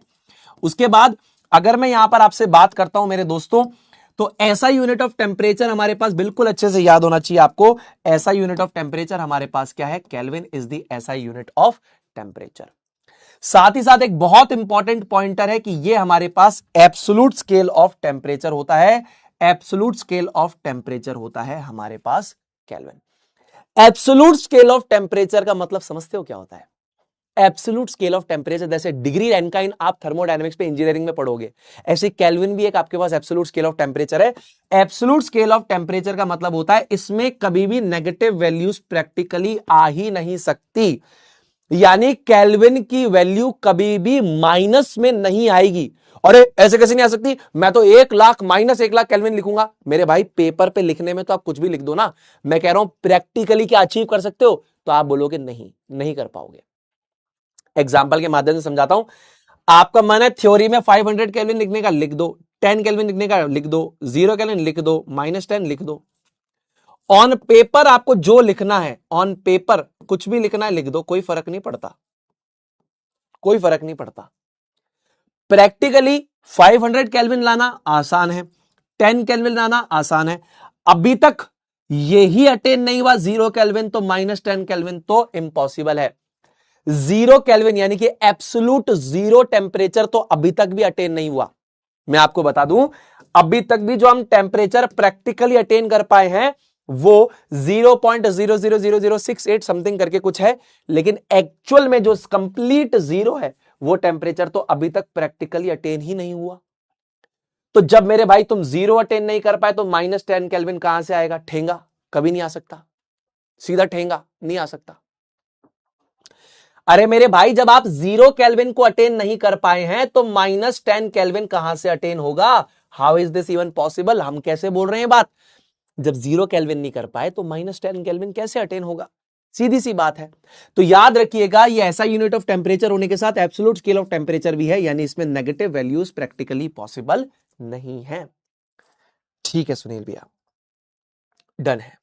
उसके बाद अगर मैं यहां पर आपसे बात करता हूं मेरे दोस्तों, तो ऐसा यूनिट ऑफ टेम्परेचर हमारे पास बिल्कुल अच्छे से याद होना चाहिए आपको। ऐसा यूनिट ऑफ टेम्परेचर हमारे पास क्या है, केल्विन इज द ऐसा यूनिट ऑफ टेम्परेचर। साथ ही साथ एक बहुत इंपॉर्टेंट पॉइंटर है कि ये हमारे पास एब्सोल्यूट स्केल ऑफ टेम्परेचर होता है। एब्सोल्यूट स्केल ऑफ टेम्परेचर होता है हमारे पास kelvin. Absolute scale of temperature का मतलब समझते हो क्या होता है? एब्सोल्यूट स्केल ऑफ टेम्परेचर, जैसे डिग्री रैंकाइन आप थर्मोडायनेमिक्स पे इंजीनियरिंग में पढ़ोगे, ऐसे केल्विन भी एक आपके पास एब्सोल्यूट स्केल ऑफ टेम्परेचर है। एब्सोल्यूट स्केल ऑफ टेम्परेचर का मतलब होता है इसमें कभी भी नेगेटिव वैल्यूज प्रैक्टिकली आ ही नहीं सकती, यानी केल्विन की वैल्यू कभी भी माइनस में नहीं आएगी। अरे ऐसे कैसे नहीं आ सकती, मैं तो 1 लाख माइनस 1 लाख केल्विन लिखूंगा। मेरे भाई पेपर पे लिखने में तो आप कुछ भी लिख दो ना, मैं कह रहा हूं प्रैक्टिकली क्या अचीव कर सकते हो, तो आप बोलोगे नहीं कर पाओगे। एग्जाम्पल के माध्यम से समझाता हूं। आपका मन है थ्योरी में 500 केल्विन लिखने का, लिख दो। 10 केल्विन लिखने का, लिख दो। 0 केल्विन लिख दो, -10 लिख दो। ऑन पेपर आपको जो लिखना है, ऑन पेपर कुछ भी लिखना है लिख दो, कोई फर्क नहीं पड़ता, कोई फर्क नहीं पड़ता। प्रैक्टिकली 500 केल्विन लाना आसान है, 10 केल्विन लाना आसान है। अभी तक यही अटेन नहीं हुआ 0 केल्विन, तो -10 केल्विन तो इम्पॉसिबल है। 0 केल्विन यानी कि एब्सोल्यूट 0 टेम्परेचर तो अभी तक भी अटेन नहीं हुआ। मैं आपको बता दूं, अभी तक भी जो हम टेम्परेचर प्रैक्टिकली अटेन कर पाए हैं वो 0.000068 समथिंग करके कुछ है, लेकिन एक्चुअल में जो कंप्लीट 0 है वो टेम्परेचर तो अभी तक प्रैक्टिकली अटेन ही नहीं हुआ। तो जब मेरे भाई तुम 0 अटेन नहीं कर पाए तो -10 केल्विन कहां से आएगा? ठेंगा कभी नहीं आ सकता, सीधा ठेंगा नहीं आ सकता। अरे मेरे भाई जब आप 0 केल्विन को अटेन नहीं कर पाए हैं तो -10 केल्विन कहां से अटेन होगा? How is this even possible? हम कैसे बोल रहे हैं बात? जब 0 केल्विन नहीं कर पाए तो -10 केल्विन कैसे अटेन होगा? सीधी सी बात है। तो याद रखिएगा ये ऐसा यूनिट ऑफ टेम्परेचर होने के साथ एब्सोल्यूट स्केल ऑफ टेम्परेचर भी है, यानी इसमें नेगेटिव वैल्यूज प्रैक्टिकली पॉसिबल नहीं है। ठीक है सुनील भैया, डन है।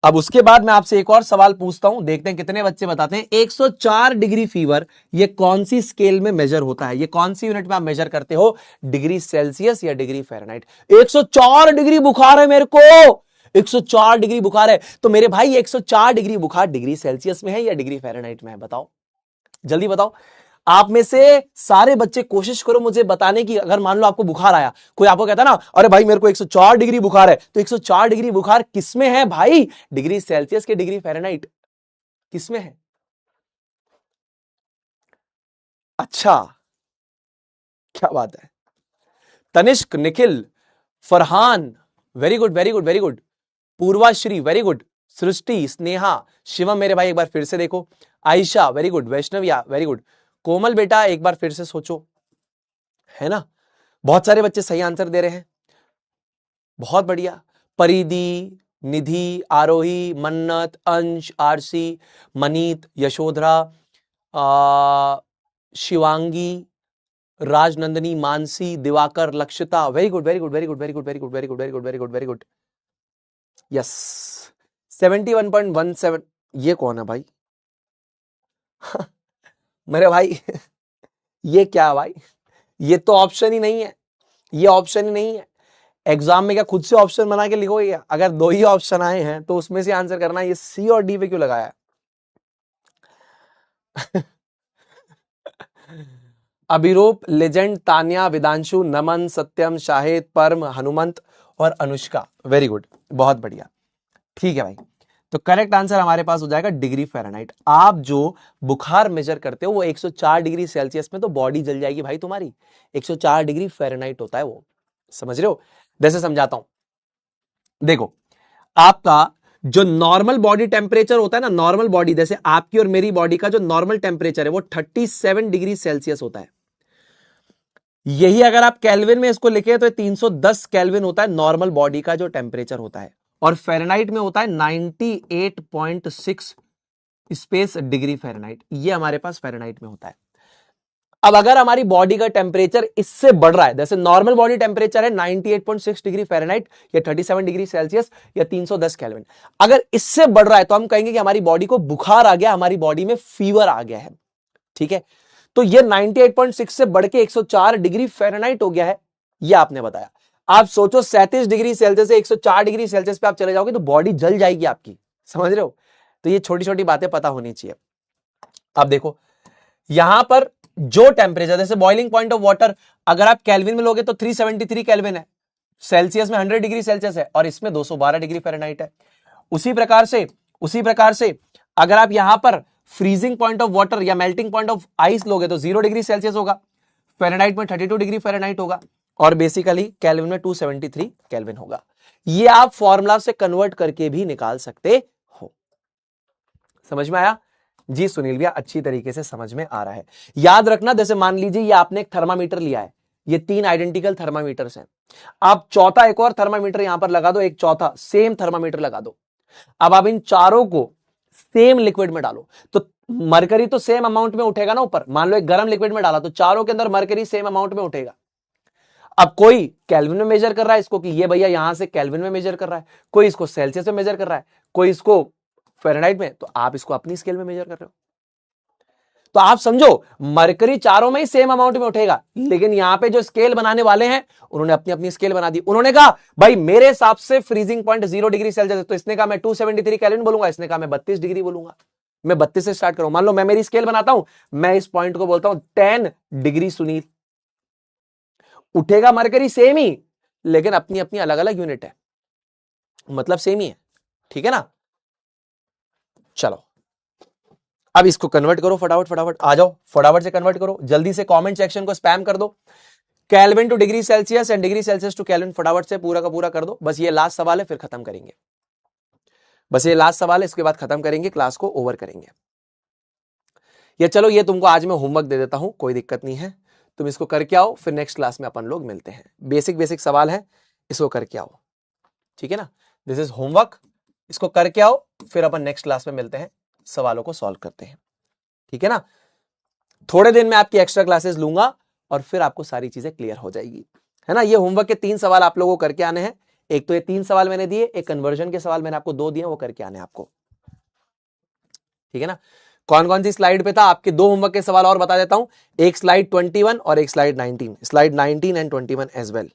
अब उसके बाद मैं आपसे एक और सवाल पूछता हूं, देखते हैं कितने बच्चे बताते हैं। 104 डिग्री फीवर ये कौन सी स्केल में मेजर होता है? ये कौन सी यूनिट में आप मेजर करते हो? डिग्री सेल्सियस या डिग्री फ़ारेनहाइट? 104 डिग्री बुखार है मेरे को, 104 डिग्री बुखार है। तो मेरे भाई 104 डिग्री बुखार डिग्री सेल्सियस में है या डिग्री फ़ारेनहाइट में है? बताओ, जल्दी बताओ। आप में से सारे बच्चे कोशिश करो मुझे बताने की, अगर मान लो आपको बुखार आया, कोई आपको कहता ना अरे भाई मेरे को 104 डिग्री बुखार है, तो 104 डिग्री बुखार किसमें है भाई? डिग्री सेल्सियस के डिग्री फ़ारेनहाइट किसमें है? अच्छा, क्या बात है। Tanishk, Nikhil, Farhan, very good very good very good. Purvashri, very good. Srishti, Sneha, Shivam मेरे भाई एक बार फिर से देखो। Ayesha, very good. Vaishnavia, very good. Komal बेटा एक बार फिर से सोचो, है ना? बहुत सारे बच्चे सही आंसर दे रहे हैं, बहुत बढ़िया। परिधि, निधि, Aarohi, Mannat, Ansh, Aarsi, Manit, Yashodhara, Shivangi, Rajnandini, Mansi, Diwakar, Lakshita, very good very good very good very good very good very good very good very good very good. Yes, 71.17। ये कौन है भाई? मेरे भाई ये क्या भाई? ये तो ऑप्शन ही नहीं है, ये ऑप्शन ही नहीं है। एग्जाम में क्या खुद से ऑप्शन बना के लिखोगे क्या? अगर दो ही ऑप्शन आए हैं तो उसमें से आंसर करना है। ये सी और डी पे क्यों लगाया? अभिरूप, लेजेंड, तान्या, विदांशु, नमन, सत्यम, शाहिद, परम, हनुमंत और अनुष्का, वेरी गुड, बहुत बढ़िया। ठीक है भाई, तो करेक्ट आंसर हमारे पास हो जाएगा डिग्री फ़ारेनहाइट। आप जो बुखार मेजर करते हो वो 104 डिग्री सेल्सियस में तो बॉडी जल जाएगी भाई तुम्हारी। 104 डिग्री फ़ारेनहाइट होता है वो, समझ रहे हो? जैसे समझाता हूं, देखो आपका जो नॉर्मल बॉडी टेम्परेचर होता है ना, नॉर्मल बॉडी जैसे आपकी और मेरी बॉडी का जो नॉर्मल टेम्परेचर है वो 37 डिग्री सेल्सियस होता है। यही अगर आप केल्विन में इसको लिखे तो 310 केल्विन होता है नॉर्मल बॉडी का जो टेम्परेचर होता है, और फ़ारेनहाइट में होता है 98.6 स्पेस डिग्री फ़ारेनहाइट। ये हमारे पास फ़ारेनहाइट में होता है। अब अगर हमारी बॉडी का टेम्परेचर इससे बढ़ रहा है, जैसे नॉर्मल बॉडी टेम्परेचर है 98.6 डिग्री फ़ारेनहाइट या 37 डिग्री सेल्सियस या 310 केल्विन, अगर इससे बढ़ रहा है तो हम कहेंगे कि हमारी बॉडी को बुखार आ गया, हमारी बॉडी में फीवर आ गया है। ठीक है, तो ये 98.6 से बढ़ के 104 डिग्री फ़ारेनहाइट हो गया है, ये आपने बताया। आप सोचो 37 डिग्री सेल्सियस से 104 डिग्री सेल्सियस पे आप चले जाओगे तो बॉडी जल जाएगी आपकी, समझ रहे हो? तो ये छोटी छोटी बातें पता होनी चाहिए। अब देखो यहां पर जो टेम्परेचर, जैसे बॉइलिंग पॉइंट ऑफ वाटर अगर आप केल्विन में लोगे तो 373 केल्विन है, सेल्सियस में 100 डिग्री सेल्सियस है, और इसमें 212 डिग्री फ़ारेनहाइट है। उसी प्रकार से अगर आप यहां पर फ्रीजिंग पॉइंट ऑफ वाटर या मेल्टिंग पॉइंट ऑफ आइस लोगे तो 0 डिग्री सेल्सियस होगा, फ़ारेनहाइट में 32 डिग्री फ़ारेनहाइट होगा, और बेसिकली केल्विन में 273 केल्विन होगा। ये आप फॉर्मूला से कन्वर्ट करके भी निकाल सकते हो। समझ में आया जी? सुनील भैया अच्छी तरीके से समझ में आ रहा है। याद रखना, जैसे मान लीजिए ये आपने एक थर्मामीटर लिया है, ये 3 आइडेंटिकल थर्मामीटर्स हैं, आप चौथा एक और थर्मामीटर यहां पर लगा दो, एक चौथा सेम थर्मामीटर लगा दो। अब आप इन चारों को सेम लिक्विड में डालो तो मरकरी तो सेम अमाउंट में उठेगा ना ऊपर। मान लो एक गर्म लिक्विड में डाला तो चारों के अंदर मरकरी सेम अमाउंट में उठेगा। अब कोई केल्विन में मेजर कर रहा है इसको कि ये भैया यहां से केल्विन में मेजर कर रहा है, कोई इसको सेल्सियस में मेजर कर रहा है, कोई इसको फ़ारेनहाइट में, तो आप इसको अपनी स्केल में मेजर कर रहे हो। तो आप समझो मरकरी चारों में ही सेम अमाउंट में उठेगा, लेकिन यहां पे जो स्केल बनाने वाले हैं उन्होंने अपनी अपनी स्केल बना दी। उन्होंने कहा भाई मेरे हिसाब से फ्रीजिंग पॉइंट 0 डिग्री सेल्सियस, तो इसने कहा मैं 273 केल्विन बोलूंगा, इसने कहा मैं 32 डिग्री बोलूंगा। मैं 32 से स्टार्ट करूं, मान लो मैं मेरी स्केल बनाता हूं, मैं इस पॉइंट को बोलता हूं 10 डिग्री सुनील। उठेगा मरकरी सेम ही, लेकिन अपनी अपनी अलग अलग यूनिट है, मतलब सेम ही है। ठीक है ना? चलो अब इसको कन्वर्ट करो फटाफट, फटाफट आ जाओ, फटाफट से कन्वर्ट करो, जल्दी से कमेंट सेक्शन को स्पैम कर दो, kelvin to degree Celsius and degree Celsius to kelvin, फटाफट से पूरा का पूरा कर दो। बस ये लास्ट सवाल है, फिर खत्म करेंगे। बस ये लास्ट सवाल है, इसके बाद खत्म करेंगे, क्लास को ओवर करेंगे। या चलो ये तुमको आज मैं होमवर्क दे देता हूं, कोई दिक्कत नहीं है, तुम इसको करके आओ, फिर नेक्स्ट क्लास में अपन लोग मिलते हैं। बेसिक बेसिक सवाल है, इसको करके आओ, ठीक है ना? दिस इज होमवर्क, इसको करके आओ, फिर अपन नेक्स्ट क्लास में मिलते हैं, सवालों को सॉल्व करते हैं, ठीक है ना? थोड़े दिन में आपकी एक्स्ट्रा क्लासेस लूंगा और फिर आपको सारी चीजें क्लियर हो जाएगी, है ना? ये होमवर्क के 3 सवाल आप लोगों को करके आने हैं। एक तो ये 3 सवाल मैंने दिए, एक कन्वर्जन के सवाल मैंने आपको 2 दिए, वो करके आने आपको, ठीक है ना? कौन कौन सी स्लाइड पे था? आपके 2 होमवर्क के सवाल और बता देता हूं, एक स्लाइड 21 और एक slide 19, slide 19 and 21 as well,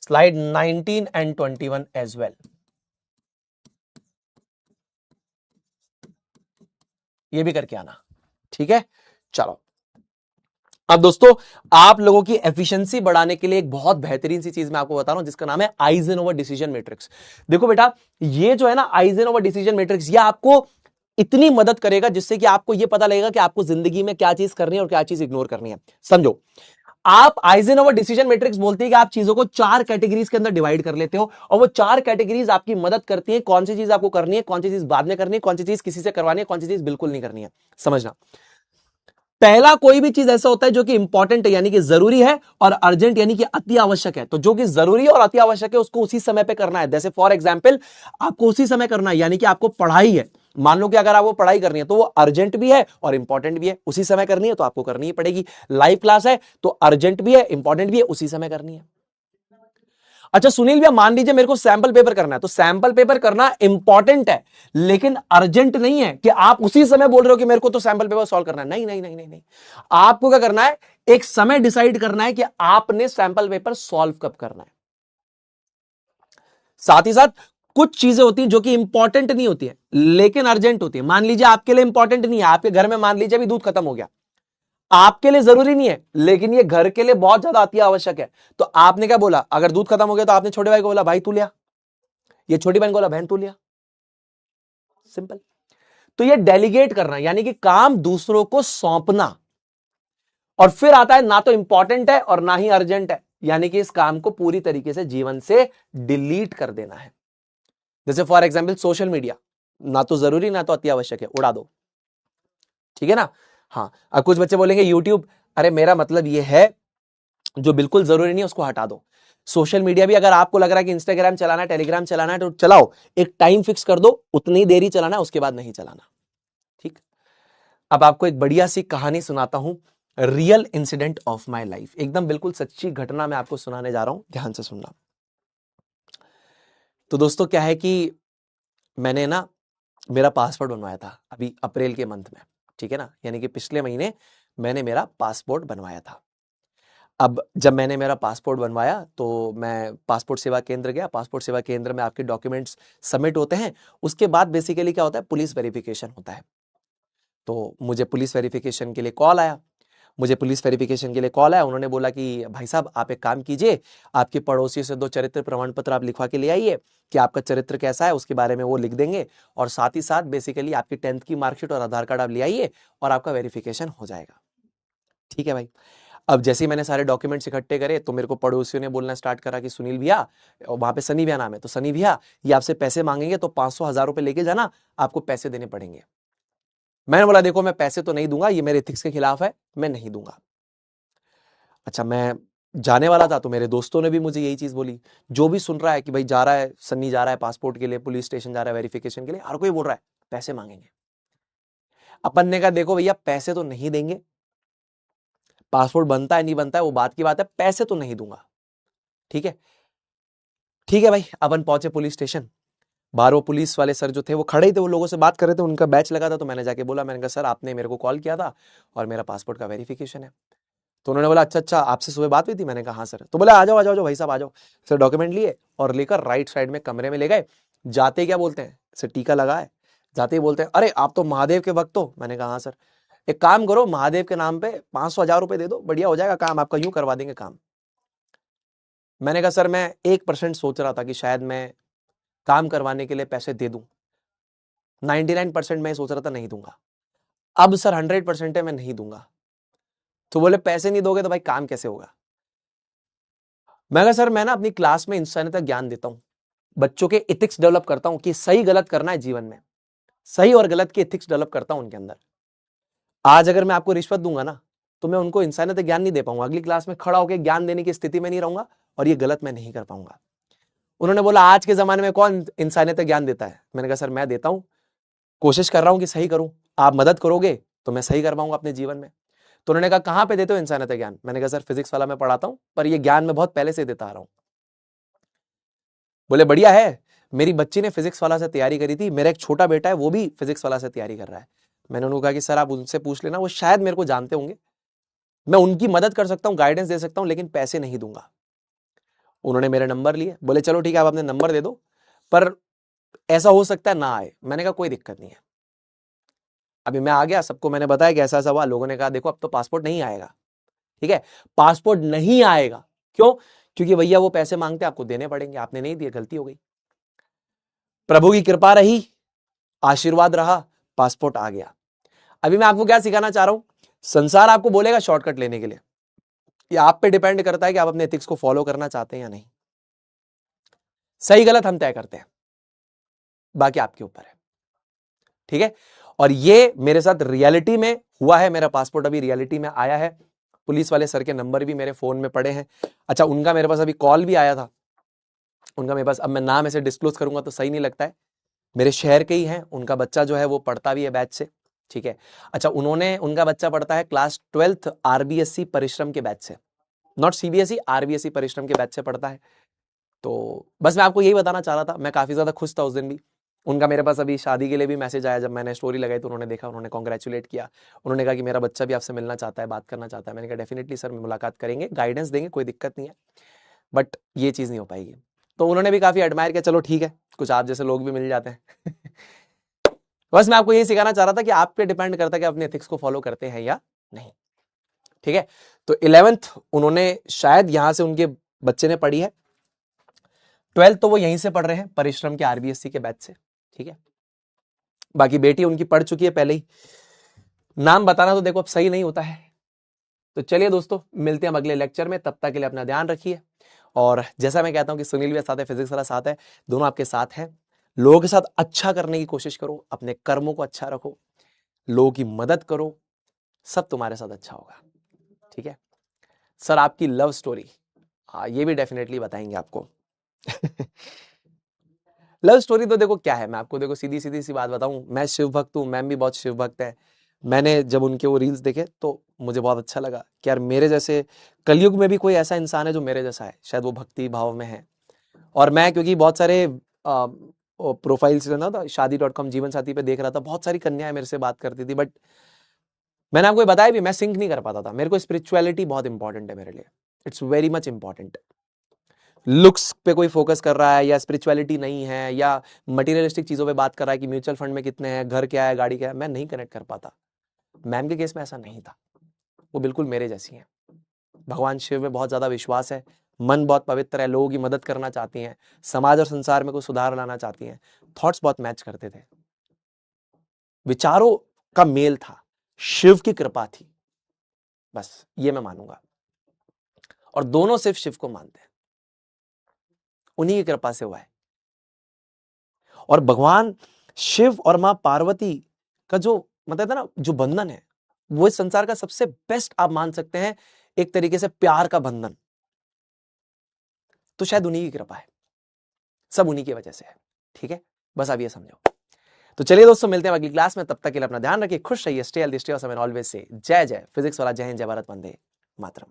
slide 19 and 21 as well, ये भी करके आना, ठीक है? चलो अब दोस्तों, आप लोगों की एफिशिएंसी बढ़ाने के लिए एक बहुत बेहतरीन सी चीज मैं आपको बता रहा हूं, जिसका नाम है आइजनहोवर डिसीजन मैट्रिक्स। देखो बेटा, ये जो है ना आइजनहोवर डिसीजन मैट्रिक्स, ये आपको इतनी मदद करेगा जिससे कि आपको यह पता लगेगा कि आपको जिंदगी में क्या चीज करनी है और क्या चीज इग्नोर करनी है। समझो, आप आइजनहोवर डिसीजन मैट्रिक्स बोलते हैं कि आप चीजों को 4 कैटेगरीज के अंदर डिवाइड कर लेते हो, और वो 4 कैटेगरीज आपकी मदद करती है कौन सी चीज आपको करनी है, कौन सी चीज बाद में करनी है, कौन सी चीज किसी से करवानी है, कौन सी चीज बिल्कुल नहीं करनी है। समझना, पहला, कोई भी चीज ऐसा होता है जो कि इंपॉर्टेंट है यानी कि जरूरी है, और अर्जेंट यानी कि अति आवश्यक है। तो जो कि जरूरी और अति आवश्यक है उसको उसी समय पे करना है। जैसे फॉर एग्जांपल, आपको उसी समय करना है, यानी कि आपको पढ़ाई है, मान लो कि अगर आपको पढ़ाई करनी है तो वो अर्जेंट भी है और इंपॉर्टेंट भी है, उसी समय करनी है तो आपको करनी ही पड़ेगी। लाइव क्लास है तो अर्जेंट भी है, इंपॉर्टेंट भी है, उसी समय करनी है। अच्छा सुनील भैया, मान लीजिए मेरे को सैंपल पेपर करना है, तो सैंपल पेपर करना इंपॉर्टेंट है लेकिन अर्जेंट नहीं है कि आप उसी समय बोल रहे हो कि मेरे को तो सैंपल पेपर सॉल्व करना है। नहीं नहीं नहीं नहीं नहीं, आपको क्या करना है, एक समय डिसाइड करना है कि आपने सैंपल पेपर सॉल्व कब करना है। साथ ही साथ कुछ चीजें होती हैं जो कि इंपॉर्टेंट नहीं होती है लेकिन अर्जेंट होती है। मान लीजिए आपके लिए इंपॉर्टेंट नहीं है, आपके घर में मान लीजिए अभी दूध खत्म हो गया, आपके लिए जरूरी नहीं है लेकिन ये घर के लिए बहुत ज्यादा अति आवश्यक है। तो आपने क्या बोला, अगर दूध खत्म हो गया तो आपने छोटे भाई को बोला भाई तू लिया, ये छोटी बहन को बोला बहन तू लिया। सिंपल। तो ये डेलीगेट करना यानी कि काम दूसरों को सौंपना। और फिर आता है, ना तो इंपॉर्टेंट है और ना ही अर्जेंट है, यानी कि इस काम को पूरी तरीके से जीवन से डिलीट कर देना है। जैसे फॉर एग्जाम्पल सोशल मीडिया, ना तो जरूरी ना तो अति आवश्यक है, उड़ा दो। ठीक है ना। हाँ, अब कुछ बच्चे बोलेंगे यूट्यूब, अरे मेरा मतलब यह है जो बिल्कुल जरूरी नहीं है उसको हटा दो। सोशल मीडिया भी अगर आपको लग रहा है कि इंस्टाग्राम चलाना है, टेलीग्राम चलाना है तो चलाओ, एक टाइम फिक्स कर दो, उतनी देर ही चलाना है, उसके बाद नहीं चलाना। ठीक। अब आपको एक बढ़िया सी कहानी सुनाता हूं, real incident of my life, एकदम बिल्कुल सच्ची घटना मैं आपको सुनाने जा रहा हूं, ध्यान से सुनना। तो दोस्तों क्या है कि मैंने ना मेरा पासपोर्ट बनवाया था अभी अप्रैल के मंथ में। ठीक है ना, यानी कि पिछले महीने मैंने मेरा पासपोर्ट बनवाया था। अब जब मैंने मेरा पासपोर्ट बनवाया तो मैं पासपोर्ट सेवा केंद्र गया। पासपोर्ट सेवा केंद्र में आपके डॉक्यूमेंट्स सबमिट होते हैं, उसके बाद बेसिकली क्या होता है, पुलिस वेरिफिकेशन होता है। तो मुझे पुलिस वेरिफिकेशन के लिए कॉल आया। उन्होंने बोला कि भाई साहब आप एक काम कीजिए, आपके पड़ोसियों से 2 चरित्र प्रमाण पत्र आप लिखवा के ले आइए कि आपका चरित्र कैसा है, उसके बारे में वो लिख देंगे, और साथ ही साथ बेसिकली आपकी 10th की मार्कशीट और आधार कार्ड आप ले आइए और आपका वेरिफिकेशन हो जाएगा। ठीक है भाई। अब जैसे ही मैंने सारे डॉक्यूमेंट्स इकट्ठे करे तो मेरे को पड़ोसियों ने बोलना स्टार्ट करा कि सुनील भैया, वहां पे सनी भैया नाम है, तो सनी भैया ये आपसे पैसे मांगेंगे तो 500 1000 रुपए लेके जाना, आपको पैसे देने पड़ेंगे। मैंने बोला देखो मैं पैसे तो नहीं दूंगा, ये मेरे एथिक्स के खिलाफ है, मैं नहीं दूंगा। अच्छा, मैं जाने वाला था तो मेरे दोस्तों ने भी मुझे यही चीज बोली, जो भी सुन रहा है कि भाई जा रहा है, सन्नी जा रहा है पासपोर्ट के लिए, पुलिस स्टेशन जा रहा है वेरिफिकेशन के लिए, हर कोई बोल रहा है पैसे मांगेंगे। अपन ने कहा देखो भैया पैसे तो नहीं देंगे, पासपोर्ट बनता है नहीं बनता है वो बात की बात है, पैसे तो नहीं दूंगा। ठीक है। ठीक है भाई, अपन पहुंचे पुलिस स्टेशन। बाहर वो पुलिस वाले सर जो थे वो खड़े ही थे, वो लोगों से बात कर रहे थे, उनका बैच लगा था। तो मैंने जाके बोला, मैंने कहा सर आपने मेरे को कॉल किया था और मेरा पासपोर्ट का वेरिफिकेशन है। तो उन्होंने बोला अच्छा अच्छा, आपसे सुबह बात हुई थी। मैंने कहा हाँ सर। तो बोला आ जाओ आ जाओ भाई साहब आ जाओ। सर डॉक्यूमेंट लिए और लेकर राइट साइड में कमरे में ले गए। जाते क्या बोलते हैं, सर टीका लगा है, जाते ही बोलते हैं अरे आप तो महादेव के भक्त हो। मैंने कहा हाँ सर। एक काम करो, महादेव के नाम पे 500 1000 रुपए दे दो, बढ़िया हो जाएगा काम आपका, यूं करवा देंगे काम। मैंने कहा सर मैं 1% सोच रहा था कि शायद मैं काम करवाने के लिए पैसे दे दूं, 99% मैं सोच रहा था नहीं दूंगा, अब सर 100% है मैं नहीं दूंगा। तो बोले पैसे नहीं दोगे तो भाई काम कैसे होगा। मैं कहा सर मैं ना अपनी क्लास में इंसानियत ज्ञान देता हूं, बच्चों के एथिक्स डेवलप करता हूं कि सही गलत करना है जीवन में, सही और गलत के एथिक्स डेवलप करता हूं उनके अंदर। आज अगर मैं आपको रिश्वत दूंगा ना तो मैं उनको इंसानियत ज्ञान नहीं दे पाऊंगा, अगली क्लास में खड़ा होकर ज्ञान देने की स्थिति में नहीं रहूंगा और ये गलत मैं नहीं कर पाऊंगा। उन्होंने बोला आज के जमाने में कौन इंसानियत ज्ञान देता है। मैंने कहा सर मैं देता हूं, कोशिश कर रहा हूं कि सही करूं, आप मदद करोगे तो मैं सही कर पाऊंगा अपने जीवन में। तो उन्होंने कहा कहां पे देते हो इंसानियत ज्ञान। मैंने कहा सर फिजिक्स वाला मैं पढ़ाता हूं, पर ये ज्ञान मैं बहुत पहले से देता आ रहा हूं। बोले बढ़िया है, मेरी बच्ची ने फिजिक्स वाला से तैयारी करी थी, मेरा एक छोटा बेटा है वो भी फिजिक्स वाला से तैयारी कर रहा है। मैंने उनको कहा कि सर आप उनसे पूछ लेना, वो शायद मेरे को जानते होंगे, मैं उनकी मदद कर सकता हूं, गाइडेंस दे सकता हूं, लेकिन पैसे नहीं दूंगा। उन्होंने मेरे नंबर लिए, बोले चलो ठीक है आप अपने नंबर दे दो, पर ऐसा हो सकता है ना आए। मैंने कहा कोई दिक्कत नहीं है। अभी मैं आ गया, सबको मैंने बताया कि ऐसा ऐसा हुआ, लोगों ने कहा देखो अब तो पासपोर्ट नहीं आएगा। ठीक है, पासपोर्ट नहीं आएगा। क्यों? क्योंकि भैया वो पैसे मांगते आपको देने पड़ेंगे, आपने नहीं दिए, गलती हो गई। प्रभु की कृपा रही, आशीर्वाद रहा, पासपोर्ट आ गया। अभी मैं आपको क्या सिखाना चाह रहा हूं, संसार आपको बोलेगा शॉर्टकट लेने के लिए, ये आप पे डिपेंड करता है कि आप अपने एथिक्स को फॉलो करना चाहते हैं या नहीं। सही गलत हम तय करते हैं, बाकी आपके ऊपर है। ठीक है, और ये मेरे साथ रियलिटी में हुआ है। मेरा पासपोर्ट अभी रियलिटी में आया है, पुलिस वाले सर के नंबर भी मेरे फोन में पड़े हैं। अच्छा, उनका मेरे पास अभी कॉल भी आया था, उनका मेरे पास, अब मैं नाम ऐसे डिस्क्लोज करूंगा तो सही नहीं लगता है, मेरे शहर के ही हैं, उनका बच्चा जो है वो पढ़ता भी है बैच से। ठीक है, अच्छा, उनका बच्चा पढ़ता है क्लास 12th आरबीएससी परिश्रम के बैच से, नॉट सीबीएसई, आरबीएससी परिश्रम के बैच से पढ़ता है। तो बस मैं आपको यही बताना चाह रहा था, मैं काफी ज्यादा खुश था उस दिन भी। उनका मेरे पास अभी शादी के लिए भी मैसेज आया, जब मैंने स्टोरी लगाई तो उन्होंने देखा, उन्होंने कॉन्ग्रेचुलेट किया, उन्होंने कहा कि मेरा बच्चा भी आपसे मिलना चाहता है, बात करना चाहता है। मैंने कहा डेफिनेटली सर, मुलाकात करेंगे, गाइडेंस देंगे, कोई दिक्कत नहीं है, बट ये चीज नहीं हो पाएगी। तो उन्होंने भी काफी एडमायर किया, चलो ठीक है, कुछ आप जैसे लोग भी मिल जाते हैं। बस मैं आपको यही सिखाना चाह रहा था कि आप पे डिपेंड करता है कि अपने एथिक्स को फॉलो करते हैं या नहीं। ठीक है, तो 11th उन्होंने शायद यहां से उनके बच्चे ने पढ़ी है, 12th तो वो यहीं से पढ़ रहे हैं परिश्रम के आरबीएससी के बैच से। ठीक है, बाकी बेटी उनकी पढ़ चुकी है पहले ही। नाम बताना तो देखो अब सही नहीं होता है। तो चलिए दोस्तों, मिलते हैं हम अगले लेक्चर में, तब तक के लिए अपना ध्यान रखिए। और जैसा मैं कहता हूं कि सुनील भी साथ है, फिजिक्स वाला साथ है, दोनों आपके साथ हैं। लोगों के साथ अच्छा करने की कोशिश करो, अपने कर्मों को अच्छा रखो, लोगों की मदद करो, सब तुम्हारे साथ अच्छा होगा। ठीक है सर, आपकी लव स्टोरी, ये भी डेफिनेटली बताएंगे आपको। लव स्टोरी तो देखो क्या है, मैं आपको देखो सीधी सीधी सी बात बताऊं, मैं शिव भक्त हूं, मैम भी बहुत शिव भक्त है। मैंने जब उनके वो रील्स देखे तो मुझे बहुत अच्छा लगा कि यार मेरे जैसे कलयुग में भी कोई ऐसा इंसान है जो मेरे जैसा है, शायद वो भक्ति भाव में है। और मैं क्योंकि बहुत सारे प्रोफाइल्स ना था शादी.com जीवन साथी पे देख रहा था, बहुत सारी कन्याएं मेरे से बात करती थी, बट मैंने आपको बताया भी, मैं सिंक नहीं कर पाता था। मेरे को स्पिरिचुअलिटी बहुत इंपॉर्टेंट है मेरे लिए, it's very much important. Looks पे कोई फोकस कर रहा है या स्पिरिचुअलिटी नहीं है या मटेरियलिस्टिक चीजों पे बात कर रहा है कि म्यूचुअल फंड में कितने हैं, घर क्या है, गाड़ी क्या है, मैं नहीं कनेक्ट कर पाता। मैम के केस में ऐसा नहीं था, वो बिल्कुल मेरे जैसी हैं। भगवान शिव में बहुत ज्यादा विश्वास है, मन बहुत पवित्र है, लोगों की मदद करना चाहती हैं, समाज और संसार में कोई सुधार लाना चाहती हैं। थॉट्स बहुत मैच करते थे, विचारों का मेल था, शिव की कृपा थी, बस ये मैं मानूंगा। और दोनों सिर्फ शिव को मानते हैं, उन्हीं की कृपा से हुआ है। और भगवान शिव और मां पार्वती का जो मतलब है ना, जो बंधन है, वो इस संसार का सबसे बेस्ट आप मान सकते हैं, एक तरीके से प्यार का बंधन। तो शायद उन्हीं की कृपा है, सब उन्हीं की वजह से है। ठीक है, बस आप ये समझो। तो चलिए दोस्तों, मिलते हैं अगली क्लास में, तब तक के लिए अपना ध्यान रखिए, खुश रहिए, stay healthy, stay awesome and always say जय जय फिजिक्स वाला, जय हिंद, जय भारत, वंदे मातरम।